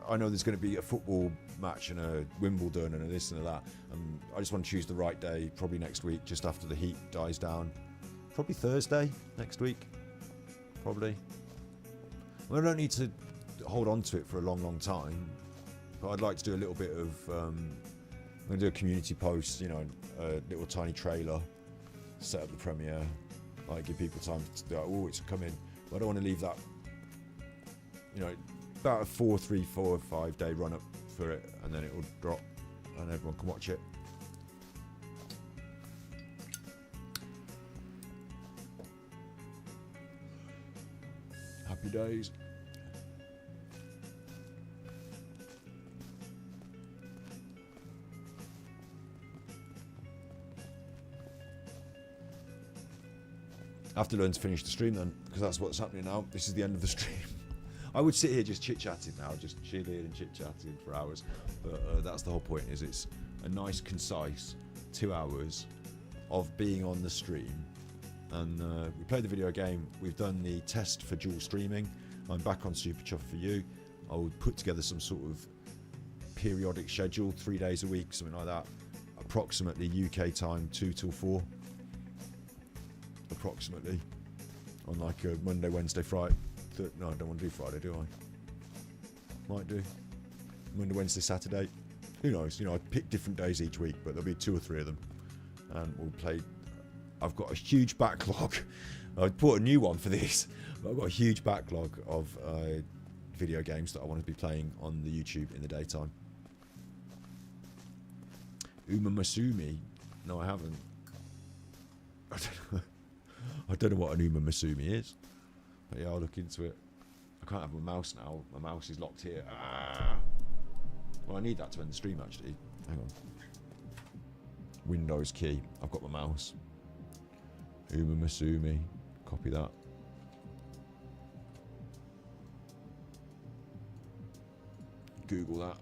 I know there's going to be a football match and a Wimbledon and a this and a that. I just want to choose the right day, probably next week, just after the heat dies down. Probably Thursday next week. Probably. Well, I don't need to hold on to it for a long, long time. But I'd like to do a little bit of... I'm going to do a community post, you know, a little tiny trailer, set up the premiere, like give people time to do, oh, it's coming. But I don't want to leave that, you know, about a 3, 4, 5 day run up for it, and then it will drop and everyone can watch it. Happy days. I have to learn to finish the stream then, because that's what's happening now. This is the end of the stream. I would sit here just chit-chatting now, just chilling and chit-chatting for hours. But that's the whole point, is it's a nice, concise 2 hours of being on the stream. And we played the video game. We've done the test for dual streaming. I'm back on Super Chuff for you. I would put together some sort of periodic schedule, 3 days a week, something like that. Approximately UK time, 2 till 4. Approximately. On like a Monday, Wednesday, Friday. No, I don't want to do Friday, do I? Might do. Monday, Wednesday, Saturday. Who knows? You know, I pick different days each week, but there'll be 2 or 3 of them. And we'll play. I've got a huge backlog. I bought a new one for this. But I've got a huge backlog of video games that I want to be playing on the YouTube in the daytime. Uma Masumi. No, I haven't. I don't know what an Uma Masumi is. But yeah, I'll look into it. I can't have my mouse now. My mouse is locked here. Ah. Well, I need that to end the stream, actually. Hang on. Windows key. I've got my mouse. Uma Masumi. Copy that. Google that.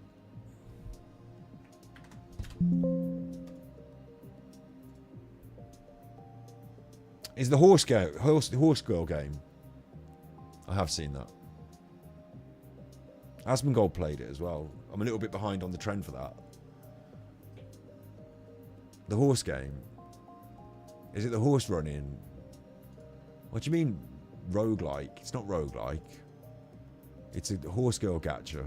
Is the horse girl game? I have seen that. Asmongold played it as well. I'm a little bit behind on the trend for that. The horse game. Is it the horse running? What do you mean roguelike? It's not roguelike. It's a horse girl gacha.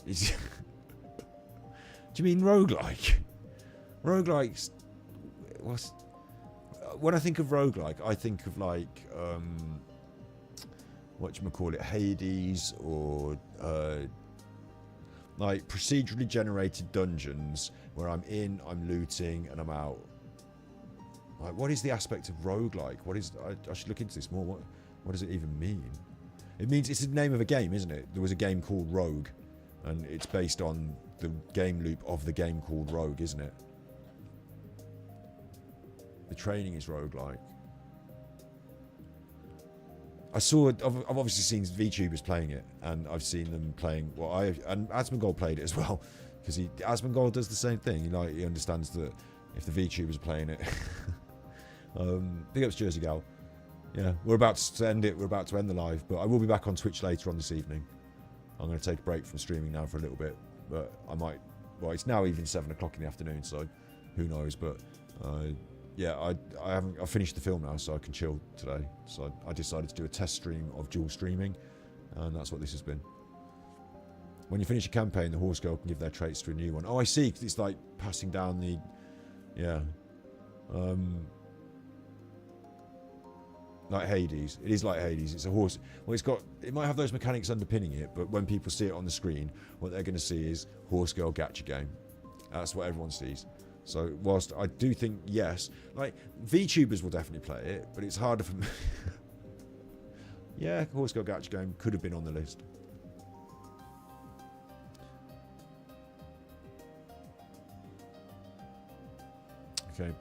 Do you mean roguelike? Roguelikes. When I think of roguelike, I think of like whatchamacallit, Hades, or like procedurally generated dungeons where I'm looting, and I'm out. Like, what is the aspect of roguelike? What is? I should look into this more. What does it even mean? It means it's the name of a game, isn't it? There was a game called Rogue, and it's based on the game loop of the game called Rogue, isn't it? The training is roguelike. I've obviously seen VTubers playing it, and I've seen them playing. Well, and Asmongold played it as well, because Asmongold does the same thing. He understands that if the VTubers are playing it. Big ups Jersey Gal. Yeah, we're about to end it. We're about to end the live, but I will be back on Twitch later on this evening. I'm going to take a break from streaming now for a little bit, but I might. Well, it's now even 7 o'clock in the afternoon, so who knows? But yeah, I finished the film now, so I can chill today. So I decided to do a test stream of dual streaming, and that's what this has been. When you finish a campaign, the horse girl can give their traits to a new one. Oh, I see. It's like passing down the, yeah, like Hades. It is like Hades. It's a horse. Well, it might have those mechanics underpinning it, but when people see it on the screen, what they're going to see is horse girl gacha game. That's what everyone sees. So whilst I do think, yes, like VTubers will definitely play it, but it's harder for me. Yeah, horse girl gacha game could have been on the list. Okay.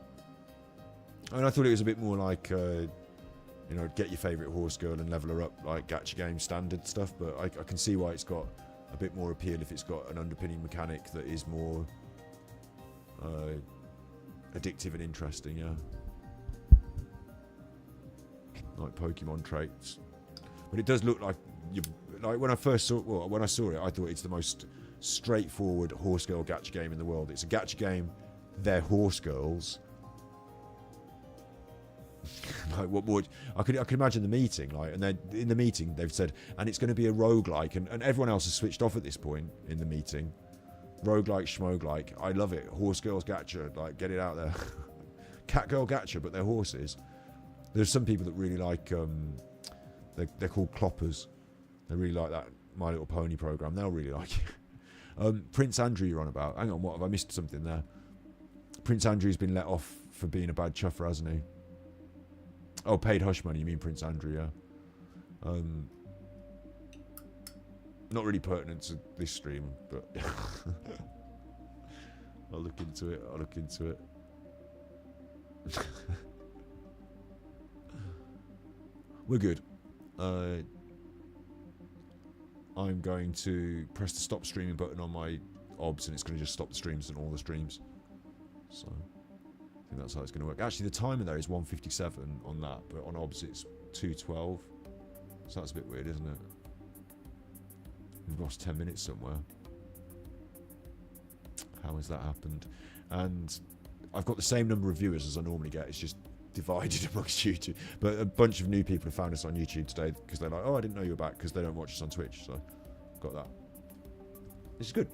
I mean, I thought it was a bit more like, you know, get your favourite horse girl and level her up, like gacha game standard stuff, but I can see why it's got a bit more appeal if it's got an underpinning mechanic that is more addictive and interesting, yeah. Like Pokemon traits. But it does look like when I saw it, I thought it's the most straightforward horse girl gacha game in the world. It's a gacha game, they're horse girls. Like what more? I could imagine the meeting, like, and then in the meeting they've said, and it's going to be a roguelike, and everyone else has switched off at this point in the meeting. Roguelike, schmoguelike, I love it. Horse girls gacha, like, get it out there. Cat girl gacha, but they're horses. There's some people that really like, they're called cloppers. They really like that My Little Pony program. They'll really like it. Prince Andrew you're on about. Hang on, what have I missed something there? Prince Andrew's been let off for being a bad chuffer, hasn't he? Oh, paid hush money, you mean Prince Andrew, yeah. Not really pertinent to this stream, but I'll look into it. We're good. I'm going to press the stop streaming button on my OBS, and it's going to just stop the streams and all the streams. So I think that's how it's going to work. Actually, the timer there is 1:57 on that, but on OBS it's 2:12. So that's a bit weird, isn't it? We've lost 10 minutes somewhere. How has that happened? And I've got the same number of viewers as I normally get. It's just divided amongst YouTube. But a bunch of new people have found us on YouTube today because they're like, oh, I didn't know you were back, because they don't watch us on Twitch. So got that. It's good.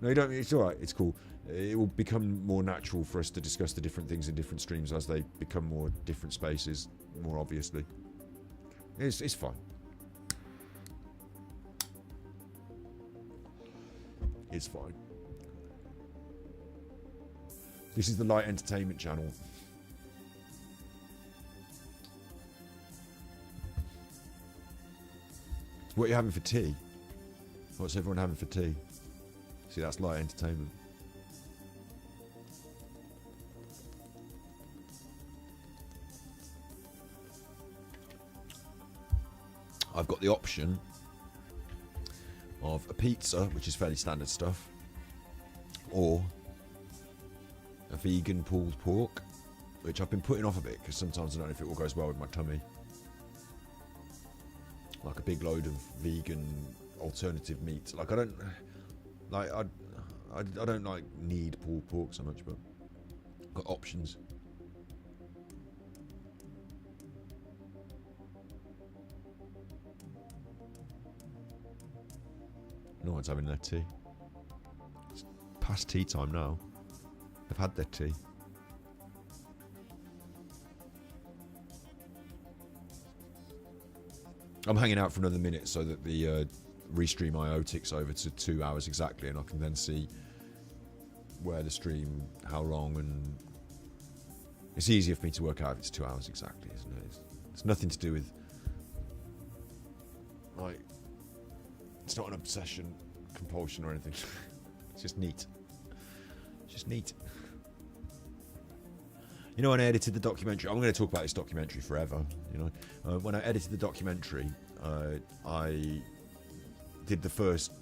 No, you don't. It's all right. It's cool. It will become more natural for us to discuss the different things in different streams as they become more different spaces, more obviously. It's fine. It's fine. This is the Light Entertainment channel. What are you having for tea? What's everyone having for tea? See, that's Light Entertainment. I've got the option of a pizza, which is fairly standard stuff, or a vegan pulled pork, which I've been putting off a bit because sometimes I don't know if it all goes well with my tummy. Like a big load of vegan alternative meat. Like I don't like need pulled pork so much, but I've got options. No one's having their tea. past tea time now. They've had their tea. I'm hanging out for another minute so that the restream IO ticks over to 2 hours exactly, and I can then see where the stream, how long, and it's easier for me to work out if it's 2 hours exactly, isn't it? It's nothing to do with, like, it's not an obsession, compulsion, or anything. It's just neat. It's just neat. You know, when I edited the documentary, I'm going to talk about this documentary forever. You know, when I edited the documentary, I did the first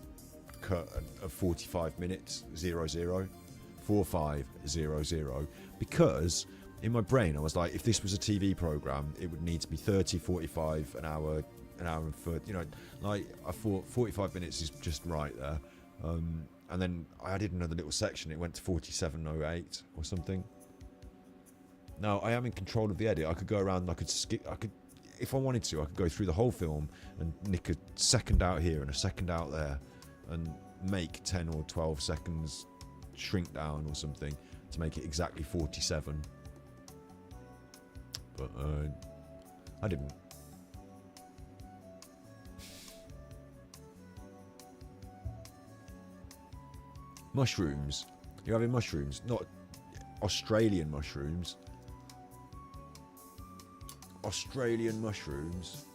cut of 45 minutes, 4500, because in my brain I was like, if this was a TV program, it would need to be 30, 45, an hour and 30. You know, like I thought 45 minutes is just right there. And then I added another little section. It went to 4708 or something. Now, I am in control of the edit. I could go around and I could skip, if I wanted to, I could go through the whole film and nick a second out here and a second out there and make 10 or 12 seconds shrink down or something to make it exactly 47. But I didn't. Mushrooms. You're having mushrooms, not Australian mushrooms. Australian mushrooms.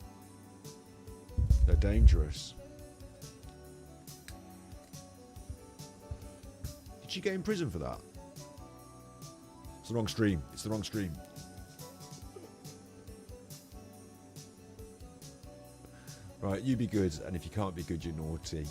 They're dangerous. Did she get in prison for that? It's the wrong stream. It's the wrong stream. Right, you be good, and if you can't be good, you're naughty.